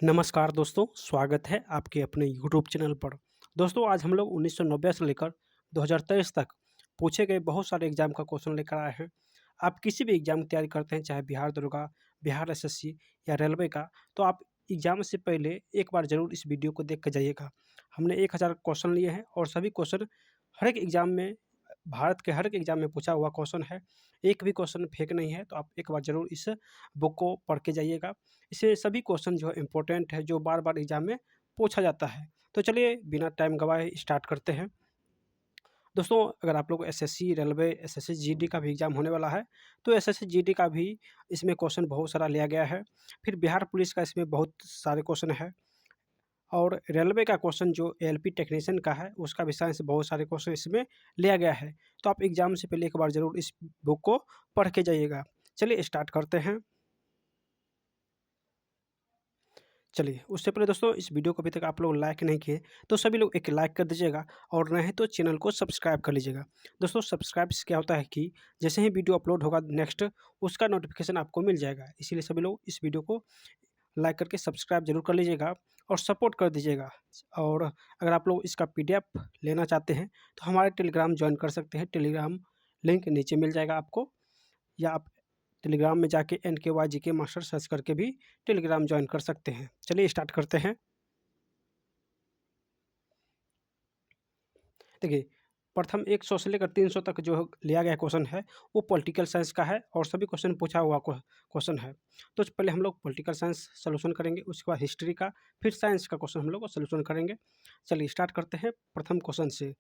नमस्कार दोस्तों, स्वागत है आपके अपने यूट्यूब चैनल पर। दोस्तों आज हम लोग 1990 से लेकर 2023 तक पूछे गए बहुत सारे एग्जाम का क्वेश्चन लेकर आए हैं। आप किसी भी एग्जाम की तैयारी करते हैं, चाहे बिहार दरोगा, बिहार एसएससी या रेलवे का, तो आप एग्जाम से पहले एक बार ज़रूर इस वीडियो को देख कर जाइएगा। हमने 1000 क्वेश्चन लिए हैं और सभी क्वेश्चन हर एक एग्जाम में, भारत के हर एक एग्जाम में पूछा हुआ क्वेश्चन है। एक भी क्वेश्चन फेक नहीं है, तो आप एक बार ज़रूर इस बुक को पढ़ के जाइएगा। इससे सभी क्वेश्चन जो है इम्पोर्टेंट है, जो बार-बार एग्ज़ाम में पूछा जाता है। तो चलिए बिना टाइम गँवाए स्टार्ट करते हैं। दोस्तों अगर आप लोग एसएससी, रेलवे, एसएससी जीडी का भी एग्ज़ाम होने वाला है, तो एसएससी जीडी का भी इसमें क्वेश्चन बहुत सारा लिया गया है। फिर बिहार पुलिस का इसमें बहुत सारे क्वेश्चन है और रेलवे का क्वेश्चन जो एएलपी टेक्नीशियन का है, उसका भी साइंस से बहुत सारे क्वेश्चन इसमें लिया गया है। तो आप एग्ज़ाम से पहले एक बार ज़रूर इस बुक को पढ़ के जाइएगा। चलिए स्टार्ट करते हैं। चलिए, उससे पहले दोस्तों इस वीडियो को अभी तक आप लोग लाइक नहीं किए, तो सभी लोग एक लाइक कर दीजिएगा और नहीं तो चैनल को सब्सक्राइब कर लीजिएगा। दोस्तों सब्सक्राइब से क्या होता है कि जैसे ही वीडियो अपलोड होगा नेक्स्ट, उसका नोटिफिकेशन आपको मिल जाएगा। इसीलिए सभी लोग इस वीडियो को लाइक करके सब्सक्राइब जरूर कर लीजिएगा और सपोर्ट कर दीजिएगा। और अगर आप लोग इसका पीडीएफ लेना चाहते हैं, तो हमारे टेलीग्राम ज्वाइन कर सकते हैं। टेलीग्राम लिंक नीचे मिल जाएगा आपको, या आप टेलीग्राम में जाके NKY GK मास्टर सर्च करके भी टेलीग्राम ज्वाइन कर सकते हैं। चलिए स्टार्ट करते हैं। देखिए, प्रथम 100 से लेकर 300 तक जो लिया गया क्वेश्चन है, वो पॉलिटिकल साइंस का है और सभी क्वेश्चन पूछा हुआ क्वेश्चन है। तो पहले हम लोग पॉलिटिकल साइंस सॉल्यूशन करेंगे, उसके बाद हिस्ट्री का, फिर साइंस का क्वेश्चन हम लोग सॉल्यूशन करेंगे। चलिए स्टार्ट करते हैं प्रथम क्वेश्चन से।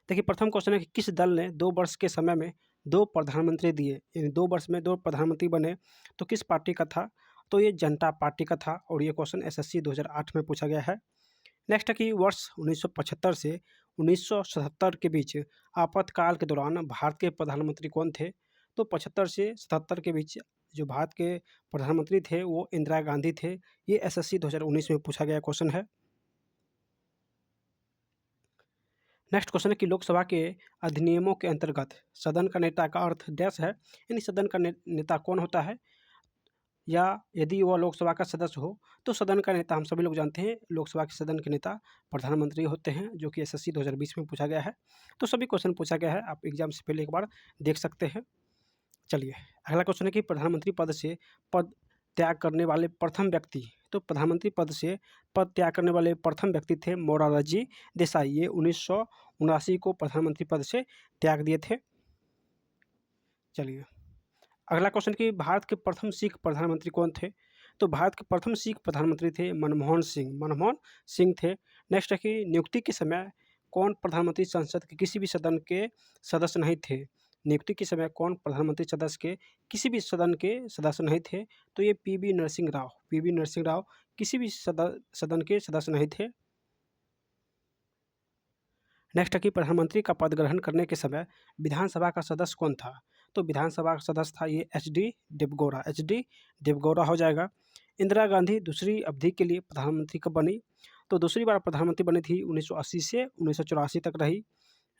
देखिए प्रथम क्वेश्चन है कि किस दल ने 2 वर्ष के समय में 2 प्रधानमंत्री दिए, यानी 2 वर्ष में 2 प्रधानमंत्री बने, तो किस पार्टी का था? तो ये जनता पार्टी का था और ये क्वेश्चन एसएससी 2008 में पूछा गया है। नेक्स्ट है कि वर्ष 1975 से 1977 के बीच आपातकाल के दौरान भारत के प्रधानमंत्री कौन थे? तो 75 से 77 के बीच जो भारत के प्रधानमंत्री थे वो इंदिरा गांधी थे। ये एसएससी 2019 में पूछा गया क्वेश्चन है। नेक्स्ट क्वेश्चन है कि लोकसभा के अधिनियमों के अंतर्गत सदन का नेता का अर्थ डैश है, यानी सदन का नेता कौन होता है, या यदि वह लोकसभा का सदस्य हो तो सदन का नेता हम सभी लोग जानते हैं, लोकसभा के सदन के नेता प्रधानमंत्री होते हैं, जो कि एसएससी 2020 में पूछा गया है। तो सभी क्वेश्चन पूछा गया है, आप एग्जाम से पहले एक बार देख सकते हैं। चलिए अगला क्वेश्चन है कि प्रधानमंत्री पद से पद त्याग करने वाले प्रथम व्यक्ति, तो प्रधानमंत्री पद से पद त्याग करने वाले प्रथम व्यक्ति थे मोरारजी देसाई। ये 1979 को प्रधानमंत्री पद से त्याग दिए थे। चलिए अगला क्वेश्चन कि भारत के प्रथम सिख प्रधानमंत्री कौन थे? तो भारत के प्रथम सिख प्रधानमंत्री थे मनमोहन सिंह थे। नेक्स्ट है कि नियुक्ति के समय कौन प्रधानमंत्री संसद के किसी भी सदन के सदस्य नहीं थे? नियुक्ति के समय कौन प्रधानमंत्री सदस्य के किसी भी सदन के सदस्य नहीं थे? तो ये पीवी नरसिंह राव किसी भी सदन के सदस्य नहीं थे। नेक्स्ट है कि प्रधानमंत्री का पद ग्रहण करने के समय विधानसभा का सदस्य कौन था? तो विधानसभा का सदस्य था ये एच डी देवगौड़ा हो जाएगा। इंदिरा गांधी दूसरी अवधि के लिए प्रधानमंत्री कब बनी? तो दूसरी बार प्रधानमंत्री बनी थी 1980 से 1984 तक रही।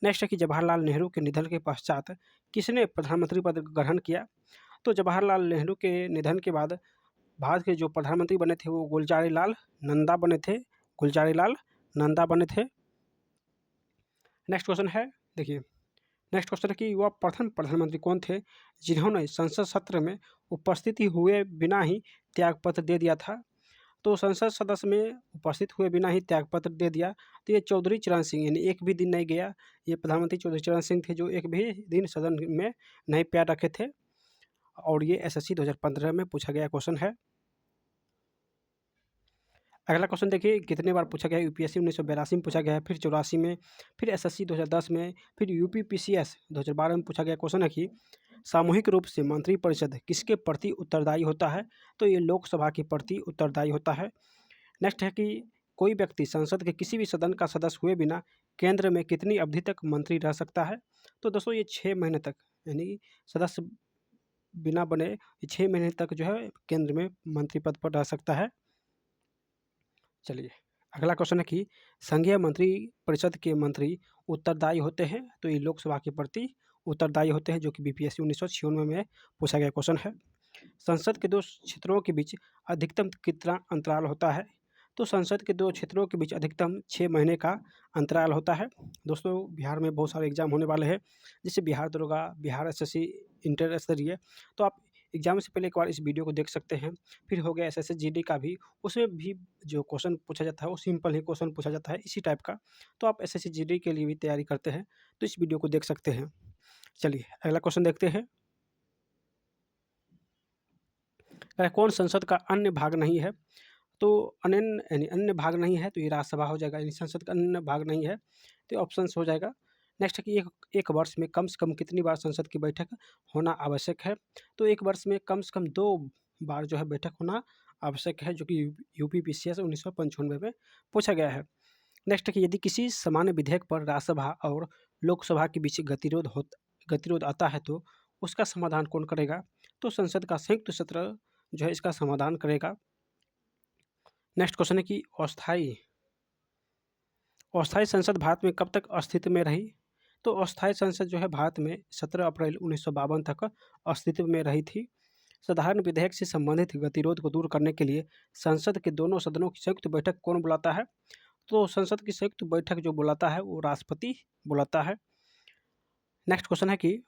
नेक्स्ट है कि जवाहरलाल नेहरू के निधन के पश्चात किसने प्रधानमंत्री पद ग्रहण किया? तो जवाहरलाल नेहरू के निधन के बाद भारत के जो प्रधानमंत्री बने थे वो गुलजारीलाल नंदा बने थे। नेक्स्ट क्वेश्चन है, देखिए नेक्स्ट क्वेश्चन है कि वह प्रथम प्रधानमंत्री कौन थे जिन्होंने संसद सत्र में उपस्थिति हुए बिना ही त्यागपत्र दे दिया था? तो संसद सदस्य में उपस्थित हुए बिना ही त्यागपत्र दे दिया, तो ये चौधरी चरण सिंह, यानी एक भी दिन नहीं गया। ये प्रधानमंत्री चौधरी चरण सिंह थे जो एक भी दिन सदन में नहीं पैर रखे थे और ये एसएससी 2015 में पूछा गया क्वेश्चन है। अगला क्वेश्चन देखिए कितने बार पूछा गया है? यूपीएससी 1982 में पूछा गया है, फिर 84 में, फिर एसएससी 2010 में, फिर यूपीपीसीएस 2012 में पूछा गया क्वेश्चन है कि सामूहिक रूप से मंत्रिपरिषद किसके प्रति उत्तरदायी होता है? तो ये लोकसभा के प्रति उत्तरदायी होता है। नेक्स्ट है कि कोई व्यक्ति संसद के किसी भी सदन का सदस्य हुए बिना केंद्र में कितनी अवधि तक मंत्री रह सकता है? तो दोस्तों ये 6 महीने तक, यानी सदस्य बिना बने ये 6 महीने तक जो है केंद्र में मंत्री पद पर रह सकता है। चलिए अगला क्वेश्चन है कि संघीय मंत्री परिषद के मंत्री उत्तरदायी होते हैं, तो ये लोकसभा के प्रति उत्तरदायी होते हैं, जो कि बीपीएससी 1996 में पूछा गया क्वेश्चन है। संसद के दो क्षेत्रों के बीच अधिकतम कितना अंतराल होता है? तो संसद के 2 क्षेत्रों के बीच अधिकतम 6 महीने का अंतराल होता है। दोस्तों बिहार में बहुत सारे एग्ज़ाम होने वाले हैं, जैसे बिहार दरोगा, बिहार एसएससी इंटर स्तरीय। तो आप एग्ज़ाम से पहले एक बार इस वीडियो को देख सकते हैं। फिर हो गया एसएससी जीडी का भी, उसमें भी जो क्वेश्चन पूछा जाता है वो सिंपल ही क्वेश्चन पूछा जाता है इसी टाइप का। तो आप एसएससी जीडी के लिए भी तैयारी करते हैं तो इस वीडियो को देख सकते हैं। चलिए अगला क्वेश्चन देखते हैं। कौन संसद का अन्य भाग नहीं है? तो अनन्य यानी अन्य भाग नहीं है तो ये राज्यसभा हो जाएगा, यानी संसद का अन्य भाग नहीं है तो ऑप्शंस हो जाएगा। नेक्स्ट है कि एक वर्ष में कम से कम कितनी बार संसद की बैठक होना आवश्यक है? तो एक वर्ष में कम से कम 2 बार जो है बैठक होना आवश्यक है, जो कि यूपीपीसीएस 1995 में पूछा गया है। नेक्स्ट है कि यदि किसी सामान्य विधेयक पर राज्यसभा और लोकसभा के बीच गतिरोध आता है तो उसका समाधान कौन करेगा? तो संसद का संयुक्त सत्र जो है इसका समाधान करेगा। नेक्स्ट क्वेश्चन है कि अस्थायी संसद भारत में कब तक अस्तित्व में रही? तो अस्थायी संसद जो है भारत में 17 अप्रैल 1952 तक अस्तित्व में रही थी। साधारण विधेयक से संबंधित गतिरोध को दूर करने के लिए संसद के दोनों सदनों की संयुक्त बैठक कौन बुलाता है? तो संसद की संयुक्त बैठक जो बुलाता है वो राष्ट्रपति बुलाता है। नेक्स्ट क्वेश्चन है कि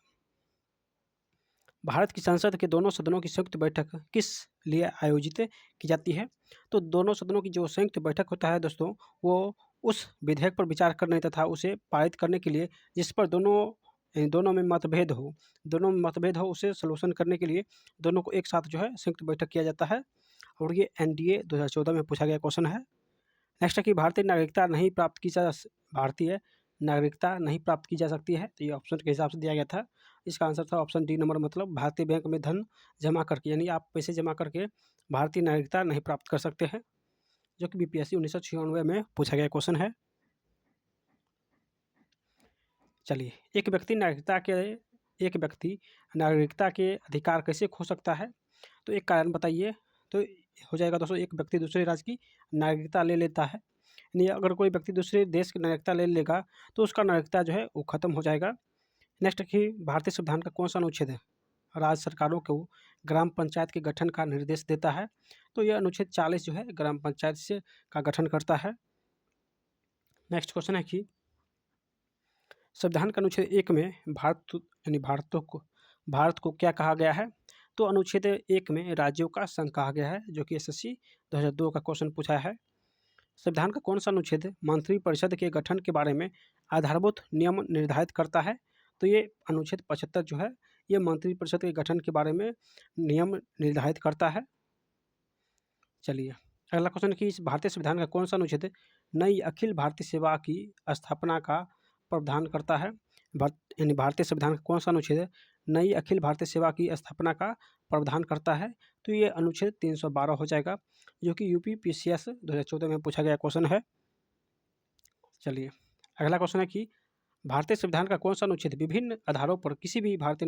भारत की संसद के दोनों सदनों की संयुक्त बैठक किस लिए आयोजित की जाती है? तो दोनों सदनों की जो संयुक्त बैठक होता है दोस्तों, वो उस विधेयक पर विचार करने तथा उसे पारित करने के लिए जिस पर दोनों में मतभेद हो उसे सॉल्यूशन करने के लिए दोनों को एक साथ जो है संयुक्त बैठक किया जाता है। और ये एनडीए 2014 में पूछा गया क्वेश्चन है। नेक्स्ट है कि भारतीय नागरिकता नहीं प्राप्त की जा सकती है, तो ये ऑप्शन के हिसाब से दिया गया था। इसका आंसर था ऑप्शन डी नंबर, मतलब भारतीय बैंक में धन जमा करके, यानी आप पैसे जमा करके भारतीय नागरिकता नहीं प्राप्त कर सकते हैं, जो कि बीपीएससी 1996 में पूछा गया क्वेश्चन है। चलिए, एक व्यक्ति नागरिकता के अधिकार कैसे खो सकता है? तो एक कारण बताइए। तो हो जाएगा दोस्तों, एक व्यक्ति दूसरे राज्य की नागरिकता ले लेता है, यानी अगर कोई व्यक्ति दूसरे देश की नागरिकता ले लेगा तो उसका नागरिकता जो है वो खत्म हो जाएगा। नेक्स्ट कि भारतीय संविधान का कौन सा अनुच्छेद है राज्य सरकारों को ग्राम पंचायत के गठन का निर्देश देता है? तो यह अनुच्छेद 40 जो है ग्राम पंचायत से का गठन करता है। नेक्स्ट क्वेश्चन है कि संविधान के अनुच्छेद 1 में भारत को क्या कहा गया है? तो अनुच्छेद 1 में राज्यों का संघ कहा गया है, जो कि एसएससी 2002 का क्वेश्चन पूछा है। संविधान का कौन सा अनुच्छेद मंत्रिपरिषद के गठन के बारे में आधारभूत नियम निर्धारित करता है? तो ये अनुच्छेद 75 जो है ये मंत्रिपरिषद के गठन के बारे में नियम निर्धारित करता है। चलिए अगला क्वेश्चन कि इस भारतीय संविधान का कौन सा अनुच्छेद नई अखिल भारतीय सेवा की स्थापना का प्रावधान करता है? यानी भारतीय संविधान का कौन सा अनुच्छेद नई अखिल भारतीय सेवा की स्थापना का प्रावधान करता है? तो ये अनुच्छेद 312 हो जाएगा, जो कि यूपीपीसीएस 2014 में पूछा गया क्वेश्चन है। चलिए अगला क्वेश्चन है कि भारतीय संविधान का कौन सा अनुच्छेद विभिन्न आधारों पर किसी भी भारतीय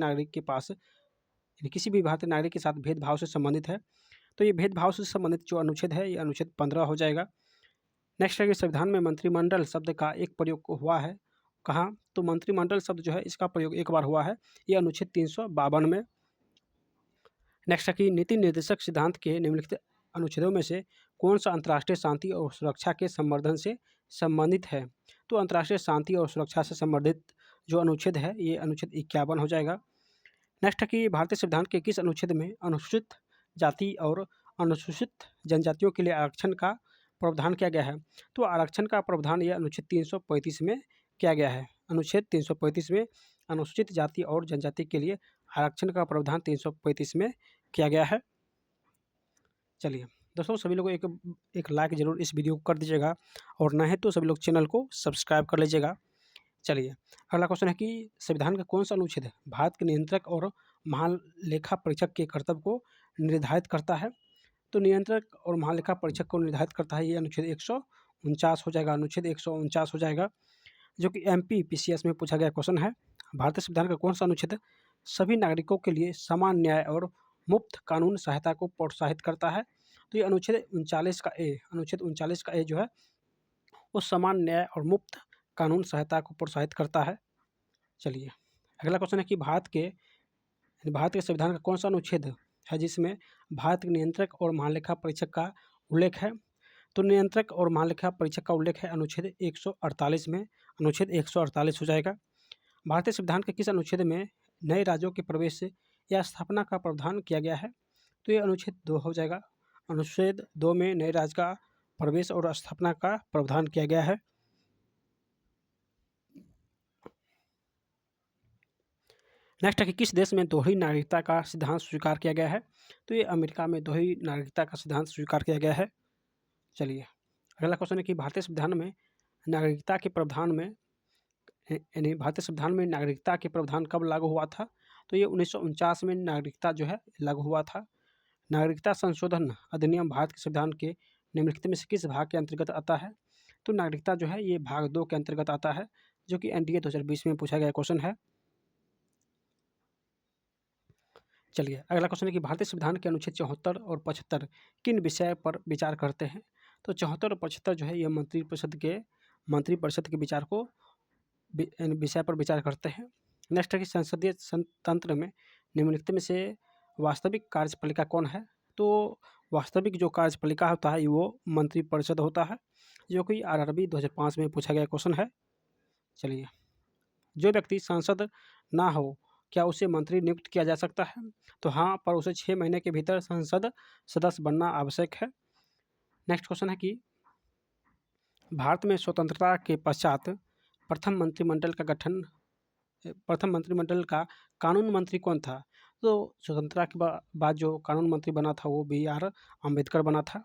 नागरिक के साथ भेदभाव से संबंधित है? तो ये भेदभाव से संबंधित जो अनुच्छेद है ये अनुच्छेद 15 हो जाएगा। नेक्स्ट है कि संविधान में मंत्रिमंडल शब्द का एक प्रयोग हुआ है कहाँ? तो मंत्रिमंडल शब्द जो है इसका प्रयोग एक बार हुआ है, ये अनुच्छेद 352 में। नेक्स्ट है कि नीति निर्देशक सिद्धांत के निम्नलिखित अनुच्छेदों में से कौन सा अंतर्राष्ट्रीय शांति और सुरक्षा के संवर्धन से संबंधित है? तो अंतर्राष्ट्रीय शांति और सुरक्षा से संबंधित जो अनुच्छेद है ये अनुच्छेद 51 हो जाएगा। नेक्स्ट है कि भारतीय संविधान के किस अनुच्छेद में अनुसूचित जाति और अनुसूचित जनजातियों के लिए आरक्षण का प्रावधान किया गया है? तो आरक्षण का प्रावधान यह अनुच्छेद 335 में किया गया है। अनुच्छेद 335 में अनुसूचित जाति और जनजाति के लिए आरक्षण का प्रावधान 335 में किया गया है। चलिए दोस्तों, सभी लोगों एक लाइक जरूर इस वीडियो को कर दीजिएगा, और न है तो सभी लोग चैनल को सब्सक्राइब कर लीजिएगा। चलिए अगला क्वेश्चन है कि संविधान का कौन सा अनुच्छेद भारत के नियंत्रक और महालेखा परीक्षक के कर्तव्य को निर्धारित करता है? तो नियंत्रक और महालेखा परीक्षक को निर्धारित करता है ये अनुच्छेद 149 हो जाएगा। अनुच्छेद 149 हो जाएगा, जो कि एमपीपीसीएस में पूछा गया क्वेश्चन है। भारतीय संविधान का कौन सा अनुच्छेद सभी नागरिकों के लिए समान न्याय और मुफ्त कानून सहायता को प्रोत्साहित करता है? तो ये अनुच्छेद 39 का ए जो है वो समान न्याय और मुफ्त कानून सहायता को प्रोत्साहित करता है। चलिए अगला क्वेश्चन है कि भारत के संविधान का कौन सा अनुच्छेद है जिसमें भारत के नियंत्रक और महालेखा परीक्षक का उल्लेख है? तो नियंत्रक और महालेखा परीक्षक का उल्लेख है अनुच्छेद 148 में, अनुच्छेद 148 हो जाएगा। भारतीय संविधान के किस अनुच्छेद में नए राज्यों के प्रवेश या स्थापना का प्रावधान किया गया है? तो ये अनुच्छेद 2 हो जाएगा। अनुच्छेद 2 में नए राज्य का प्रवेश और स्थापना का प्रावधान किया गया है। नेक्स्ट है कि किस देश में दोहरी नागरिकता का सिद्धांत स्वीकार किया गया है? तो ये अमेरिका में दोहरी नागरिकता का सिद्धांत स्वीकार किया गया है। चलिए अगला क्वेश्चन है कि भारतीय संविधान में नागरिकता के प्रावधान में यानी भारतीय संविधान में नागरिकता के प्रावधान कब लागू हुआ था? तो ये 1949 में नागरिकता जो है लागू हुआ था। नागरिकता संशोधन अधिनियम भारत के संविधान के निम्नलिखित में से किस भाग के अंतर्गत आता है? तो नागरिकता जो है ये भाग 2 के अंतर्गत आता है, जो कि एनडीए 2020 में पूछा गया क्वेश्चन है। चलिए अगला क्वेश्चन है कि भारतीय संविधान के अनुच्छेद 74 और 75 किन विषय पर विचार करते हैं? तो 74 और 75 जो है ये मंत्रिपरिषद के विचार को विषय पर विचार करते हैं। नेक्स्ट है कि संसदीय तंत्र में निम्नलिखित में से वास्तविक कार्यपालिका कौन है? तो वास्तविक जो कार्यपालिका होता है वो मंत्रिपरिषद होता है, जो कि आरआरबी 2005 में पूछा गया क्वेश्चन है। चलिए जो व्यक्ति सांसद ना हो क्या उसे मंत्री नियुक्त किया जा सकता है? तो हाँ, पर उसे 6 महीने के भीतर संसद सदस्य बनना आवश्यक है। नेक्स्ट क्वेश्चन है कि भारत में स्वतंत्रता के पश्चात प्रथम मंत्रिमंडल का कानून मंत्री कौन था? तो स्वतंत्रता के बाद जो कानून मंत्री बना था वो BR अम्बेडकर बना था।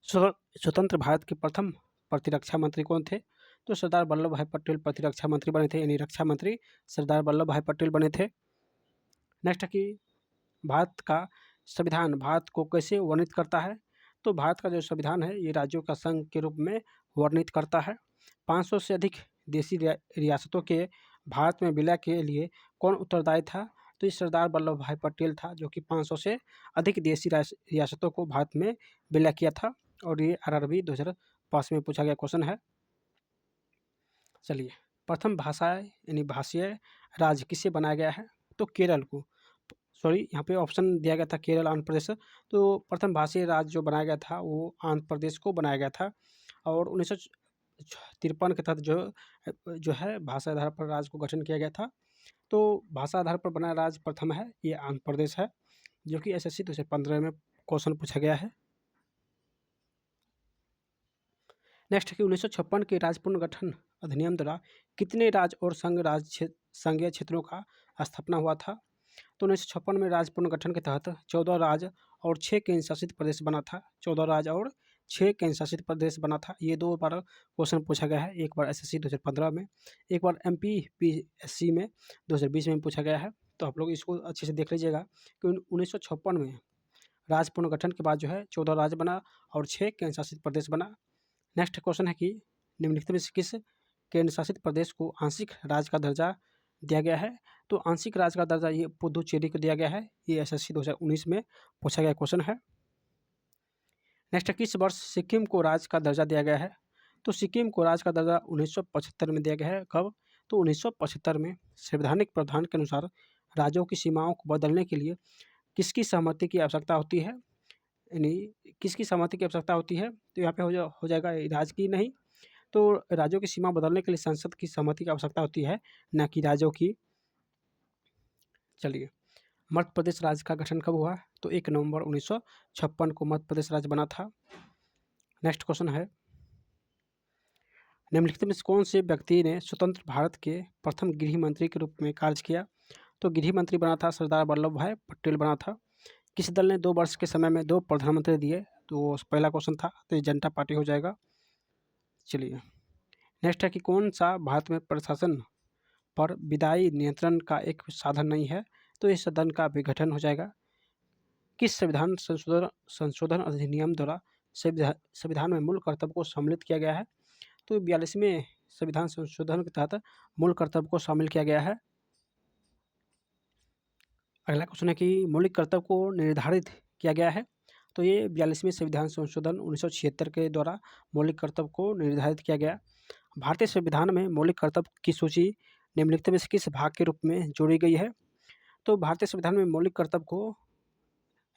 स्वतंत्र भारत के प्रथम प्रतिरक्षा मंत्री कौन थे? तो सरदार वल्लभ भाई पटेल प्रतिरक्षा मंत्री बने थे, यानी रक्षा मंत्री सरदार वल्लभ भाई पटेल बने थे। नेक्स्ट है कि भारत का संविधान भारत को कैसे वर्णित करता है? तो भारत का जो संविधान है ये राज्यों का संघ के रूप में वर्णित करता है। 500 से अधिक देशी रियासतों के भारत में विलय के लिए कौन उत्तरदायी था? तो ये सरदार वल्लभ भाई पटेल था, जो कि 500 से अधिक देशी रियासतों को भारत में विलय किया था। और ये आरआरबी 2005 में पूछा गया क्वेश्चन है। चलिए प्रथम भाषाएं यानी भाषीय राज्य किसे बनाया गया है? तो केरल को, सॉरी यहाँ पे ऑप्शन दिया गया था केरल आंध्र प्रदेश, तो प्रथम भाषीय राज्य जो बनाया गया था वो आंध्र प्रदेश को बनाया गया था। और 1953 के तहत जो है भाषा आधार पर राज्य को गठन किया गया था। तो भाषा आधार पर बना राज्य प्रथम है ये आंध्र प्रदेश है, जो कि SSC 2015 में क्वेश्चन पूछा गया है। नेक्स्ट है कि 1956 के राज्य पुनर्गठन अधिनियम द्वारा कितने राज्य और संघीय क्षेत्रों का स्थापना हुआ था? तो 1956 में राज्य पुनर्गठन के तहत 14 राज्य और 6 केंद्र शासित प्रदेश बना था। 14 राज्य और 6 केंद्र शासित प्रदेश बना था। ये 2 बार क्वेश्चन पूछा गया है, एक बार SSC 2015 में, एक बार MPPSC में 2020 में पूछा गया है। तो आप लोग इसको अच्छे से देख लीजिएगा कि 1956 में राज्य पुनर्गठन के बाद जो है 14 राज्य बना और 6 केंद्र शासित प्रदेश बना। नेक्स्ट क्वेश्चन है कि निम्नलिखित में से किस केंद्र शासित प्रदेश को आंशिक राज्य का दर्जा दिया गया है? तो आंशिक राज्य का दर्जा ये पुदुचेरी को दिया गया है। ये SSC 2019 में पूछा गया क्वेश्चन है। नेक्स्ट किस वर्ष सिक्किम को राज्य का दर्जा दिया गया है? तो सिक्किम को राज्य का दर्जा 1975 में दिया गया है। कब? तो 1975 में संवैधानिक प्रावधान के अनुसार राज्यों की सीमाओं को बदलने के लिए किसकी सहमति की आवश्यकता होती है? यानी किसकी सहमति की आवश्यकता होती है? तो यहाँ पे हो जाएगा राज्य की नहीं, तो राज्यों की सीमा बदलने के लिए संसद की सहमति की आवश्यकता होती है, न कि राज्यों की। चलिए मध्य प्रदेश राज्य का गठन कब हुआ? तो 1 नवंबर 1956 को मध्य प्रदेश राज्य बना था। नेक्स्ट क्वेश्चन है निम्नलिखित में कौन से व्यक्ति ने स्वतंत्र भारत के प्रथम गृह मंत्री के रूप में कार्य किया? तो गृह मंत्री बना था सरदार वल्लभ भाई पटेल बना था। किस दल ने 2 वर्ष के समय में 2 प्रधानमंत्री दिए? तो पहला क्वेश्चन था, तो ये जनता पार्टी हो जाएगा। चलिए नेक्स्ट है कि कौन सा भारत में प्रशासन पर विधायी नियंत्रण का एक साधन नहीं है? तो इस सदन का विघटन हो जाएगा। किस संविधान संशोधन अधिनियम द्वारा संविधान में मूल कर्तव्य को सम्मिलित किया गया है? तो 42वें संविधान संशोधन के तहत मूल कर्तव्य को शामिल किया गया है। अगला क्वेश्चन है कि मौलिक कर्तव्य को निर्धारित किया गया है? तो ये 42वें संविधान संशोधन 1976 के द्वारा मौलिक कर्तव्य को निर्धारित किया गया। भारतीय संविधान में मौलिक कर्तव्य की सूची निम्नलिखित में से किस भाग के रूप में जोड़ी गई है? तो भारतीय संविधान में मौलिक कर्तव्य को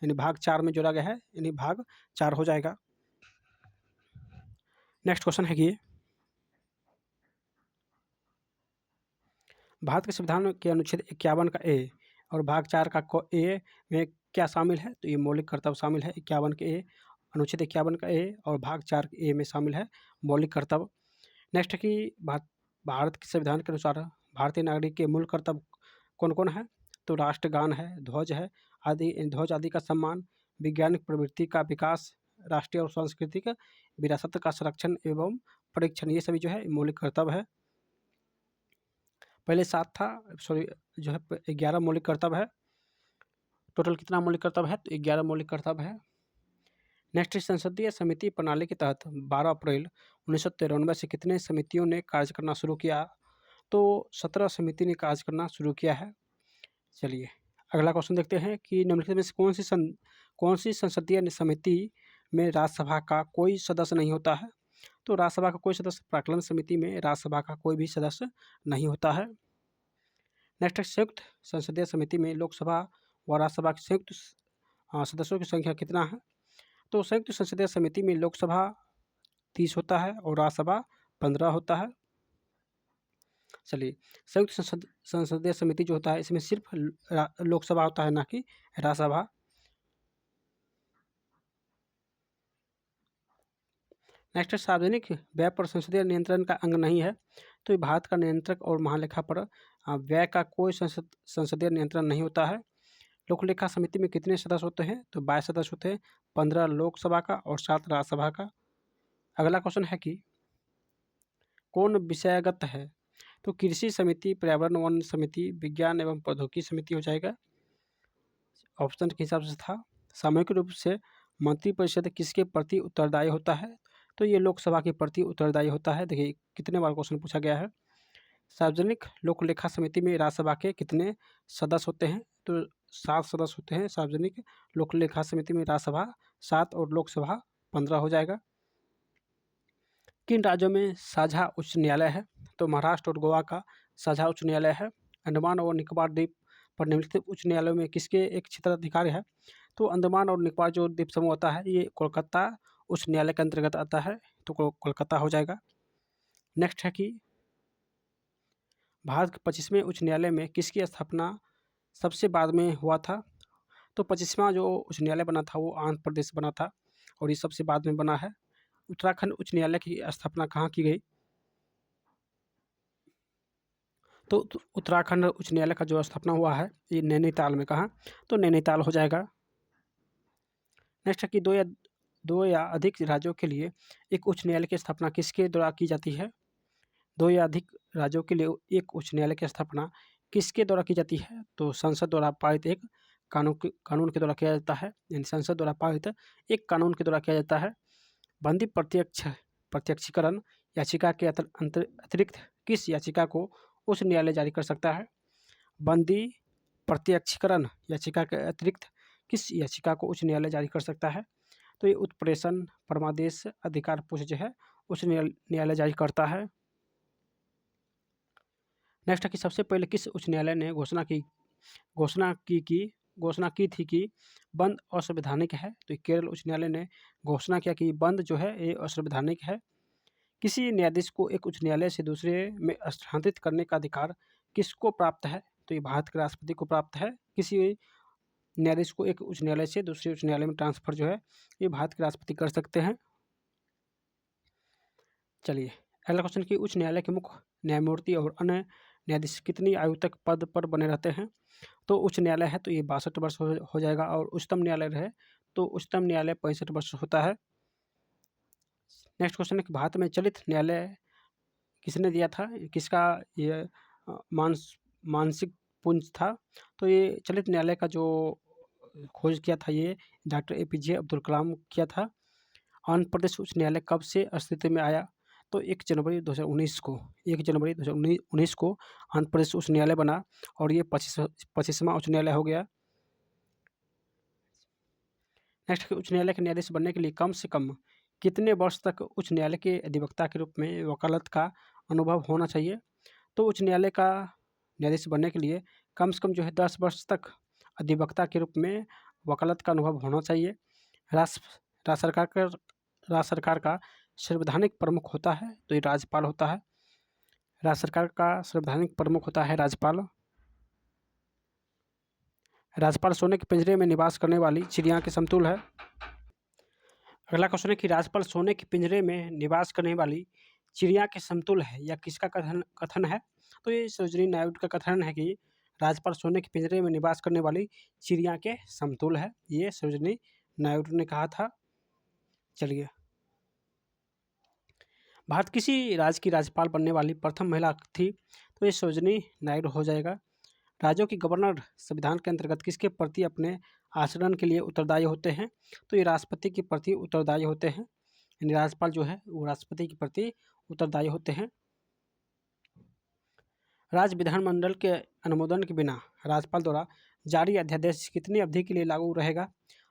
यानी भाग 4 में जोड़ा गया है, यानी भाग 4 हो जाएगा। नेक्स्ट क्वेश्चन है कि भारत के संविधान के अनुच्छेद 51 का ए और भाग 4 का ए में क्या शामिल है? तो ये मौलिक कर्तव्य शामिल है 51 के ए, अनुच्छेद 51 का ए और भाग 4 के ए में शामिल है मौलिक कर्तव्य। नेक्स्ट है कि भारत के संविधान के अनुसार भारतीय नागरिक के मूल कर्तव्य कौन-कौन है? तो राष्ट्रगान है, ध्वज है, ध्वज आदि का सम्मान, वैज्ञानिक प्रवृत्ति का विकास, राष्ट्रीय और सांस्कृतिक विरासत का संरक्षण एवं परीक्षण, ये सभी जो है मौलिक कर्तव्य है। पहले 7 था, सॉरी जो है 11 मौलिक कर्तव्य है। टोटल कितना मौलिक कर्तव्य है? तो 11 मौलिक कर्तव्य है। नेक्स्ट, संसदीय समिति प्रणाली के तहत 12 अप्रैल 1993 से कितने समितियों ने कार्य करना शुरू किया? तो 17 समिति ने कार्य करना शुरू किया है। चलिए अगला क्वेश्चन देखते हैं कि निम्नलिखित में से कौन सी संसदीय समिति में राज्यसभा का कोई सदस्य नहीं होता है? तो राज्यसभा का कोई सदस्य, प्राक्कलन समिति में राज्यसभा का कोई भी सदस्य नहीं होता है। नेक्स्ट, संयुक्त संसदीय समिति में लोकसभा व राज्यसभा के संयुक्त सदस्यों की संख्या कितना है? तो संयुक्त संसदीय समिति में लोकसभा 30 होता है और राज्यसभा 15 होता है। चलिए, संयुक्त संसदीय समिति जो होता है इसमें सिर्फ लोकसभा होता है, ना कि राज्यसभा। नेक्स्ट, सार्वजनिक व्यय पर संसदीय नियंत्रण का अंग नहीं है। तो ये भारत का नियंत्रक और महालेखा पर व्यय का कोई संसदीय नियंत्रण नहीं होता है। लोकलेखा समिति में कितने सदस्य होते हैं? तो 22 सदस्य होते हैं, 15 लोकसभा का और 7 राज्यसभा का। अगला क्वेश्चन है कि कौन विषयगत है? तो कृषि समिति, पर्यावरण वन समिति, विज्ञान एवं प्रौद्योगिकी समिति हो जाएगा। ऑप्शन के हिसाब से था। सामूहिक रूप से मंत्रिपरिषद किसके प्रति उत्तरदायी होता है? तो ये लोकसभा के प्रति उत्तरदायी होता है। देखिए कितने बार क्वेश्चन पूछा गया है। सार्वजनिक लोकलेखा समिति में राज्यसभा के कितने सदस्य होते हैं? तो 7 सदस्य होते हैं सार्वजनिक लोकलेखा समिति में। राज्यसभा 7 और लोकसभा 15 हो जाएगा। किन राज्यों में साझा उच्च न्यायालय है? तो महाराष्ट्र और गोवा का साझा उच्च न्यायालय है। अंडमान और निकोबार द्वीप पर निम्नलिखित उच्च न्यायालयों में किसके एक क्षेत्राधिकार है? तो अंडमान और निकोबार जो द्वीप समूह होता है ये कोलकाता उच्च न्यायालय के अंतर्गत आता है, तो कोलकाता हो जाएगा। नेक्स्ट है कि भारत के 25वें उच्च न्यायालय में किसकी स्थापना सबसे बाद में हुआ था? तो 25वां जो उच्च न्यायालय बना था वो आंध्र प्रदेश बना था और ये सबसे बाद में बना है। उत्तराखंड उच्च न्यायालय की स्थापना कहाँ की गई? तो उत्तराखंड उच्च न्यायालय का जो स्थापना हुआ है ये नैनीताल में। कहाँ? तो नैनीताल हो जाएगा। नेक्स्ट है कि दो या अधिक राज्यों के लिए एक उच्च न्यायालय की स्थापना किसके द्वारा की जाती है? 2 या अधिक राज्यों के लिए एक उच्च न्यायालय की स्थापना किसके द्वारा की जाती है? तो संसद द्वारा पारित एक कानून के द्वारा किया जाता है, यानी संसद द्वारा पारित एक कानून के द्वारा किया जाता है। बंदी प्रत्यक्षीकरण याचिका के अतिरिक्त किस याचिका को उच्च न्यायालय जारी कर सकता है? बंदी प्रत्यक्षीकरण याचिका के अतिरिक्त किस याचिका को उच्च न्यायालय जारी कर सकता है? तो ये उत्प्रेषण परमादेश अधिकार पुष्प जो है उच्च न्यायालय जारी करता है। नेक्स्ट है कि सबसे पहले किस उच्च न्यायालय ने घोषणा की थी कि बंद असंवैधानिक है? तो केरल उच्च न्यायालय ने घोषणा किया कि बंद जो है ये असंवैधानिक है। किसी न्यायाधीश को एक उच्च न्यायालय से दूसरे में स्थानांतरित करने का अधिकार किसको प्राप्त है? तो ये भारत के राष्ट्रपति को प्राप्त है। किसी न्यायाधीश को एक उच्च न्यायालय से दूसरे उच्च न्यायालय में ट्रांसफर जो है ये भारत के राष्ट्रपति कर सकते हैं। चलिए अगला क्वेश्चन कि उच्च न्यायालय के मुख्य न्यायमूर्ति और अन्य न्यायाधीश कितनी आयु तक पद पर बने रहते हैं? तो उच्च न्यायालय है तो ये 62 वर्ष हो जाएगा और उच्चतम न्यायालय है तो उच्चतम न्यायालय 65 वर्ष होता है। नेक्स्ट क्वेश्चन है कि भारत में चलित न्यायालय किसने दिया था? किसका ये मानसिक पुंज था? तो ये चलित न्यायालय का जो खोज किया था ये डॉक्टर APJ अब्दुल कलाम किया था। आंध्र प्रदेश उच्च न्यायालय कब से अस्तित्व में आया? तो 1 जनवरी 2019 को आंध्र प्रदेश उच्च न्यायालय बना और ये 25वां उच्च न्यायालय हो गया। नेक्स्ट, उच्च न्यायालय के न्यायाधीश बनने के लिए कम से कम कितने वर्ष तक उच्च न्यायालय के अधिवक्ता के रूप में वकालत का अनुभव होना चाहिए? तो उच्च न्यायालय का न्यायाधीश बनने के लिए कम से कम जो है 10 वर्ष तक अधिवक्ता के रूप में वकालत का अनुभव होना चाहिए। राज्य सरकार का संवैधानिक प्रमुख होता है? तो ये राज्यपाल होता है। राज्य सरकार का संवैधानिक प्रमुख होता है राज्यपाल। राज्यपाल सोने के पिंजरे में निवास करने वाली चिड़िया के समतुल्य है। अगला क्वेश्चन है कि राज्यपाल सोने के पिंजरे में निवास करने वाली चिड़िया के समतुल्य है, या किसका कथन कथन है? तो ये सरोजिनी नायडू का कथन है कि राज्यपाल सोने के पिंजरे में निवास करने वाली चिड़िया के समतुल्य है। ये सरोजिनी नायडू ने कहा था। चलिए, भारत किसी राज्य की राज्यपाल बनने वाली प्रथम महिला थी? तो ये सरोजिनी नायडू हो जाएगा। राज्यों के गवर्नर संविधान के अंतर्गत किसके प्रति अपने आचरण के लिए उत्तरदायी होते हैं? तो ये राष्ट्रपति के प्रति उत्तरदायी होते हैं। यानी राज्यपाल जो है वो राष्ट्रपति के प्रति उत्तरदायी होते हैं। राज्य विधानमंडल के अनुमोदन के बिना राज्यपाल द्वारा जारी अध्यादेश कितनी अवधि के लिए लागू रहेगा?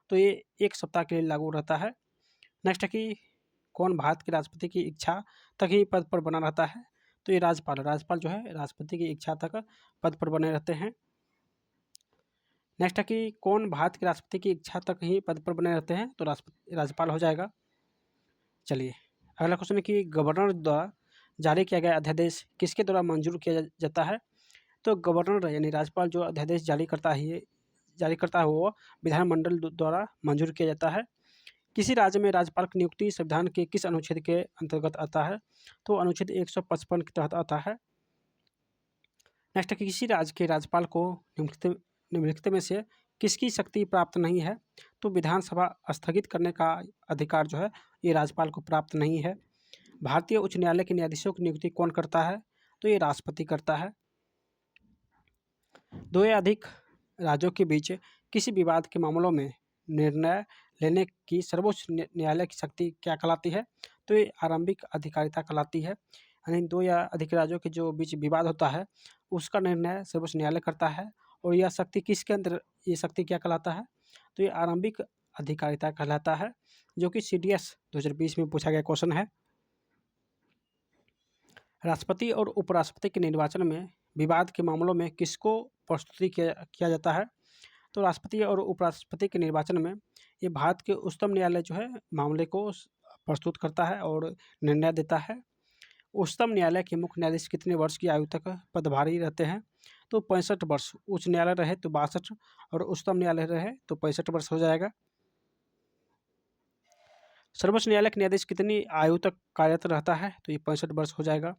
तो ये 1 सप्ताह के लिए लागू रहता है। नेक्स्ट है कि कौन भारत के राष्ट्रपति की इच्छा तक ही पद पर बना रहता है? तो ये राज्यपाल जो है राष्ट्रपति की इच्छा तक पद पर बने रहते हैं। नेक्स्ट है कि कौन भारत के राष्ट्रपति की इच्छा तक ही पद पर बने रहते हैं? तो राज्यपाल हो जाएगा। चलिए, अगला क्वेश्चन है कि गवर्नर द्वारा जारी किया गया अध्यादेश किसके द्वारा मंजूर किया जाता है? तो गवर्नर यानी राज्यपाल जो अध्यादेश जारी करता है वो विधानमंडल द्वारा मंजूर किया जाता है। किसी राज्य में राज्यपाल की नियुक्ति संविधान के किस अनुच्छेद के अंतर्गत आता है? तो अनुच्छेद 155 के तहत आता है। नेक्स्ट है कि किसी राज्य के राज्यपाल को निम्नलिखित में से किसकी शक्ति प्राप्त नहीं है? तो विधानसभा स्थगित करने का अधिकार जो है ये राज्यपाल को प्राप्त नहीं है। भारतीय उच्च न्यायालय के न्यायाधीशों की नियुक्ति कौन करता है? तो ये राष्ट्रपति करता है। 2 या अधिक राज्यों के बीच किसी विवाद के मामलों में निर्णय लेने की सर्वोच्च न्यायालय की शक्ति क्या कहलाती है? तो ये आरंभिक अधिकारिता कहलाती है। यानी 2 या अधिक राज्यों के जो बीच विवाद होता है उसका निर्णय सर्वोच्च न्यायालय करता है। और यह शक्ति किसके अंदर, ये शक्ति क्या कहलाता है? तो ये आरंभिक अधिकारिता कहलाता है, जो कि CDS 2020 में पूछा गया क्वेश्चन है। राष्ट्रपति और उपराष्ट्रपति के निर्वाचन में विवाद के मामलों में किसको प्रस्तुति किया जाता है? तो राष्ट्रपति और उपराष्ट्रपति के निर्वाचन में ये भारत के उच्चतम न्यायालय जो है मामले को प्रस्तुत करता है और निर्णय देता है। उच्चतम न्यायालय के मुख्य न्यायाधीश कितने वर्ष की आयु तक पदभारी रहते हैं? तो 65 वर्ष। उच्च न्यायालय रहे तो 62 और उच्चतम न्यायालय रहे तो 65 वर्ष हो जाएगा। सर्वोच्च न्यायालय के न्यायाधीश कितनी आयु तक कार्यरत रहता है? तो ये 65 वर्ष हो जाएगा।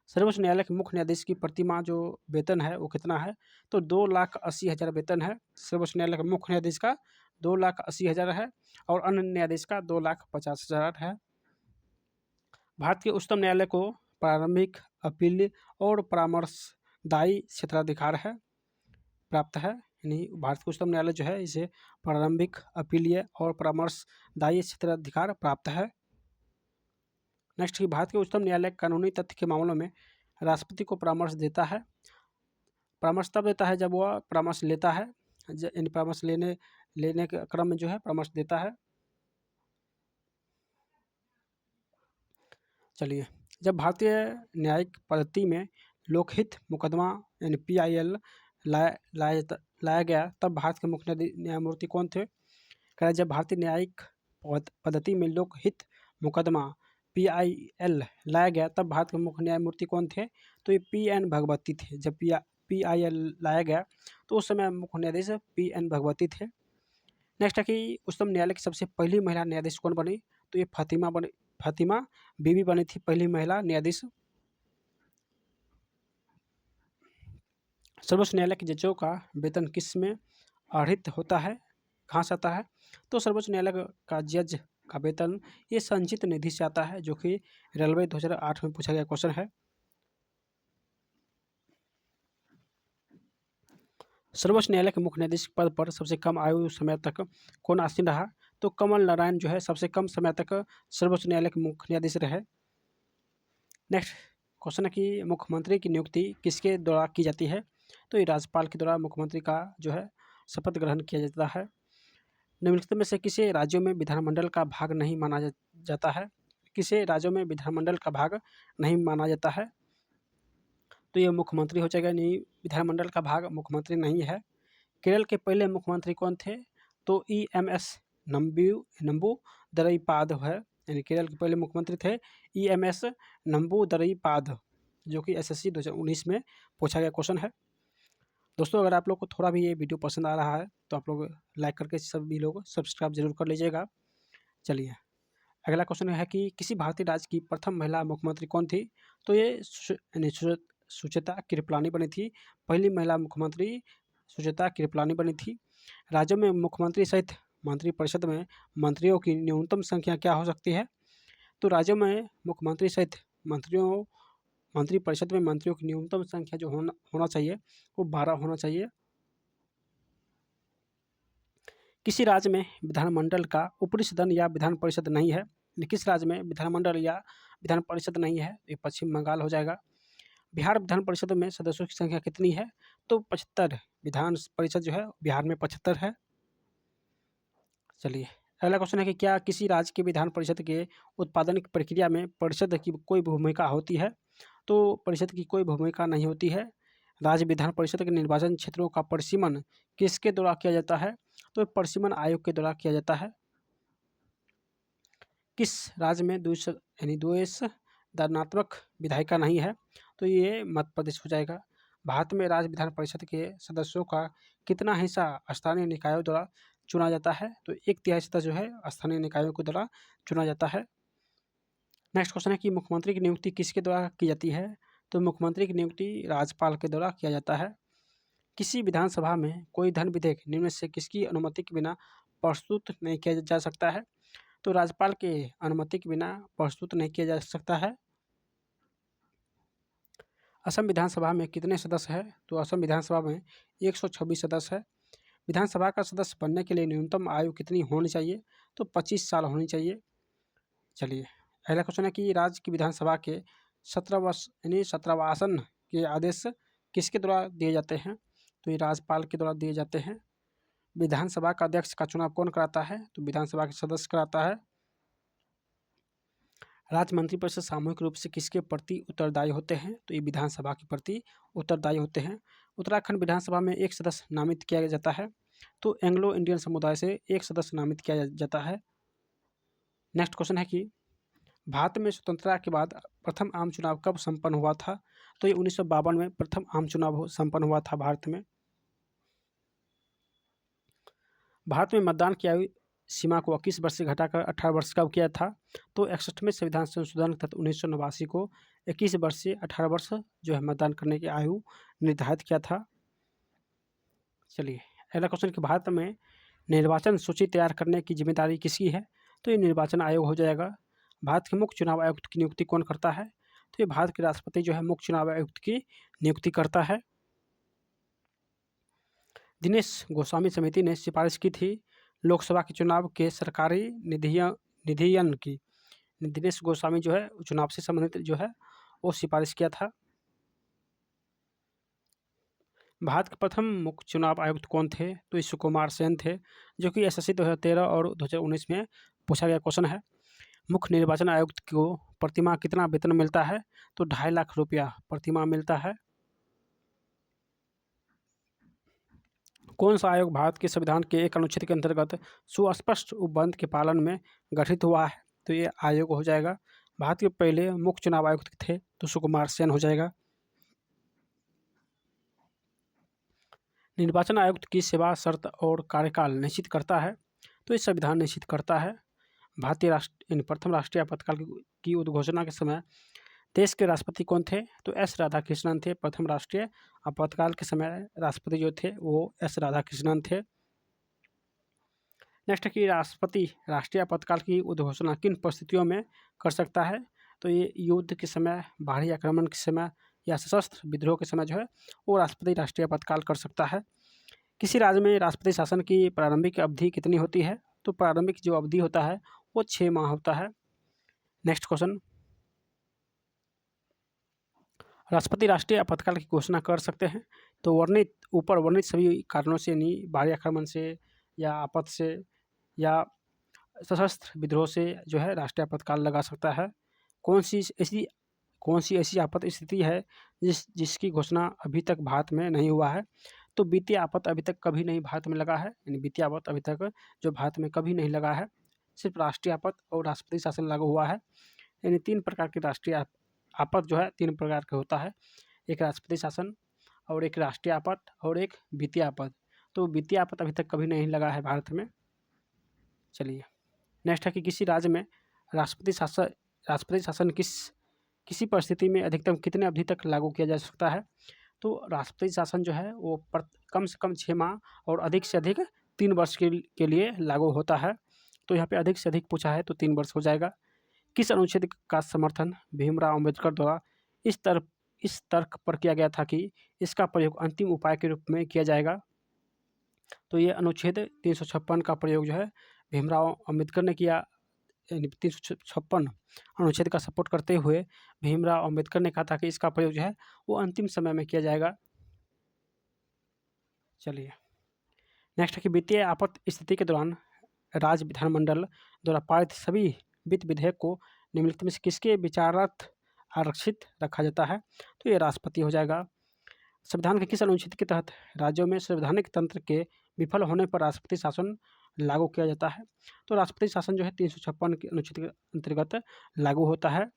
सर्वोच्च न्यायालय के मुख्य न्यायाधीश की प्रतिमाह जो वेतन है वो कितना है? तो 2,80,000 वेतन है सर्वोच्च न्यायालय के मुख्य न्यायाधीश का, 2,80,000 है, और अन्य न्यायाधीश का 2,50,000 है। भारत के उच्चतम न्यायालय को प्रारंभिक, अपील और परामर्शदायी क्षेत्राधिकार है प्राप्त है। यानी भारत के उच्चतम न्यायालय जो है इसे प्रारंभिक, अपीलीय और परामर्शदायी क्षेत्राधिकार प्राप्त है। नेक्स्ट कि भारत के उच्चतम न्यायालय कानूनी तथ्य के मामलों में राष्ट्रपति को परामर्श देता है। परामर्श तब देता है जब वह परामर्श लेता है, यानी परामर्श लेने के क्रम में जो है परामर्श देता है। चलिए, जब भारतीय न्यायिक पद्धति में लोकहित मुकदमा यानी PIL लाया गया तब भारत के मुख्य न्यायमूर्ति कौन थे? कह रहे जब भारतीय न्यायिक पद्धति में लोकहित मुकदमा PIL लाया गया तब भारत के मुख्य न्यायमूर्ति कौन थे? तो ये PN भगवती थे। जब PIL लाया गया तो उस समय मुख्य न्यायाधीश PN भगवती थे। नेक्स्ट है कि उच्चतम न्यायालय की सबसे पहली महिला न्यायाधीश कौन बनी? तो ये फातिमा बीबी बनी थी पहली महिला न्यायाधीश। सर्वोच्च न्यायालय के जजों का वेतन किस में आहरित होता है, कहाँ से आता है? तो सर्वोच्च न्यायालय का जज का वेतन ये संचित निधि से आता है, जो कि रेलवे 2008 में पूछा गया क्वेश्चन है। सर्वोच्च न्यायालय के मुख्य न्यायाधीश पद पर सबसे कम आयु समय तक कौन आसीन रहा? तो कमल नारायण जो है सबसे कम समय तक सर्वोच्च न्यायालय के मुख्य न्यायाधीश रहे। नेक्स्ट क्वेश्चन है कि मुख्यमंत्री की नियुक्ति किसके द्वारा की जाती है? तो ये राज्यपाल के द्वारा मुख्यमंत्री का जो है शपथ ग्रहण किया जाता है। निम्नलिखित में से किसे राज्यों में विधानमंडल का भाग नहीं माना जाता है? किसे राज्यों में विधानमंडल का भाग नहीं माना जाता है? तो ये मुख्यमंत्री हो जाएगा। नहीं, विधानमंडल का भाग मुख्यमंत्री नहीं है। केरल के पहले मुख्यमंत्री कौन थे? तो EMS नंबू दरईपाद है, यानी केरल के पहले मुख्यमंत्री थे EMS नंबूदरीपाद, जो कि SSC 2019 में पूछा गया क्वेश्चन है। दोस्तों अगर आप लोग को थोड़ा भी ये वीडियो पसंद आ रहा है तो आप लोग लाइक करके सभी लोग सब्सक्राइब जरूर कर लीजिएगा। चलिए अगला क्वेश्चन है कि किसी भारतीय राज्य की प्रथम महिला मुख्यमंत्री कौन थी? तो ये सुचेता कृपलानी बनी थी। पहली महिला मुख्यमंत्री सुचेता कृपलानी बनी थी। राज्यों में मुख्यमंत्री सहित मंत्रिपरिषद में मंत्रियों की न्यूनतम संख्या क्या हो सकती है? तो राज्यों में मुख्यमंत्री सहित मंत्रिपरिषद में मंत्रियों की न्यूनतम संख्या जो होना चाहिए वो 12 होना चाहिए। किसी राज्य में विधानमंडल का ऊपरी सदन या विधान परिषद नहीं है। किस राज्य में विधानमंडल या विधान परिषद नहीं है? ये पश्चिम बंगाल हो जाएगा। बिहार विधान परिषद में सदस्यों की संख्या कितनी है? तो 75। विधान परिषद जो है बिहार में 75 है। चलिए अगला क्वेश्चन है कि क्या किसी राज्य के विधान परिषद के उत्पादन की प्रक्रिया में परिषद की कोई भूमिका होती है? तो परिषद की कोई भूमिका नहीं होती है। राज्य विधान परिषद के निर्वाचन क्षेत्रों का परिसीमन किसके द्वारा किया जाता है? तो परिसीमन आयोग के द्वारा किया जाता है। किस राज्य में द्वेष दंडात्मक विधायिका नहीं है? तो ये मध्य प्रदेश हो जाएगा। भारत में राज्य विधान परिषद के सदस्यों का कितना हिस्सा स्थानीय निकायों द्वारा चुना जाता है? तो 1/3 सदस्य जो है स्थानीय निकायों के द्वारा चुना जाता है। नेक्स्ट क्वेश्चन है कि मुख्यमंत्री की नियुक्ति किसके द्वारा की जाती है? तो मुख्यमंत्री की नियुक्ति राज्यपाल के द्वारा किया जाता है। किसी विधानसभा में कोई धन विधेयक निम्न से किसकी अनुमति के बिना प्रस्तुत नहीं किया जा सकता है? तो राज्यपाल के अनुमति के बिना प्रस्तुत नहीं किया जा सकता है। असम विधानसभा में कितने सदस्य हैं? तो असम विधानसभा में 126 सदस्य है। विधानसभा का सदस्य बनने के लिए न्यूनतम आयु कितनी होनी चाहिए? तो 25 साल होनी चाहिए। चलिए अगला क्वेश्चन है कि राज्य की विधानसभा के 17वां आसन के आदेश किसके द्वारा दिए जाते हैं? तो ये राज्यपाल के द्वारा दिए जाते हैं। विधानसभा का अध्यक्ष का चुनाव कौन कराता है? तो विधानसभा के सदस्य कराता है। राज्य मंत्रिपरिषद सामूहिक रूप से किसके प्रति उत्तरदायी होते हैं? तो ये विधानसभा के प्रति उत्तरदायी होते हैं। उत्तराखंड विधानसभा में एक सदस्य नामित किया जाता है। तो एंग्लो इंडियन समुदाय से एक सदस्य नामित किया जाता है। नेक्स्ट क्वेश्चन है कि भारत में स्वतंत्रता के बाद प्रथम आम चुनाव कब संपन्न हुआ था? तो ये 1952 में प्रथम आम चुनाव संपन्न हुआ था भारत में। भारत में मतदान की आयु सीमा को 21 वर्ष से घटाकर 18 वर्ष कब किया था? तो 61वें संविधान संशोधन तहत 1989 को 21 वर्ष से 18 वर्ष जो है मतदान करने की आयु निर्धारित किया था। चलिए अगला क्वेश्चन कि भारत में निर्वाचन सूची तैयार करने की जिम्मेदारी किसकी है? तो ये निर्वाचन आयोग हो जाएगा। भारत के मुख्य चुनाव आयुक्त की नियुक्ति कौन करता है? तो ये भारत के राष्ट्रपति जो है मुख्य चुनाव आयुक्त की नियुक्ति करता है। दिनेश गोस्वामी समिति ने सिफारिश की थी लोकसभा के चुनाव के सरकारी निधियन की। दिनेश गोस्वामी जो है चुनाव से संबंधित जो है वो सिफारिश किया था। भारत के प्रथम मुख्य चुनाव आयुक्त कौन थे? तो ये सुकुमार सेन थे, जो कि SSC 2013 और 2019 में पूछा गया क्वेश्चन है। मुख्य निर्वाचन आयुक्त को प्रतिमाह कितना वेतन मिलता है? तो 2.5 लाख रुपया प्रतिमाह मिलता है। कौन सा आयोग भारत के संविधान के एक अनुच्छेद के अंतर्गत सुस्पष्ट उपबंध के पालन में गठित हुआ है? तो ये आयोग हो जाएगा। भारत के पहले मुख्य चुनाव आयुक्त थे तो सुकुमार सेन हो जाएगा। निर्वाचन आयुक्त की सेवा शर्त और कार्यकाल निश्चित करता है? तो ये संविधान निश्चित करता है। भारतीय प्रथम राष्ट्रीय आपातकाल की उद्घोषणा के समय देश के राष्ट्रपति कौन थे? तो S राधाकृष्णन थे। प्रथम राष्ट्रीय आपातकाल के समय राष्ट्रपति जो थे वो S राधाकृष्णन थे। नेक्स्ट है कि राष्ट्रपति राष्ट्रीय आपातकाल की उद्घोषणा किन परिस्थितियों में कर सकता है? तो ये युद्ध के समय, बाहरी आक्रमण के समय या सशस्त्र विद्रोह के समय जो है वो राष्ट्रपति राष्ट्रीय आपातकाल कर सकता है। किसी राज्य में राष्ट्रपति शासन की प्रारंभिक अवधि कितनी होती है? तो प्रारंभिक जो अवधि होता है वो 6 माह होता है। नेक्स्ट क्वेश्चन, राष्ट्रपति राष्ट्रीय आपातकाल की घोषणा कर सकते हैं तो ऊपर वर्णित सभी कारणों से नहीं, बाहरी आक्रमण से या आपात से या सशस्त्र विद्रोह से जो है राष्ट्रीय आपातकाल लगा सकता है। कौन सी ऐसी आपात स्थिति है जिसकी घोषणा अभी तक भारत में नहीं हुआ है? तो वित्तीय आपात अभी तक कभी नहीं भारत में लगा है, यानी वित्तीय आपात अभी तक जो भारत में कभी नहीं लगा है। सिर्फ राष्ट्रीय आपत और राष्ट्रपति शासन लागू हुआ है। यानी 3 प्रकार के राष्ट्रीय आपत जो है 3 प्रकार का होता है, एक राष्ट्रपति शासन और एक राष्ट्रीय आपत और एक वित्तीय आपत। तो वित्तीय आपत अभी तक कभी नहीं लगा है भारत में। चलिए नेक्स्ट है कि किसी राज्य में राष्ट्रपति शासन किसी परिस्थिति में अधिकतम कितने अवधि तक लागू किया जा सकता है। तो राष्ट्रपति शासन जो है वो कम से कम 6 माह और अधिक से अधिक 3 वर्ष के लिए लागू होता है। तो यहाँ पे अधिक से अधिक पूछा है तो 3 वर्ष हो जाएगा। किस अनुच्छेद का समर्थन भीमराव अम्बेडकर द्वारा इस तर्क पर किया गया था कि इसका प्रयोग अंतिम उपाय के रूप में किया जाएगा। तो ये अनुच्छेद 356 का प्रयोग जो है भीमराव अम्बेडकर ने किया। 356 अनुच्छेद का सपोर्ट करते हुए भीमराव अम्बेडकर ने कहा था कि इसका प्रयोग जो है वो अंतिम समय में किया जाएगा। चलिए नेक्स्ट है कि वित्तीय आपात स्थिति के दौरान राज्य विधानमंडल द्वारा पारित सभी वित्त विधेयक को निम्नलिखित में से किसके विचारार्थ आरक्षित रखा जाता है। तो ये राष्ट्रपति हो जाएगा। संविधान के किस अनुच्छेद के तहत राज्यों में संवैधानिक तंत्र के विफल होने पर राष्ट्रपति शासन लागू किया जाता है। तो राष्ट्रपति शासन जो है 356 के अनुच्छेद के अंतर्गत लागू होता है।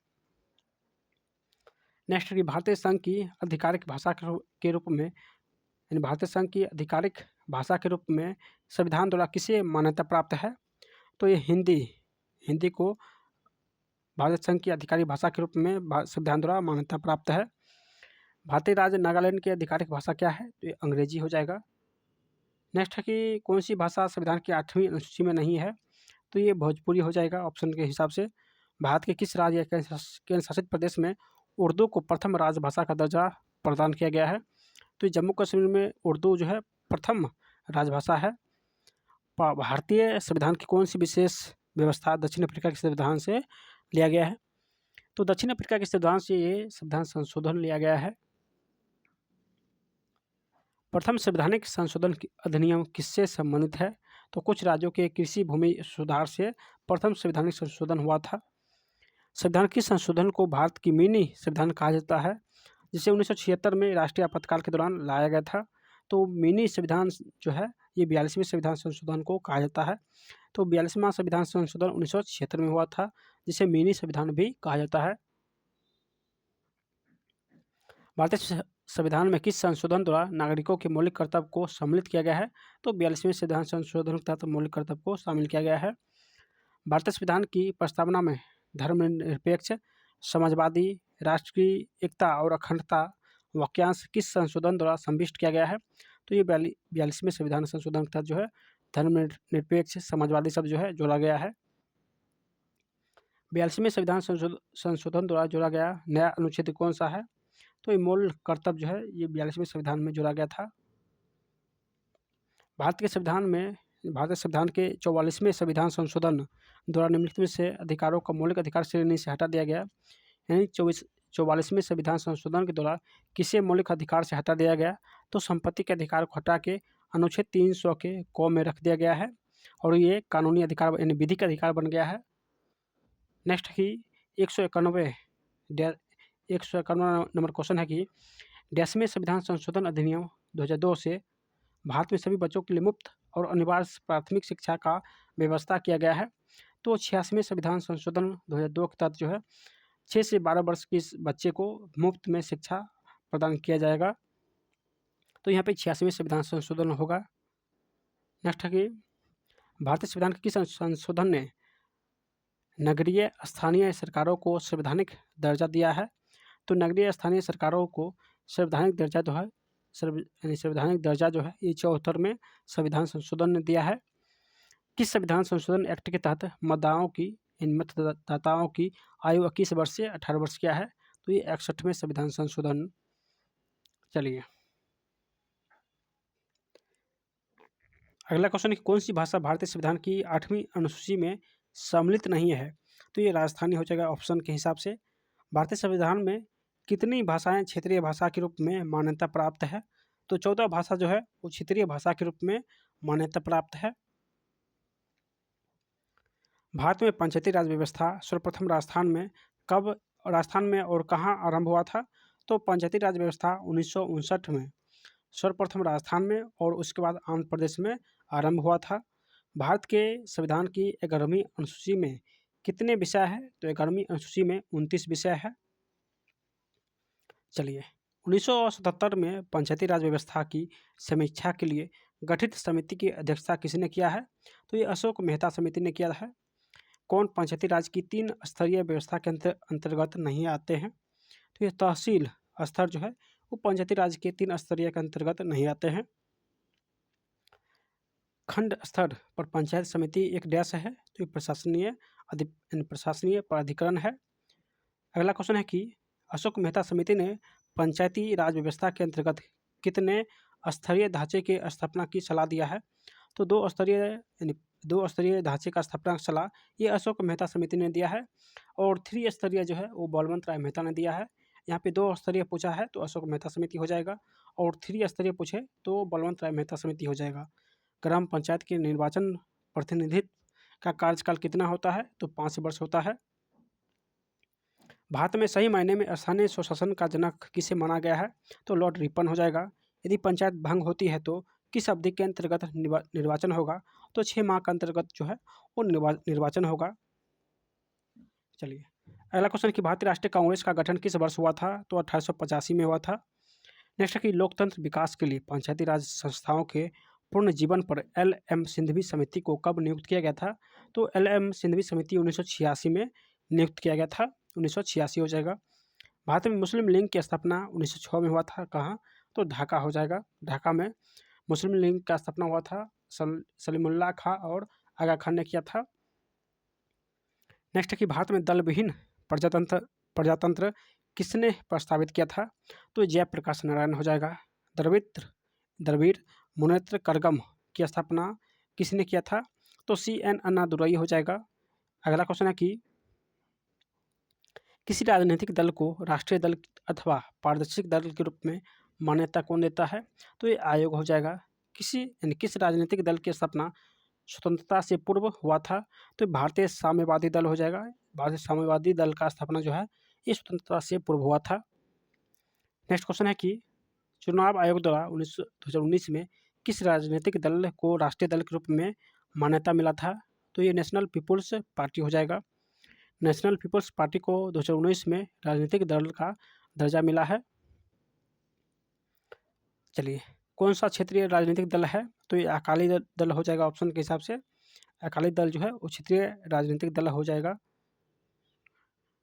नेक्स्ट कि भारतीय संघ की आधिकारिक भाषा के रूप में भारतीय संघ की आधिकारिक भाषा के रूप में संविधान द्वारा किसे मान्यता प्राप्त है। तो ये हिंदी को भारतीय संघ की आधिकारिक भाषा के रूप में संविधान द्वारा मान्यता प्राप्त है। भारतीय राज्य नागालैंड की आधिकारिक भाषा क्या है। तो ये अंग्रेजी हो जाएगा। नेक्स्ट है कि कौन सी भाषा संविधान की 8वीं अनुसूची में नहीं है। तो ये भोजपुरी हो जाएगा ऑप्शन के हिसाब से। भारत के किस राज्य या केंद्र शासित प्रदेश में उर्दू को प्रथम राजभाषा का दर्जा प्रदान किया गया है। तो जम्मू कश्मीर में उर्दू जो है प्रथम राजभाषा है। भारतीय संविधान की कौन सी विशेष व्यवस्था दक्षिण अफ्रीका के संविधान से लिया गया है। तो दक्षिण अफ्रीका के संविधान से ये संविधान संशोधन लिया गया है। प्रथम संवैधानिक संशोधन अधिनियम किससे संबंधित है। तो कुछ राज्यों के कृषि भूमि सुधार से प्रथम संवैधानिक संशोधन हुआ था। संविधान के संशोधन को भारत की मिनी संविधान कहा जाता है, जिसे 1976 में राष्ट्रीय आपातकाल के दौरान लाया गया था। तो मिनी संविधान जो है ये 42वें संविधान संशोधन को कहा जाता है। तो 42वां संविधान संशोधन 1976 में हुआ था, जिसे मिनी संविधान भी कहा जाता है। भारतीय संविधान में किस संशोधन द्वारा नागरिकों के मौलिक कर्तव्य को सम्मिलित किया गया है। तो 42वें संविधान संशोधन के तहत मौलिक कर्तव्य को शामिल किया गया है। भारतीय संविधान की प्रस्तावना में धर्मनिरपेक्ष, समाजवादी, राष्ट्र की एकता और अखंडता वाक्यांश किस संशोधन द्वारा संविष्ट किया गया है। तो ये 42वें संविधान संशोधन के तहत जो है धर्मनिरपेक्ष, समाजवादी शब्द जो है जोड़ा गया है। 42वें संविधान संशोधन द्वारा जोड़ा गया नया अनुच्छेद कौन सा है। तो ये मूल कर्तव्य जो है ये 42वें संविधान में जोड़ा गया था। भारतीय संविधान के 44वें संविधान संशोधन द्वारा निम्नलिखित में से अधिकारों का मौलिक अधिकार श्रेणी से हटा दिया गया। यानी 44वें संविधान संशोधन के द्वारा किसे मौलिक अधिकार से हटा दिया गया। तो संपत्ति के अधिकार को हटा के अनुच्छेद 300 के क में रख दिया गया है और ये कानूनी अधिकार यानी विधिक अधिकार बन गया है। नेक्स्ट कि 151 नंबर क्वेश्चन है कि 10वें संविधान संशोधन अधिनियम 2002 से भारत में सभी बच्चों के लिए मुफ्त और अनिवार्य प्राथमिक शिक्षा का व्यवस्था किया गया है। तो 86वें संविधान संशोधन 2002 के तहत जो है 6 से 12 वर्ष के बच्चे को मुफ्त में शिक्षा प्रदान किया जाएगा। तो यहाँ पे 86वें संविधान संशोधन होगा। नेक्स्ट है कि भारतीय संविधान के किस संशोधन ने नगरीय स्थानीय सरकारों को संवैधानिक दर्जा दिया है। तो नगरीय स्थानीय सरकारों को संवैधानिक दर्जा जो है संवैधानिक दर्जा जो है ये 74वें संविधान संशोधन ने दिया है। किस संविधान संशोधन एक्ट के तहत मतदाताओं की आयु 21 वर्ष से 18 वर्ष क्या है। तो ये 61वें संविधान संशोधन। चलिए अगला क्वेश्चन है कौन सी भाषा भारतीय संविधान की 8वीं अनुसूची में सम्मिलित नहीं है। तो ये राजस्थानी हो जाएगा ऑप्शन के हिसाब से। भारतीय संविधान में कितनी भाषाएं क्षेत्रीय भाषा के रूप में मान्यता प्राप्त है। तो 14 भाषा जो है वो क्षेत्रीय भाषा के रूप में मान्यता प्राप्त है। भारत में पंचायती राज व्यवस्था सर्वप्रथम राजस्थान में और कहाँ आरंभ हुआ था। तो पंचायती राज व्यवस्था 1959 में सर्वप्रथम राजस्थान में और उसके बाद आंध्र प्रदेश में आरंभ हुआ था। भारत के संविधान की 11वीं अनुसूची में कितने विषय है? तो 11वीं अनुसूची में 29 विषय है। चलिए, 1977 में पंचायती राज व्यवस्था की समीक्षा के लिए गठित समिति की अध्यक्षता किसने किया है? तो ये अशोक मेहता समिति ने किया है। कौन पंचायती राज की 3 स्तरीय व्यवस्था के अंतर्गत नहीं आते हैं? तो ये तहसील स्तर जो है वो पंचायती राज के 3 स्तरीय के अंतर्गत नहीं आते हैं। खंड स्तर पर पंचायत समिति एक डैश है, तो ये प्रशासनीय प्राधिकरण है। अगला क्वेश्चन है कि अशोक मेहता समिति ने पंचायती राज व्यवस्था के अंतर्गत कितने स्तरीय ढांचे की स्थापना की सलाह दिया है? तो 2 स्तरीय ढांचे का स्थापना की सलाह ये अशोक मेहता समिति ने दिया है, और 3 स्तरीय जो है वो बलवंत राय मेहता ने दिया है। यहाँ पे 2 स्तरीय पूछा है तो अशोक मेहता समिति हो जाएगा, और 3 स्तरीय पूछे तो बलवंत राय मेहता समिति हो जाएगा। ग्राम पंचायत के निर्वाचन प्रतिनिधित्व का कार्यकाल कितना होता है? तो 5 वर्ष होता है। भारत में सही मायने में स्थानीय स्वशासन का जनक किसे माना गया है? तो लॉर्ड रिपन हो जाएगा। यदि पंचायत भंग होती है तो किस अवधि के अंतर्गत निर्वाचन होगा? तो 6 माह के अंतर्गत जो है वो निर्वाचन होगा। चलिए, अगला क्वेश्चन कि भारतीय राष्ट्रीय कांग्रेस का गठन किस वर्ष हुआ था? तो 1885 में हुआ था। नेक्स्ट है कि लोकतंत्र विकास के लिए पंचायती राज संस्थाओं के पूर्ण जीवन पर एल.एम. सिंघवी समिति को कब नियुक्त किया गया था? तो एल.एम. सिंघवी समिति 1986 में नियुक्त किया गया था। 1986 हो जाएगा। भारत में मुस्लिम लीग की स्थापना 1906 में हुआ था। कहाँ? तो ढाका हो जाएगा। ढाका में मुस्लिम लीग का स्थापना हुआ था। सलीमुल्लाह खां और आगा खान ने किया था। नेक्स्ट है कि भारत में दल विहीन प्रजातंत्र किसने प्रस्तावित किया था? तो जयप्रकाश नारायण हो जाएगा। द्रविड़ मुनेत्र करगम की स्थापना किसने किया था? तो C.N. अन्नादुरई हो जाएगा। अगला क्वेश्चन है कि किसी राजनीतिक दल को राष्ट्रीय दल अथवा पारदर्शी दल के रूप में मान्यता कौन देता है? तो ये आयोग हो जाएगा। किस राजनीतिक दल की स्थापना स्वतंत्रता से पूर्व हुआ था? तो भारतीय साम्यवादी दल हो जाएगा। भारतीय साम्यवादी दल का स्थापना जो है ये स्वतंत्रता से पूर्व हुआ था। नेक्स्ट क्वेश्चन है कि चुनाव आयोग द्वारा 2019 में किस राजनीतिक दल को राष्ट्रीय दल के रूप में मान्यता मिला था? तो ये नेशनल पीपुल्स पार्टी हो जाएगा। नेशनल पीपुल्स पार्टी को 2019 में राजनीतिक दल का दर्जा मिला है। चलिए, कौन सा क्षेत्रीय राजनीतिक दल है? तो ये अकाली दल हो जाएगा। ऑप्शन के हिसाब से अकाली दल जो है वो क्षेत्रीय राजनीतिक दल हो जाएगा।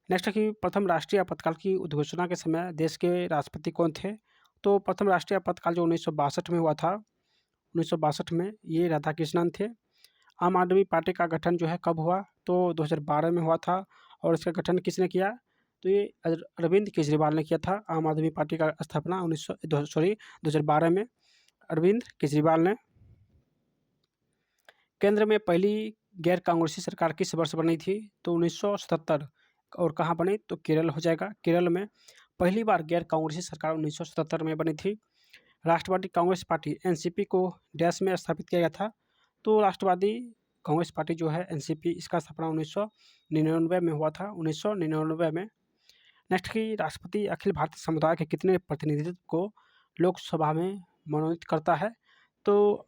नेक्स्ट है कि प्रथम राष्ट्रीय आपातकाल की उद्घोषणा के समय देश के राष्ट्रपति कौन थे? तो प्रथम राष्ट्रीय आपातकाल जो 1962 में हुआ था, 1962 में ये राधाकृष्णन थे। आम आदमी पार्टी का गठन जो है कब हुआ? तो 2012 में हुआ था, और इसका गठन किसने किया? तो ये अरविंद केजरीवाल ने किया था। आम आदमी पार्टी का स्थापना 2012 में अरविंद केजरीवाल ने। केंद्र में पहली गैर कांग्रेसी सरकार किस वर्ष बनी थी? तो 1977। और कहाँ बनी? तो केरल हो जाएगा। केरल में पहली बार गैर कांग्रेसी सरकार 1977 में बनी थी। राष्ट्रवादी कांग्रेस पार्टी एनसीपी को डैश में स्थापित किया गया था? तो राष्ट्रवादी कांग्रेस पार्टी जो है एनसीपी, इसका स्थापना 1999 में हुआ था। 1999 में। नेक्स्ट की राष्ट्रपति अखिल भारतीय समुदाय के कितने प्रतिनिधित्व को लोकसभा में मनोनीत करता है? तो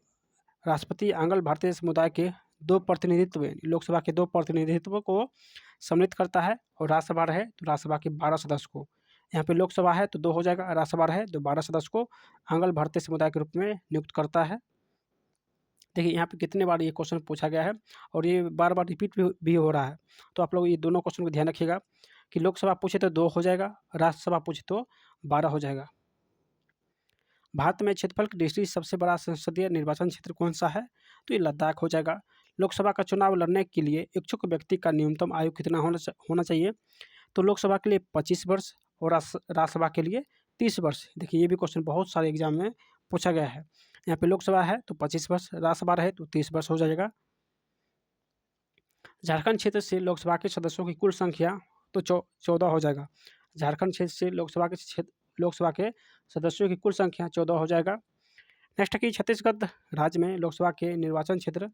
राष्ट्रपति आंग्ल भारतीय समुदाय के 2 प्रतिनिधित्व, लोकसभा के 2 प्रतिनिधित्व को सम्मिलित करता है। और राज्यसभा रहे तो राज्यसभा के 12 सदस्य को, यहाँ पे लोकसभा है तो 2 हो जाएगा, राज्यसभा रहे तो 12 सदस्य को आंग्ल भारतीय समुदाय के रूप में नियुक्त करता है। देखिए यहाँ पे कितने बार ये क्वेश्चन पूछा गया है, और ये बार बार रिपीट भी हो रहा है। तो आप लोग ये दोनों क्वेश्चन को ध्यान रखिएगा कि लोकसभा पूछे तो 2 हो जाएगा, राज्यसभा पूछे तो 12 हो जाएगा। भारत में क्षेत्रफल की दृष्टि से सबसे बड़ा संसदीय निर्वाचन क्षेत्र कौन सा है? तो ये लद्दाख हो जाएगा। लोकसभा का चुनाव लड़ने के लिए इच्छुक व्यक्ति का न्यूनतम आयु कितना होना चाहिए? तो लोकसभा के लिए 25 वर्ष और राज्यसभा के लिए 30 वर्ष। देखिए ये भी क्वेश्चन बहुत सारे एग्जाम में पूछा गया है। यहाँ पे लोकसभा है तो 25 वर्ष, राज्यसभा रहे तो 30 वर्ष हो जाएगा। झारखंड क्षेत्र से लोकसभा के सदस्यों की कुल संख्या तो 14 हो जाएगा। झारखंड क्षेत्र से लोकसभा के सदस्यों की कुल संख्या 14 हो जाएगा। नेक्स्ट है कि छत्तीसगढ़ राज्य में लोकसभा के निर्वाचन क्षेत्र,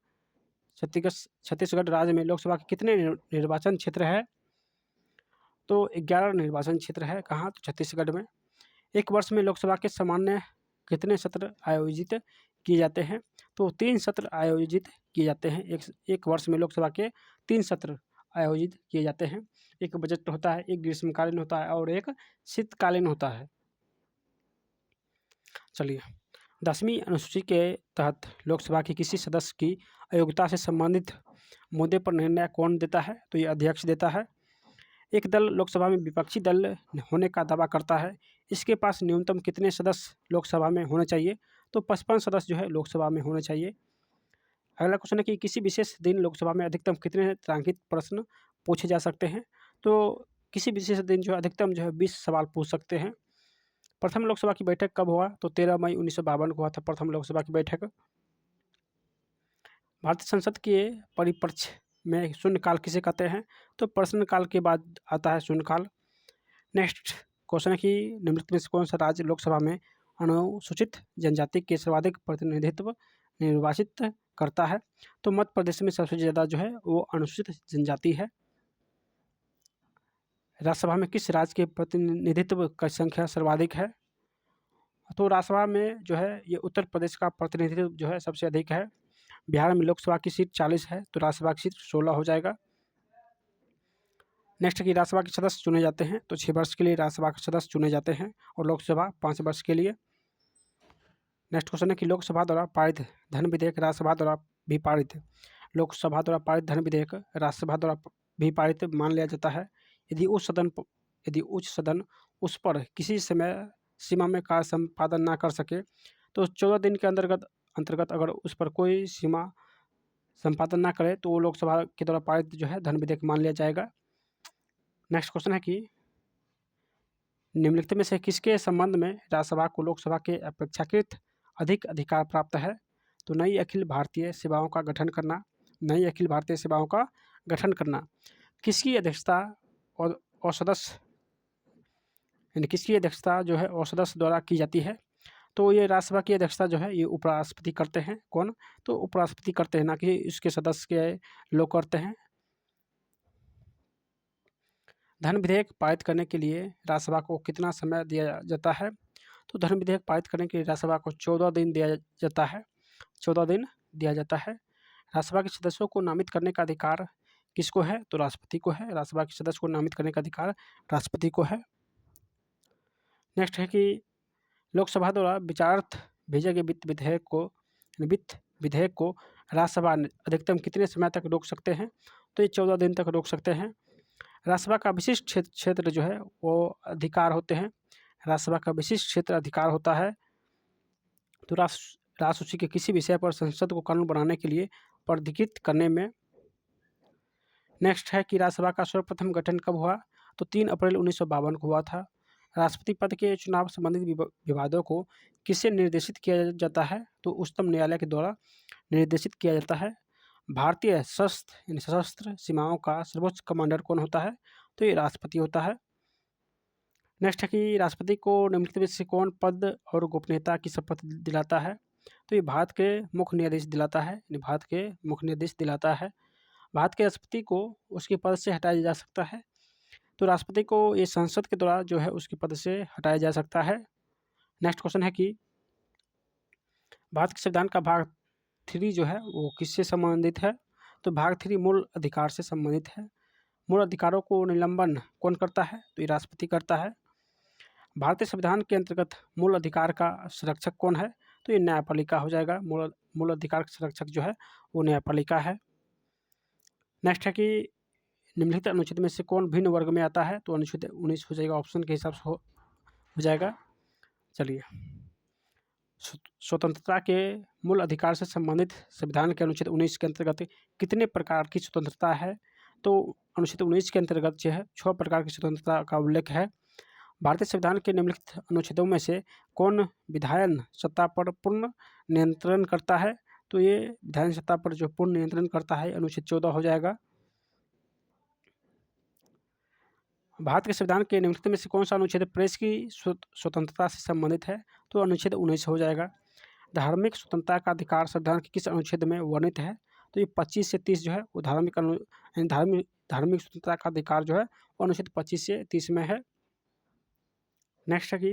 छत्तीसगढ़ राज्य में लोकसभा के कितने निर्वाचन क्षेत्र है? तो 11 निर्वाचन क्षेत्र है। कहाँ? तो छत्तीसगढ़ में। एक वर्ष में लोकसभा के सामान्य कितने सत्र आयोजित किए जाते हैं। तो 3 सत्र आयोजित किए जाते हैं। एक वर्ष में लोकसभा के 3 सत्र आयोजित किए जाते हैं। एक बजट होता है, एक ग्रीष्मकालीन होता है और एक शीतकालीन होता है। चलिए, 10वीं अनुसूची के तहत लोकसभा के किसी सदस्य की अयोग्यता से संबंधित मुद्दे पर निर्णय कौन देता है? तो ये अध्यक्ष देता है। एक दल लोकसभा में विपक्षी दल होने का दावा करता है। इसके पास न्यूनतम कितने सदस्य लोकसभा में होने चाहिए? तो 55 सदस्य जो है लोकसभा में होने चाहिए। अगला क्वेश्चन है कि किसी विशेष दिन लोकसभा में अधिकतम कितने तारांकित प्रश्न पूछे जा सकते हैं? तो किसी विशेष दिन जो है अधिकतम जो है 20 सवाल पूछ सकते हैं। प्रथम लोकसभा की बैठक कब हुआ? तो 13 मई 1952 को हुआ था प्रथम लोकसभा की बैठक। भारतीय संसद के परिप्रेक्ष्य में शून्यकाल किसे कहते हैं? तो प्रश्नकाल के बाद आता है शून्यकाल। नेक्स्ट क्वेश्चन है कि निम्नलिखित में से कौन सा राज्य लोकसभा में अनुसूचित जनजाति के सर्वाधिक प्रतिनिधित्व निर्वाचित करता है? तो मध्य प्रदेश में सबसे ज़्यादा जो है वो अनुसूचित जनजाति है। राज्यसभा में किस राज्य के प्रतिनिधित्व की संख्या सर्वाधिक है? तो राज्यसभा में जो है ये उत्तर प्रदेश का प्रतिनिधित्व जो है सबसे अधिक है। बिहार में लोकसभा की सीट 40 है, तो राज्यसभा की सीट 16 हो जाएगा। नेक्स्ट की राज्यसभा के सदस्य चुने जाते हैं, तो 6 वर्ष के लिए राज्यसभा के सदस्य चुने जाते हैं और लोकसभा 5 वर्ष के लिए। नेक्स्ट क्वेश्चन है कि लोकसभा द्वारा पारित धन विधेयक राज्यसभा द्वारा भी पारित लोकसभा द्वारा पारित धन विधेयक राज्यसभा द्वारा भी पारित मान लिया जाता है यदि उच्च सदन उस पर किसी समय सीमा में कार्य संपादन ना कर सके। तो 14 दिन के अंतर्गत अगर उस पर कोई सीमा संपादन ना करे तो वो लोकसभा के द्वारा पारित जो है धन विधेयक मान लिया जाएगा। नेक्स्ट क्वेश्चन है कि निम्नलिखित में से किसके संबंध में राज्यसभा को लोकसभा के अपेक्षाकृत अधिक अधिकार प्राप्त है? तो नई अखिल भारतीय सेवाओं का गठन करना। नई अखिल भारतीय सेवाओं का गठन करना किसकी अध्यक्षता और सदस्य यानी किसकी अध्यक्षता जो है और सदस्य द्वारा की जाती है? तो ये राज्यसभा की अध्यक्षता जो है ये उपराष्ट्रपति करते हैं। कौन? तो उपराष्ट्रपति करते हैं, ना कि इसके सदस्य के लोग करते हैं। धन विधेयक पारित करने के लिए राज्यसभा को कितना समय दिया जाता है? तो धन विधेयक पारित करने के लिए राज्यसभा को 14 दिन दिया जाता है। 14 दिन दिया जाता है। राज्यसभा के सदस्यों को नामित करने का अधिकार किसको है? तो राष्ट्रपति को है। राज्यसभा के सदस्य को नामित करने का अधिकार राष्ट्रपति को है। नेक्स्ट है कि लोकसभा द्वारा विचारार्थ भेजे गए वित्त विधेयक को राज्यसभा अधिकतम कितने समय तक रोक सकते हैं? तो ये 14 दिन तक रोक सकते हैं। राज्यसभा का विशिष्ट क्षेत्र जो है वो अधिकार होते हैं। राज्यसभा का विशिष्ट क्षेत्र अधिकार होता है। तो राष्ट्रसूची के किसी विषय पर संसद को कानून बनाने के लिए प्राधिकृत करने में। नेक्स्ट है कि राज्यसभा का सर्वप्रथम गठन कब हुआ? तो 3 अप्रैल 1952 को हुआ था। राष्ट्रपति पद के चुनाव संबंधित विवादों को किससे निर्देशित किया जाता है? तो उच्चतम न्यायालय के द्वारा निर्देशित किया जाता है। भारतीय सशस्त्र सीमाओं का सर्वोच्च कमांडर कौन होता है? तो ये राष्ट्रपति होता है। नेक्स्ट है कि राष्ट्रपति को निम्नलिखित में से कौन पद और गोपनीयता की शपथ दिलाता है? तो ये भारत के मुख्य न्यायाधीश दिलाता है। भारत के मुख्य न्यायाधीश दिलाता है। भारत के राष्ट्रपति को उसके पद से हटाया जा सकता है। तो राष्ट्रपति को ये संसद के द्वारा जो है उसके पद से हटाया जा सकता है। नेक्स्ट क्वेश्चन है कि भारत के संविधान का भाग 3 जो है वो किससे संबंधित है? तो भाग 3 मूल अधिकार से संबंधित है। मूल अधिकारों को निलंबन कौन करता है? तो ये राष्ट्रपति करता है। भारतीय संविधान के अंतर्गत मूल अधिकार का संरक्षक कौन है? तो ये न्यायपालिका हो जाएगा। मूल अधिकार का संरक्षक जो है वो न्यायपालिका है। नेक्स्ट है कि निम्नलिखित अनुच्छेद में से कौन भिन्न वर्ग में आता है? तो अनुच्छेद 19 हो जाएगा, ऑप्शन के हिसाब से हो जाएगा। चलिए, स्वतंत्रता के मूल अधिकार से संबंधित संविधान के अनुच्छेद 19 के अंतर्गत कितने प्रकार की स्वतंत्रता है? तो अनुच्छेद 19 के अंतर्गत जो है 6 प्रकार की स्वतंत्रता का उल्लेख है। भारतीय संविधान के निम्नलिखित अनुच्छेदों में से कौन विधायन सत्ता पर पूर्ण नियंत्रण करता है? तो ये विधायन सत्ता पर जो पूर्ण नियंत्रण करता है अनुच्छेद 14 हो जाएगा। भारत के संविधान के निम्नलिखित में से कौन सा अनुच्छेद प्रेस की स्वतंत्रता से संबंधित है? तो अनुच्छेद 19 हो जाएगा। धार्मिक स्वतंत्रता का अधिकार संविधान के किस अनुच्छेद में वर्णित है? तो ये 25 से 30 जो है वो धार्मिक स्वतंत्रता का अधिकार जो है वो अनुच्छेद 25 से 30 में है। नेक्स्ट है कि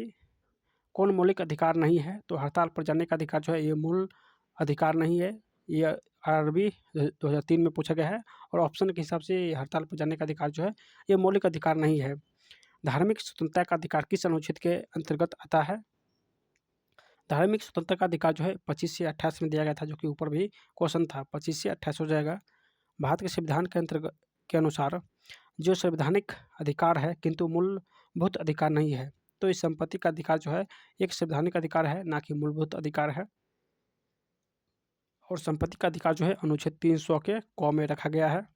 कौन मौलिक अधिकार नहीं है? तो हड़ताल पर जाने का अधिकार जो है ये मूल अधिकार नहीं है। ये आरआरबी 2003 में पूछा गया है और ऑप्शन के हिसाब से हड़ताल पर जाने का अधिकार जो है ये मौलिक अधिकार नहीं है। धार्मिक स्वतंत्रता का अधिकार किस अनुच्छेद के अंतर्गत आता है? धार्मिक स्वतंत्रता का अधिकार जो है 25 से 28 में दिया गया था, जो कि ऊपर भी क्वेश्चन था। 25 से 28 हो जाएगा। भारत के संविधान के अंतर्गत के अनुसार जो संवैधानिक अधिकार है किंतु मूलभूत अधिकार नहीं है, तो इस संपत्ति का अधिकार जो है एक संवैधानिक अधिकार है, ना कि मूलभूत अधिकार है। और संपत्ति का अधिकार जो है अनुच्छेद 300 के क में रखा गया है।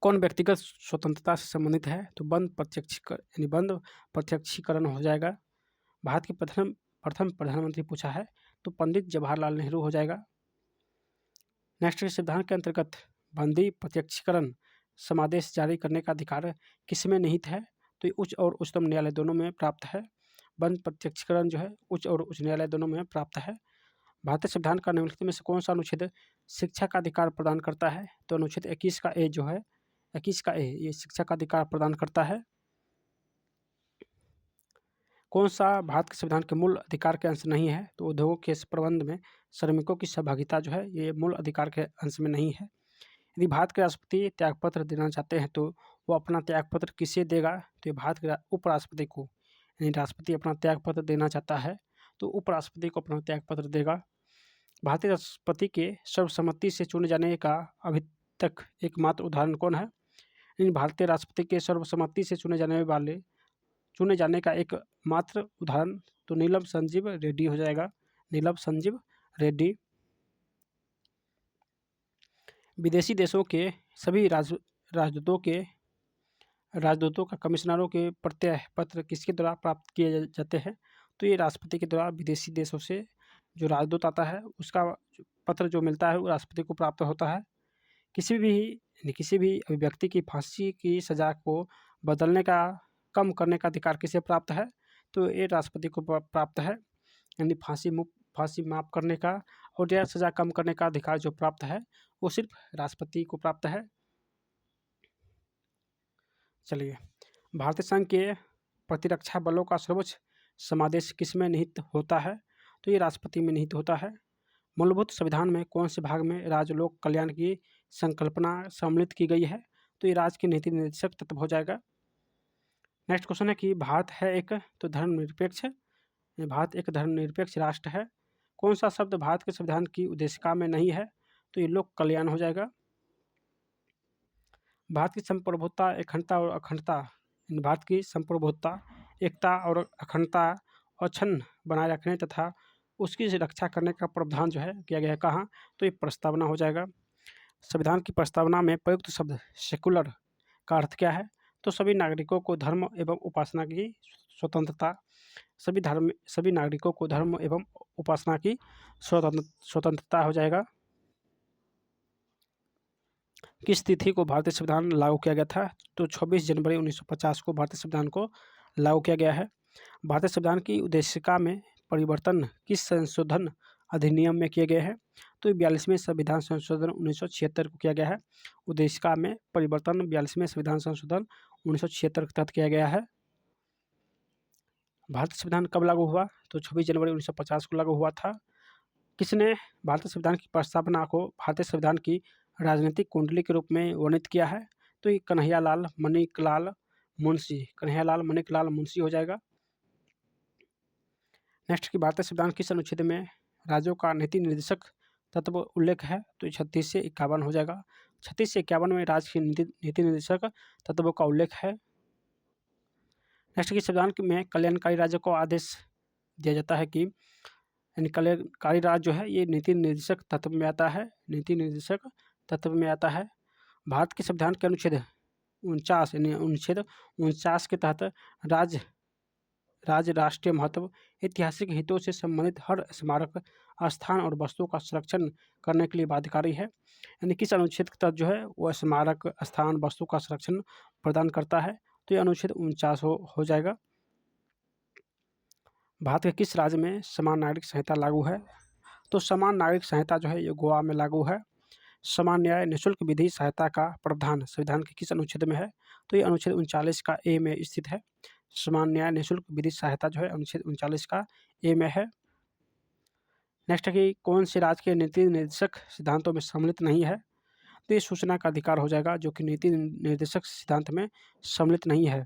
कौन व्यक्तिगत स्वतंत्रता से संबंधित है? तो बंद प्रत्यक्षीकरण हो जाएगा। भारत के प्रथम प्रधानमंत्री पूछा है तो पंडित जवाहरलाल नेहरू हो जाएगा। नेक्स्ट, संविधान के अंतर्गत बंदी प्रत्यक्षीकरण समादेश जारी करने का अधिकार किसमें निहित है? तो ये उच्च और उच्चतम न्यायालय दोनों में प्राप्त है। बंद प्रत्यक्षीकरण जो है उच्च और उच्च न्यायालय दोनों में प्राप्त है। भारतीय संविधान का निम्नलिखित में से कौन सा अनुच्छेद शिक्षा का अधिकार प्रदान करता है? तो अनुच्छेद 21 का ए जो है 21 का ए ये शिक्षा का अधिकार प्रदान करता है। कौन सा भारत के संविधान के मूल अधिकार के अंश नहीं है? तो उद्योगों के प्रबंध में श्रमिकों की सहभागिता जो है ये मूल अधिकार के अंश में नहीं है। यदि भारत के राष्ट्रपति त्यागपत्र देना चाहते हैं तो वो अपना त्यागपत्र किसे देगा? तो ये भारत के उपराष्ट्रपति को। यानी राष्ट्रपति अपना त्यागपत्र देना चाहता है तो उपराष्ट्रपति को अपना त्यागपत्र देगा। भारतीय राष्ट्रपति के सर्वसम्मति से चुने जाने का अभी तक एकमात्र उदाहरण कौन है? इन भारतीय राष्ट्रपति के सर्वसम्मति से चुने जाने का एक मात्र उदाहरण तो नीलम संजीव रेड्डी हो जाएगा। नीलम संजीव रेड्डी। विदेशी देशों के सभी राजदूतों का कमिश्नरों के प्रत्यय पत्र किसके द्वारा प्राप्त किए जाते हैं? तो ये राष्ट्रपति के द्वारा विदेशी देशों से जो राजदूत आता है उसका पत्र जो मिलता है वो राष्ट्रपति को प्राप्त होता है। किसी भी अभिव्यक्ति की फांसी की सजा को बदलने का कम करने का अधिकार किसे प्राप्त है? तो ये राष्ट्रपति को प्राप्त है। यानी फांसी माफ करने का और या सजा कम करने का अधिकार जो प्राप्त है वो सिर्फ राष्ट्रपति को प्राप्त है। चलिए, भारतीय संघ के प्रतिरक्षा बलों का सर्वोच्च समादेश किसमें निहित होता है? तो ये राष्ट्रपति में निहित होता है। मूलभूत संविधान में कौन से भाग में राज्य लोक कल्याण की संकल्पना सम्मिलित की गई है? तो ये राज्य के नीति निर्देशक तत्व हो जाएगा। नेक्स्ट क्वेश्चन है कि भारत है एक तो धर्मनिरपेक्ष भारत एक धर्मनिरपेक्ष राष्ट्र है। कौन सा शब्द भारत के संविधान की उद्देशिका में नहीं है? तो ये लोक कल्याण हो जाएगा। भारत की संप्रभुता एकता और अखंडता भारत की संप्रभुता एकता और अखंडता अक्षुण्ण बनाए रखने तथा उसकी रक्षा करने का प्रावधान जो है किया गया है। कहाँ? तो ये प्रस्तावना हो जाएगा। संविधान की प्रस्तावना में प्रयुक्त शब्द सेकुलर का अर्थ क्या है? तो सभी नागरिकों को धर्म एवं उपासना की स्वतंत्रता। सभी नागरिकों को धर्म एवं उपासना की स्वतंत्रता हो जाएगा। किस तिथि को भारतीय संविधान लागू किया गया था? तो 26 जनवरी 1950 को भारतीय संविधान को लागू किया गया है। भारतीय संविधान की उद्देशिका में परिवर्तन किस संशोधन अधिनियम में किए गए हैं? तो 42वें संविधान संशोधन 1976 को किया गया है। उद्देशिका में परिवर्तन 42वें संविधान संशोधन 1976 के तहत किया गया है। भारतीय संविधान कब लागू हुआ? तो 26 जनवरी 1950 को लागू हुआ था। किसने भारतीय संविधान की प्रस्तावना को भारतीय संविधान की राजनीतिक कुंडली के रूप में वर्णित किया है? तो ये कन्हैयालाल मणिकलाल मुंशी हो जाएगा। नेक्स्ट की भारतीय संविधान किस अनुच्छेद में राज्यों का नीति निर्देशक तत्व उल्लेख है? तो 36 से 51 हो जाएगा। 36 से 51 में राज्य की नीति निर्देशक तत्वों का उल्लेख है। नेक्स्ट की संविधान में कल्याणकारी राज्य को आदेश दिया जाता है कि कल्याणकारी राज्य जो है ये नीति निर्देशक तत्व में आता है। नीति निर्देशक तत्व में आता है। भारत के संविधान के अनुच्छेद 49 के तहत राज्य राष्ट्रीय महत्व ऐतिहासिक हितों से संबंधित हर स्मारक स्थान और वस्तु का संरक्षण करने के लिए बाध्यकारी है। यानी किस अनुच्छेद के तहत जो है वह स्मारक स्थान वस्तु का संरक्षण प्रदान करता है? तो ये अनुच्छेद 49 हो जाएगा। भारत के किस राज्य में समान नागरिक संहिता लागू है? तो समान नागरिक संहिता जो है ये गोवा में लागू है। समान न्याय निःशुल्क विधि सहायता का प्रावधान संविधान के किस अनुच्छेद में है? तो ये अनुच्छेद 39 का ए में स्थित है। समान न्याय, निःशुल्क विधिक सहायता जो है अनुच्छेद 39 का ए में है। नेक्स्ट है कि कौन से राज्य के नीति निर्देशक सिद्धांतों में सम्मिलित नहीं है, तो ये सूचना का अधिकार हो जाएगा, जो कि नीति निर्देशक सिद्धांत में सम्मिलित नहीं है।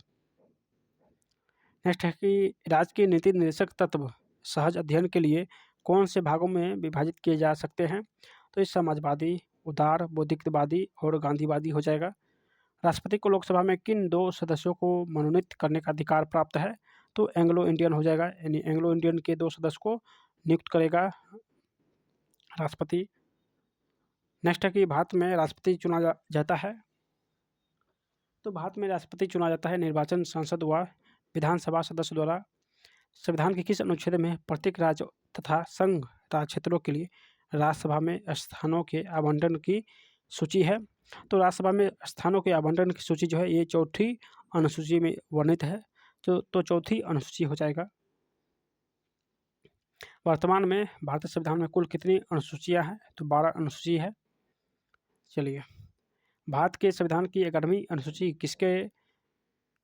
नेक्स्ट है कि राज्य के नीति निर्देशक तत्व सहज अध्ययन के लिए कौन से भागों में विभाजित किए जा सकते हैं, तो ये समाजवादी, उदार, बौद्धिकवादी और गांधीवादी हो जाएगा। राष्ट्रपति को लोकसभा में किन 2 सदस्यों को मनोनीत करने का अधिकार प्राप्त है, तो एंग्लो इंडियन हो जाएगा, यानी एंग्लो इंडियन के 2 सदस्य को नियुक्त करेगा राष्ट्रपति। नेक्स्ट है कि भारत में राष्ट्रपति चुना जाता है, तो भारत में राष्ट्रपति चुना जाता है निर्वाचन, संसद व विधानसभा सदस्य द्वारा। संविधान के किस अनुच्छेद में प्रत्येक राज्य तथा संघ राज क्षेत्रों के लिए राज्यसभा में स्थानों के आवंटन की सूची है, तो राज्यसभा में स्थानों के आवंटन की सूची जो है ये चौथी अनुसूची में वर्णित है, तो चौथी अनुसूची हो जाएगा। वर्तमान में भारतीय संविधान में कुल कितनी अनुसूचियां हैं, तो 12 अनुसूची है। चलिए, भारत के संविधान की 11वीं अनुसूची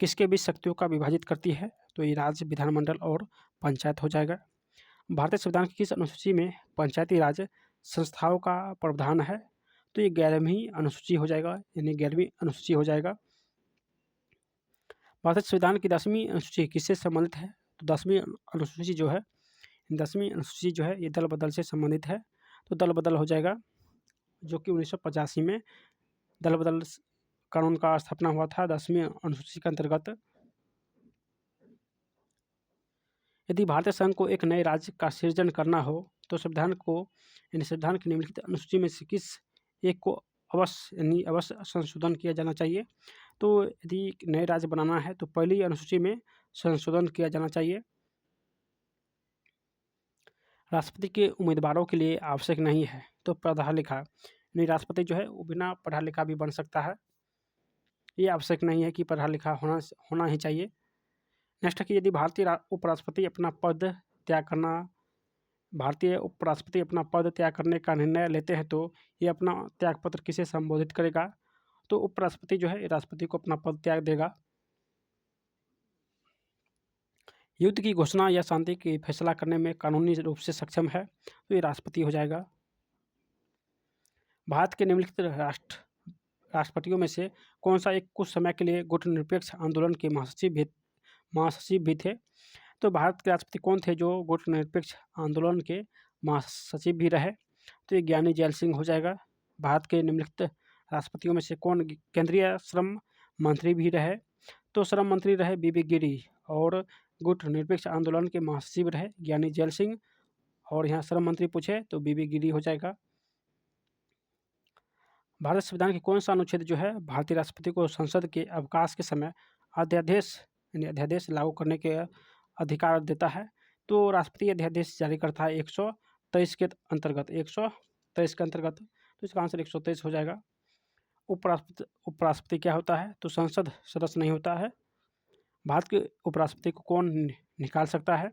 किसके बीच शक्तियों का विभाजित करती है, तो ये राज्य, विधानमंडल और पंचायत हो जाएगा। भारतीय संविधान की किस अनुसूची में पंचायती राज संस्थाओं का प्रावधान है, तो ये 11वीं अनुसूची हो जाएगा, यानी 11वीं अनुसूची हो जाएगा। भारतीय संविधान की 10वीं अनुसूची किससे संबंधित है, तो 10वीं अनुसूची जो है ये दल बदल से संबंधित है, तो दल बदल हो जाएगा, जो कि 1985 में दल बदल कानून का स्थापना हुआ था 10वीं अनुसूची के अंतर्गत। यदि भारतीय संघ को एक नए राज्य का सृजन करना हो, तो संविधान की निम्नलिखित अनुसूची में से किस एक को अवश्य संशोधन किया जाना चाहिए, तो यदि नए राज्य बनाना है तो पहली अनुसूची में संशोधन किया जाना चाहिए। राष्ट्रपति के उम्मीदवारों के लिए आवश्यक नहीं है, तो पढ़ा लिखा, यानी राष्ट्रपति जो है वो बिना पढ़ा लिखा भी बन सकता है, ये आवश्यक नहीं है कि पढ़ा लिखा होना ही चाहिए। नेक्स्ट है कि यदि भारतीय उपराष्ट्रपति अपना पद त्याग करने का निर्णय लेते हैं, तो ये अपना त्यागपत्र किसे संबोधित करेगा, तो उपराष्ट्रपति जो है राष्ट्रपति को अपना पद त्याग देगा। युद्ध की घोषणा या शांति की फैसला करने में कानूनी रूप से सक्षम है, तो ये राष्ट्रपति हो जाएगा। भारत के निम्नलिखित राष्ट्रपतियों में से कौन सा एक कुछ समय के लिए गुटनिरपेक्ष आंदोलन के महासचिव भी थे, तो भारत के राष्ट्रपति कौन थे जो गुटनिरपेक्ष आंदोलन के महासचिव भी रहे, तो ये ज्ञानी जैल सिंह हो जाएगा। भारत के निम्नलिखित राष्ट्रपतियों में से कौन केंद्रीय श्रम मंत्री भी रहे, तो श्रम मंत्री रहे बीबी गिरी, और गुटनिरपेक्ष आंदोलन के महासचिव रहे ज्ञानी जैल सिंह, और यहाँ श्रम मंत्री पूछे तो बीबी गिरी हो जाएगा। भारत संविधान की कौन सा अनुच्छेद जो है भारतीय राष्ट्रपति को संसद के अवकाश के समय अध्यादेश लागू करने के अधिकार देता है, तो राष्ट्रपति अध्यादेश जारी करता है 123 के अंतर्गत, तो इसका आंसर 123 हो जाएगा। उपराष्ट्रपति क्या होता है, तो संसद सदस्य नहीं होता है। भारत के उपराष्ट्रपति को कौन निकाल सकता है,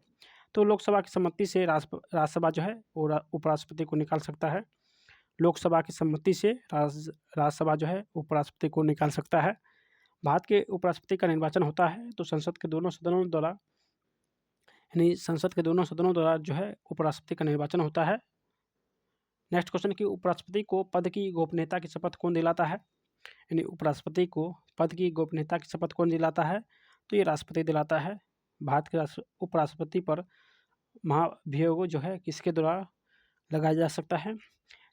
तो लोकसभा की सम्मति से राज्यसभा जो है वो उपराष्ट्रपति को निकाल सकता है। लोकसभा की सम्मति से राज्यसभा जो है उपराष्ट्रपति को निकाल सकता है। भारत के उपराष्ट्रपति का निर्वाचन होता है, तो संसद के दोनों सदनों द्वारा जो है उपराष्ट्रपति का निर्वाचन होता है। नेक्स्ट क्वेश्चन कि उपराष्ट्रपति को पद की गोपनीयता की शपथ कौन दिलाता है, यानी उपराष्ट्रपति को पद की गोपनीयता की शपथ कौन दिलाता है, तो ये राष्ट्रपति दिलाता है। भारत के उपराष्ट्रपति पर महाभियोग जो है किसके द्वारा लगाया जा सकता है,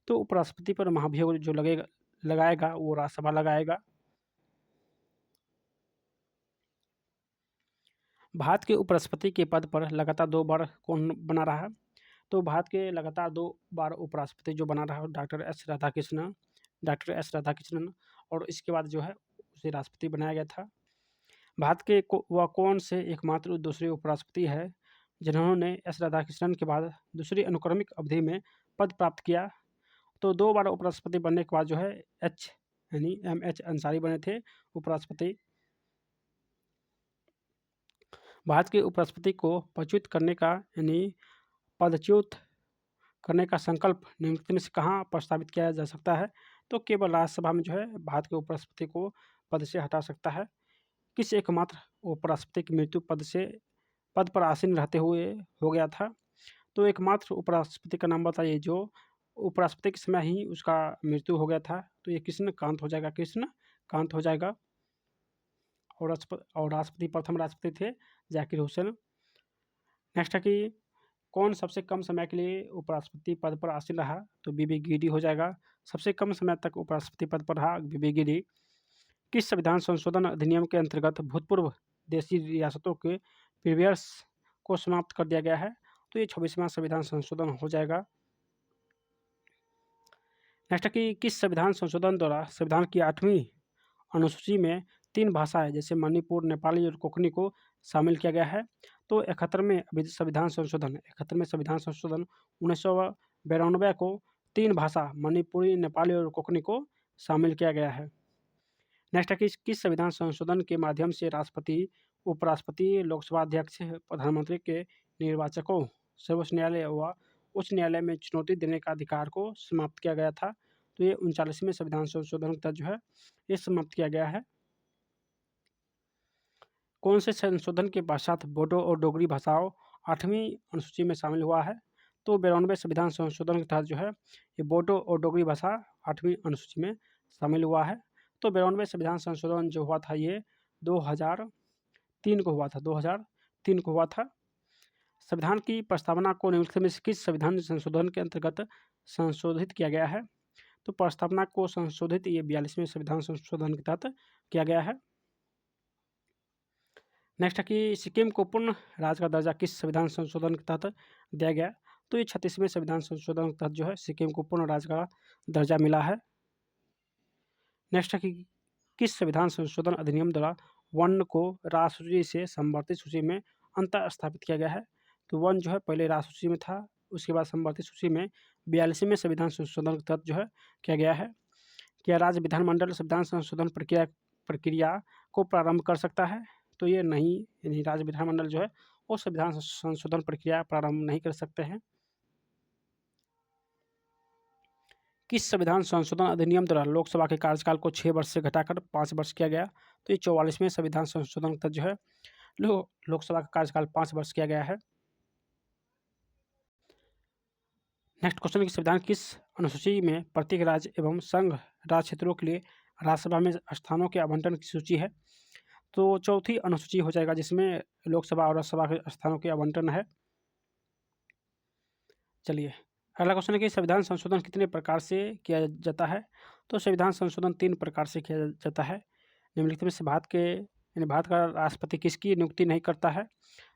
तो उपराष्ट्रपति पर महाभियोग जो लगाएगा वो राज्यसभा लगाएगा। भारत के उपराष्ट्रपति के पद पर लगातार 2 बार कौन बना रहा, तो भारत के लगातार 2 बार उपराष्ट्रपति जो बना रहा डॉक्टर एस राधाकृष्णन, और इसके बाद जो है उसे राष्ट्रपति बनाया गया था। भारत के वह कौन से एकमात्र दूसरे उपराष्ट्रपति है जिन्होंने एस राधाकृष्णन के बाद दूसरी अनुक्रमिक अवधि में पद प्राप्त किया, तो 2 बार उपराष्ट्रपति बनने के बाद जो है M.H. अंसारी बने थे उपराष्ट्रपति। भारत के उपराष्ट्रपति को पदच्युत करने का संकल्प निम्नलिखित में से कहाँ प्रस्तावित किया जा सकता है, तो केवल राज्यसभा में जो है भारत के उपराष्ट्रपति को पद से हटा सकता है, किस एकमात्र उपराष्ट्रपति की मृत्यु पद पर आसीन रहते हुए हो गया था? तो एकमात्र उपराष्ट्रपति का नाम बताइए जो उपराष्ट्रपति के समय ही उसका मृत्यु हो गया था। तो ये कृष्णकांत हो जाएगा, कृष्णकांत हो जाएगा। और राष्ट्रपति प्रथम राष्ट्रपति थे जाकिर हुसैन। नेक्स्ट है कि कौन सबसे कम समय के लिए उपराष्ट्रपति पद पर आसीन रहा? तो बीबी गिरी हो जाएगा। सबसे कम समय तक उपराष्ट्रपति पद पर रहा बीबी गिरी। किस संविधान संशोधन अधिनियम के अंतर्गत भूतपूर्व देशी रियासतों के प्रीवियर्स को समाप्त कर दिया गया है? तो ये 26वां संविधान संशोधन हो जाएगा। नेक्स्ट है कि किस संविधान संशोधन द्वारा संविधान की 8वीं अनुसूची में 3 भाषाएं जैसे मणिपुर, नेपाली और कोंकणी को शामिल किया गया है? तो 71वें संविधान संशोधन 1992 को 3 भाषा मणिपुरी, नेपाली और कोंकणी को शामिल किया गया है। नेक्स्ट है कि किस संविधान संशोधन के माध्यम से राष्ट्रपति, उपराष्ट्रपति, लोकसभा अध्यक्ष, प्रधानमंत्री के निर्वाचकों, सर्वोच्च न्यायालय व उच्च न्यायालय में चुनौती देने का अधिकार को समाप्त किया गया था? तो ये 39वें संविधान संशोधन के तहत जो है ये समाप्त किया गया है। कौन से संशोधन के पश्चात बोडो और डोगरी भाषाओं 8वीं अनुसूची में शामिल हुआ है? तो 92वें संविधान संशोधन के तहत जो है ये बोडो और डोगरी भाषा 8वीं अनुसूची में शामिल हुआ है। तो 92वें संविधान संशोधन जो हुआ था ये 2003 को हुआ था, 2003 को हुआ था। संविधान की प्रस्तावना को निम्नलिखित में से किस संविधान संशोधन के अंतर्गत संशोधित किया गया है? तो प्रस्तावना को संशोधित ये 42वें संविधान संशोधन के तहत किया गया है। नेक्स्ट है कि सिक्किम को पूर्ण राज्य का दर्जा किस संविधान संशोधन के तहत दिया गया? तो ये 36वें संविधान संशोधन के तहत जो है सिक्किम को पूर्ण राज्य का दर्जा मिला है। नेक्स्ट है कि किस संविधान संशोधन अधिनियम द्वारा वन को राष्ट्र सूची से संवर्धित सूची में अंतर स्थापित किया गया है? तो वन जो है पहले राष्ट्र सूची में था, उसके बाद संवर्धित सूची में 42वें संविधान संशोधन के तहत जो है किया गया है। क्या राज्य विधानमंडल संविधान संशोधन प्रक्रिया को प्रारंभ कर सकता है? तो ये नहीं, यानी राज्य विधानमंडल जो है वो संविधान संशोधन प्रक्रिया प्रारंभ नहीं कर सकते हैं। किस संविधान संशोधन अधिनियम द्वारा लोकसभा के कार्यकाल को 6 वर्ष से घटाकर 5 वर्ष किया गया? तो ये 44वें संविधान संशोधन तक जो है लोकसभा का कार्यकाल 5 वर्ष किया गया है। नेक्स्ट क्वेश्चन की संविधान किस अनुसूची में प्रत्येक राज्य एवं संघ राज्य क्षेत्रों के लिए राज्यसभा में स्थानों के आवंटन की सूची है? तो चौथी अनुसूची हो जाएगा जिसमें लोकसभा और राज्यसभा के स्थानों के आवंटन है। चलिए अगला क्वेश्चन है कि संविधान संशोधन कितने प्रकार से किया जाता है? तो संविधान संशोधन 3 प्रकार से किया जाता है। निम्नलिखित में से भारत का राष्ट्रपति किसकी नियुक्ति नहीं करता है?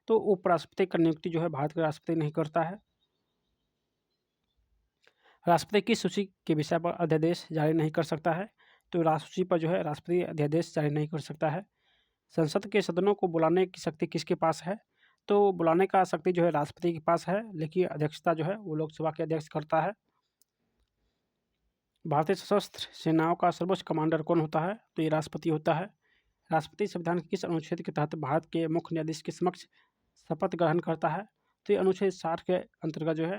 तो उपराष्ट्रपति का नियुक्ति जो है भारत का राष्ट्रपति नहीं करता है। राष्ट्रपति किस सूची के विषय पर अध्यादेश जारी नहीं कर सकता है? तो राष्ट्र सूची पर जो है राष्ट्रपति अध्यादेश जारी नहीं कर सकता है। संसद के सदनों को बुलाने की शक्ति किसके पास है? तो बुलाने का शक्ति जो है राष्ट्रपति के पास है, लेकिन अध्यक्षता जो है वो लोकसभा के अध्यक्ष करता है। भारतीय सशस्त्र सेनाओं का सर्वोच्च कमांडर कौन होता है? तो ये राष्ट्रपति होता है। राष्ट्रपति संविधान के किस अनुच्छेद के तहत भारत के मुख्य न्यायाधीश के समक्ष शपथ ग्रहण करता है? तो ये अनुच्छेद 60 के अंतर्गत जो है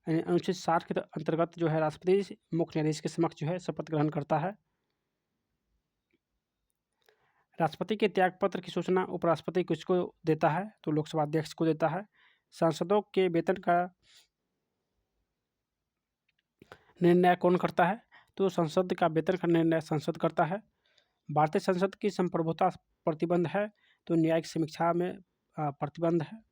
अनुच्छेद 60 के अंतर्गत जो है राष्ट्रपति मुख्य न्यायाधीश के समक्ष जो है शपथ ग्रहण करता है। राष्ट्रपति के त्यागपत्र की सूचना उपराष्ट्रपति किसको देता है? तो लोकसभा अध्यक्ष को देता है। सांसदों के वेतन का निर्णय कौन करता है? तो संसद का वेतन का निर्णय संसद करता है। भारतीय संसद की संप्रभुता प्रतिबंध है, तो न्यायिक समीक्षा में प्रतिबंध है।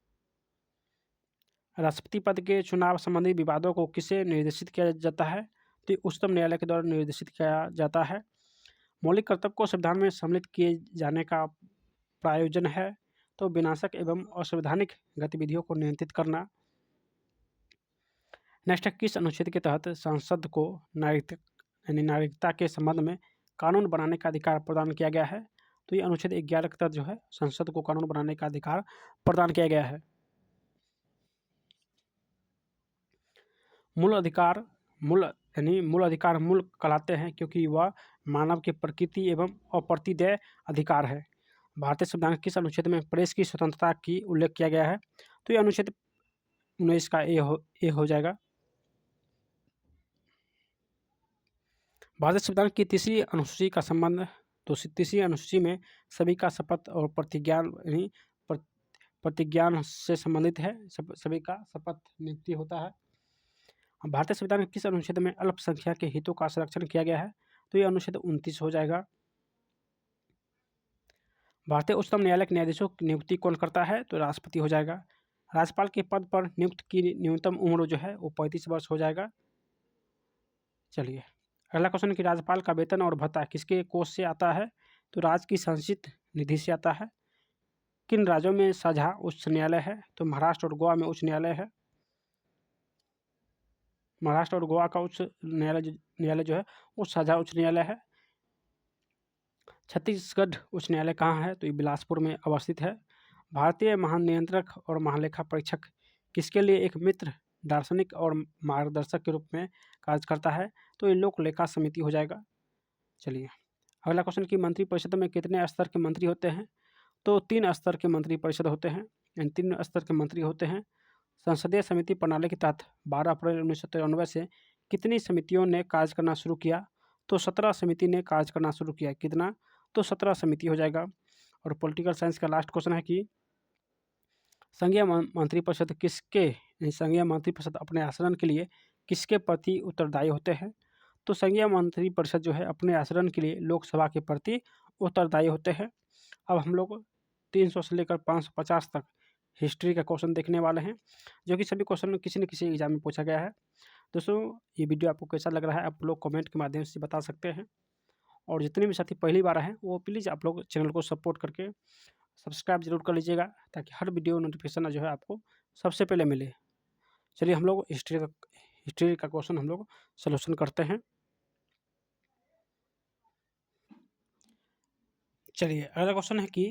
राष्ट्रपति पद के चुनाव संबंधी विवादों को किसे निर्देशित किया जाता है? तो उच्चतम न्यायालय के द्वारा निर्देशित किया जाता है। मौलिक कर्तव्य को संविधान में सम्मिलित किए जाने का प्रायोजन है, तो विनाशक एवं असंवैधानिक गतिविधियों को नियंत्रित करना। नेक्स्ट है किस अनुच्छेद के तहत संसद को नागरिकता के संबंध में कानून बनाने का अधिकार प्रदान किया गया है? तो ये अनुच्छेद 11 के तहत जो है संसद को कानून बनाने का अधिकार प्रदान किया गया है। मूल अधिकार मूल कहलाते हैं क्योंकि वह मानव की प्रकृति एवं अप्रतिदेय अधिकार है। भारतीय संविधान किस अनुच्छेद में प्रेस की स्वतंत्रता की उल्लेख किया गया है? तो ये अनुच्छेद 19 का ए हो जाएगा। भारतीय संविधान की तीसरी अनुसूची का संबंध, तो तीसरी अनुसूची में सभी का शपथ और प्रतिज्ञान यानी प्रतिज्ञान से संबंधित है। सभी का शपथ नियुक्ति होता है। भारतीय संविधान के किस अनुच्छेद में अल्पसंख्यक के हितों का संरक्षण किया गया है? तो ये अनुच्छेद 29 हो जाएगा। भारतीय उच्चतम न्यायालय के न्यायाधीशों की नियुक्ति कौन करता है? तो राष्ट्रपति हो जाएगा। राज्यपाल के पद पर नियुक्त की न्यूनतम उम्र जो है वो 35 वर्ष हो जाएगा। चलिए अगला क्वेश्चन कि राज्यपाल का वेतन और भत्ता किसके कोष से आता है? तो राज्य की संचित निधि से आता है। किन राज्यों में साझा उच्च न्यायालय है? तो महाराष्ट्र और गोवा में उच्च न्यायालय है। महाराष्ट्र और गोवा का उच्च न्यायालय जो है वो साझा उच्च न्यायालय है। छत्तीसगढ़ उच्च न्यायालय कहाँ है? तो ये बिलासपुर में अवस्थित है। भारतीय महानियंत्रक और महालेखा परीक्षक किसके लिए एक मित्र, दार्शनिक और मार्गदर्शक के रूप में कार्य करता है? तो ये लोक लेखा समिति हो जाएगा। चलिए अगला क्वेश्चन कि मंत्रिपरिषद में कितने स्तर के मंत्री होते हैं? तो 3 स्तर के मंत्रिपरिषद होते हैं। इन 3 स्तर के मंत्री होते हैं। संसदीय समिति प्रणाली के तहत 12 अप्रैल 1993 से कितनी समितियों ने कार्य करना शुरू किया? तो 17 समिति ने कार्य करना शुरू किया। कितना? तो 17 समिति हो जाएगा। और पॉलिटिकल साइंस का लास्ट क्वेश्चन है कि संघीय मंत्रिपरिषद संघीय मंत्रिपरिषद अपने आचरण के लिए किसके प्रति उत्तरदायी होते हैं? तो संघीय मंत्रिपरिषद जो है अपने आचरण के लिए लोकसभा के प्रति उत्तरदायी होते हैं। अब हम लोग 300 से लेकर 550 तक हिस्ट्री का क्वेश्चन देखने वाले हैं, जो कि सभी क्वेश्चन किसी न किसी एग्जाम में पूछा गया है। दोस्तों ये वीडियो आपको कैसा लग रहा है आप लोग कमेंट के माध्यम से बता सकते हैं। और जितने भी साथी पहली बार हैं वो प्लीज़ आप लोग चैनल को सपोर्ट करके सब्सक्राइब जरूर कर लीजिएगा, ताकि हर वीडियो नोटिफिकेशन जो है आपको सबसे पहले मिले। चलिए हम लोग हिस्ट्री का क्वेश्चन हम लोग सॉल्यूशन करते हैं। चलिए अगला क्वेश्चन है कि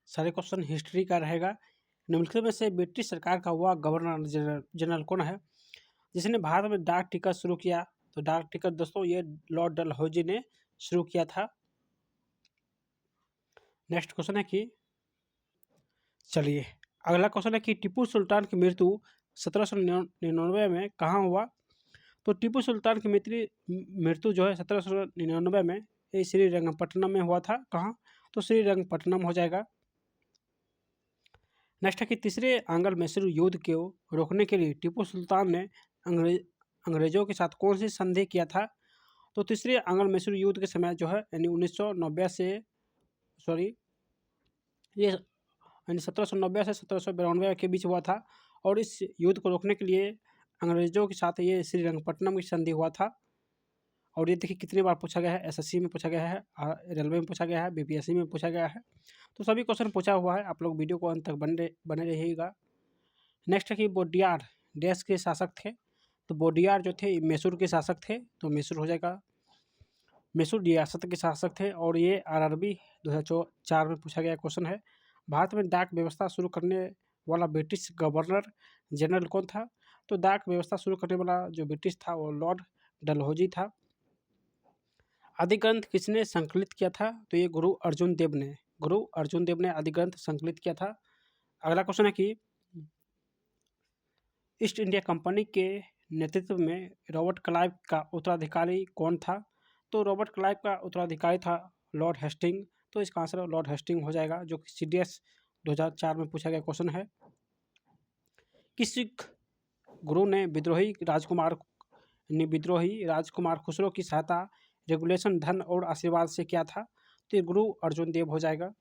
सारे क्वेश्चन हिस्ट्री का रहेगा। निम्नलिखित में से ब्रिटिश सरकार का हुआ गवर्नर जनरल कौन है जिसने भारत में डाक टिकट शुरू किया? तो डाक टिकट दोस्तों ये लॉर्ड डलहौजी ने शुरू किया था। नेक्स्ट क्वेश्चन है कि चलिए अगला क्वेश्चन है कि टीपू सुल्तान की मृत्यु 1799 में कहाँ हुआ? तो टीपू सुल्तान की मृत्यु जो है 1799 में ये श्रीरंगपट्टनम में हुआ था। कहाँ? तो श्रीरंगपट्टनम हो जाएगा। नेक्स्ट है कि तीसरे आंग्ल मैसूर युद्ध को रोकने के लिए टीपू सुल्तान ने अंग्रेजों के साथ कौन सी संधि किया था? तो तीसरे आंग्ल मैसूर युद्ध के समय जो है यानी 1990 से ये 1790 से 1792 के बीच हुआ था। और इस युद्ध को रोकने के लिए अंग्रेजों के साथ ये श्रीरंगपट्टनम की संधि हुआ था। और ये देखिए कितनी बार पूछा गया है, एसएससी में पूछा गया है, रेलवे में पूछा गया है, बीपीएससी में पूछा गया है। तो सभी क्वेश्चन पूछा हुआ है, आप लोग वीडियो को अंत तक बने रहिएगा। नेक्स्ट है कि बोडियार देश के शासक थे। तो बोडियार जो थे मैसूर के शासक थे, तो मैसूर हो जाएगा। मैसूर रियासत के शासक थे। और ये आरआरबी 2004 में पूछा गया क्वेश्चन है। भारत में डाक व्यवस्था शुरू करने वाला ब्रिटिश गवर्नर जनरल कौन था? तो डाक व्यवस्था शुरू करने वाला जो ब्रिटिश था वो लॉर्ड डलहौजी था। आदि ग्रंथ किसने संकलित किया था? तो ये गुरु अर्जुन देव ने आदि ग्रंथ संकलित किया था। अगला क्वेश्चन है कि ईस्ट इंडिया कंपनी के नेतृत्व में रॉबर्ट क्लाइव का उत्तराधिकारी कौन था? तो रॉबर्ट क्लाइव का उत्तराधिकारी था लॉर्ड हेस्टिंग। तो इसका आंसर लॉर्ड हेस्टिंग हो जाएगा, जो कि CDS 2004 में पूछा गया क्वेश्चन है। किस सिख गुरु ने विद्रोही राजकुमार खुसरो की सहायता रेगुलेशन, धन और आशीर्वाद से किया था? तो ये गुरु अर्जुन देव हो जाएगा।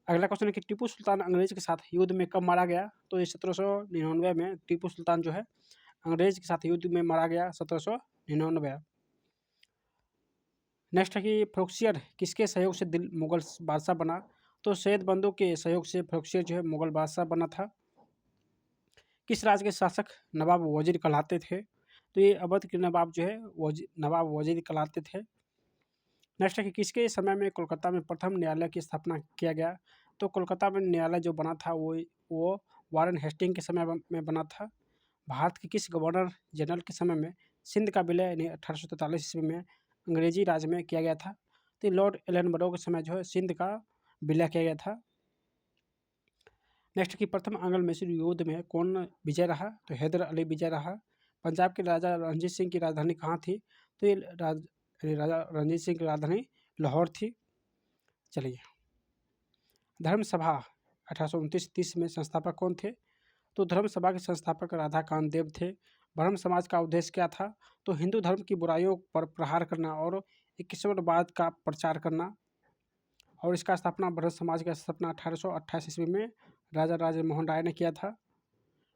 अगला क्वेश्चन है कि टीपू सुल्तान अंग्रेज के साथ युद्ध में कब मारा गया? तो ये 1799 में टीपू सुल्तान जो है अंग्रेज के साथ युद्ध में मारा गया 1799। नेक्स्ट है कि फ्रोक्सियर किसके सहयोग से मुगल बादशाह बना? तो सैयद बंदू के सहयोग से फ्रोक्सियर जो है मुगल बादशाह बना था। किस राज्य के शासक नवाब वजीर कहलाते थे? तो ये अवध के नवाब जो है नवाब वजीर कहलाते थे। नेक्स्ट है कि किसके समय में कोलकाता में प्रथम न्यायालय की स्थापना किया गया? तो कोलकाता में न्यायालय जो बना था वो वारेन हेस्टिंग के समय में बना था। भारत के किस गवर्नर जनरल के समय में सिंध का विलय 1843 ईस्वी में अंग्रेजी राज में किया गया था? तो लॉर्ड एलनबरो के समय जो है सिंध का विलय किया गया था। नेक्स्ट की प्रथम आंग्ल मैसूर युद्ध में कौन विजय रहा? तो हैदर अली विजय रहा। पंजाब के राजा रणजीत सिंह की राजधानी कहाँ थी? तो ये राजा रणजीत सिंह की राजधानी लाहौर थी। चलिए, धर्म सभा 1829-30 में संस्थापक कौन थे? तो धर्म सभा के संस्थापक राधा कांत देव थे। ब्रह्म समाज का उद्देश्य क्या था? तो हिंदू धर्म की बुराइयों पर प्रहार करना और ईश्वरवाद का प्रचार करना। और इसका स्थापना ब्रह्म समाज का स्थापना 1828 ईस्वी में राजा राजमोहन राय ने किया था।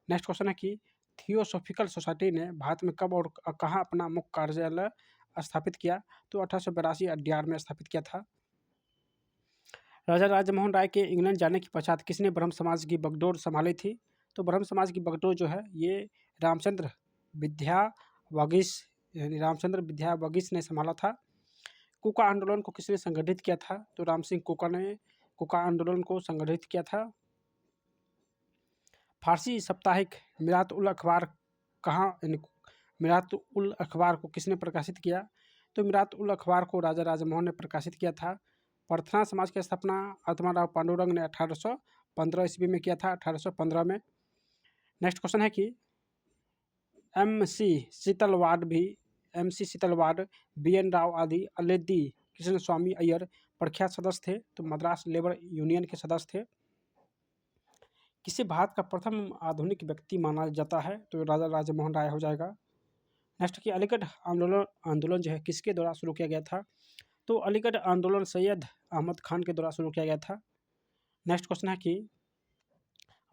नेक्स्ट क्वेश्चन है कि थियोसॉफिकल सोसाइटी ने भारत में कब और कहाँ अपना मुख्य कार्यालय स्थापित किया? तो 1882 अड्यार में स्थापित किया था। राजा राजमोहन राय के इंग्लैंड जाने के पश्चात किसने ब्रह्म समाज की बागडोर संभाली थी? तो ब्रह्म समाज की बागडोर जो है ये रामचंद्र विद्यावागीश ने संभाला था। कुका आंदोलन को किसने संगठित किया था? तो राम सिंह कुका ने कुका आंदोलन को संगठित किया था। फारसी साप्ताहिक मिरात उल अखबार मिरात उल अखबार को किसने प्रकाशित किया? तो मिरात उल अखबार को राजा राजमोहन ने प्रकाशित किया था। प्रार्थना समाज की स्थापना आत्माराव पांडुरंग ने 1815 ईस्वी में किया था, 1815 में। नेक्स्ट क्वेश्चन है कि एम.सी. शीतलवाड, बी.एन. राव आदि अलेदी कृष्ण स्वामी अय्यर प्रख्यात सदस्य थे। तो मद्रास लेबर यूनियन के सदस्य थे। किसे भारत का प्रथम आधुनिक व्यक्ति माना जाता है? तो राजा राजमोहन राय हो जाएगा। नेक्स्ट कि अलीगढ़ आंदोलन जो है किसके द्वारा शुरू किया गया था? तो अलीगढ़ आंदोलन सैयद अहमद खान के द्वारा शुरू किया गया था। नेक्स्ट क्वेश्चन है कि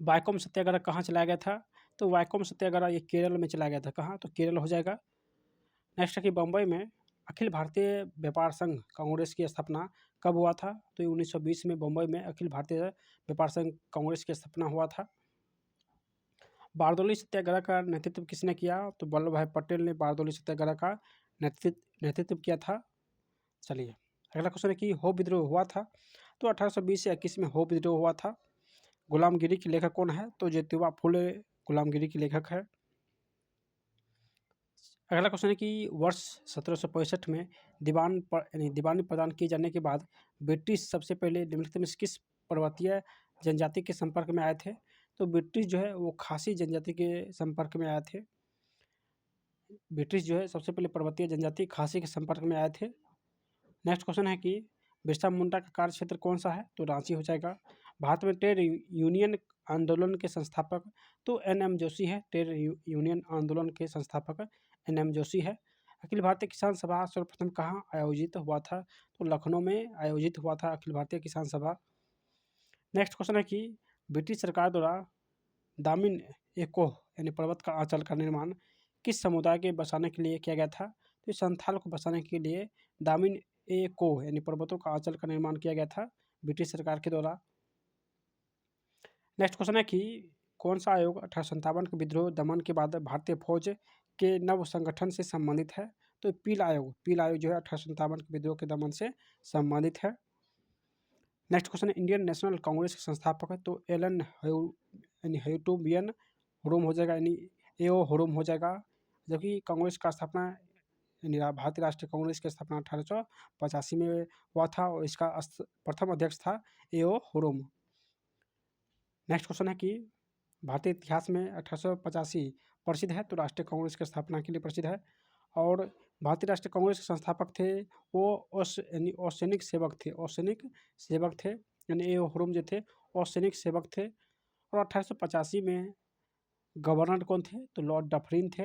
वाइकोम सत्याग्रह कहाँ चलाया गया था? तो वाइकोम सत्याग्रह ये केरल में चलाया गया था। कहाँ? तो केरल हो जाएगा। नेक्स्ट है कि बम्बई में अखिल भारतीय व्यापार संघ कांग्रेस की स्थापना कब हुआ था? तो 1920 में बम्बई में अखिल भारतीय व्यापार संघ कांग्रेस की स्थापना हुआ था। बारदोली सत्याग्रह का नेतृत्व किसने किया? तो वल्लभ भाई पटेल ने बारदोली सत्याग्रह का नेतृत्व किया था। चलिए, अगला क्वेश्चन है कि हो विद्रोह हुआ था? तो 1820 से 21 में हो विद्रोह हुआ था। गुलामगिरी के लेखक कौन है? तो ज्योतिबा फुले गुलामगिरी के लेखक है। अगला क्वेश्चन है कि वर्ष 1765 में दीवानी प्रदान किए जाने के बाद ब्रिटिश सबसे पहले निम्नलिखित में किस पर्वतीय जनजाति के संपर्क में आए थे? तो ब्रिटिश जो है वो खासी जनजाति के संपर्क में आए थे। ब्रिटिश जो है सबसे पहले पर्वतीय जनजाति खासी के संपर्क में आए थे। नेक्स्ट क्वेश्चन है कि बिरसा मुंडा का कार्य क्षेत्र कौन सा है? तो रांची हो जाएगा। भारत में ट्रेड यूनियन आंदोलन के संस्थापक तो एन.एम. जोशी है। ट्रेड यूनियन आंदोलन के संस्थापक एन.एम. जोशी है। अखिल भारतीय किसान सभा सर्वप्रथम कहाँ आयोजित हुआ था? तो लखनऊ में आयोजित हुआ था अखिल भारतीय किसान सभा। नेक्स्ट क्वेश्चन है कि ब्रिटिश सरकार द्वारा दामिन एकोह यानी पर्वत का आंचल का निर्माण किस समुदाय के बसाने के लिए किया गया था? तो संथाल को बसाने के लिए दामिन एकोह यानी पर्वतों का आंचल का निर्माण किया गया था ब्रिटिश सरकार के द्वारा। नेक्स्ट क्वेश्चन है कि कौन सा आयोग 1857 के विद्रोह दमन के बाद भारतीय फौज के नव संगठन से संबंधित है? तो पील आयोग जो है 1857 के विद्रोह के दमन से संबंधित है। नेक्स्ट क्वेश्चन है इंडियन नेशनल कांग्रेस के संस्थापक है तो एलन ह्यूटोबियन हुरुम हो जाएगा, यानी एओ हुरुम हो जाएगा। जबकि कांग्रेस का स्थापना यानी भारतीय राष्ट्रीय कांग्रेस की स्थापना 1885 में हुआ था और इसका प्रथम अध्यक्ष था एओ हुरुम। नेक्स्ट क्वेश्चन है कि भारतीय इतिहास में 1885 प्रसिद्ध है तो राष्ट्रीय कांग्रेस की स्थापना के लिए प्रसिद्ध है। और भारतीय राष्ट्रीय कांग्रेस के संस्थापक थे वो असैनिक सेवक थे यानी ए हुरुम जो थे असैनिक सेवक थे। और 1885 में गवर्नर कौन थे? तो लॉर्ड डफरिन थे।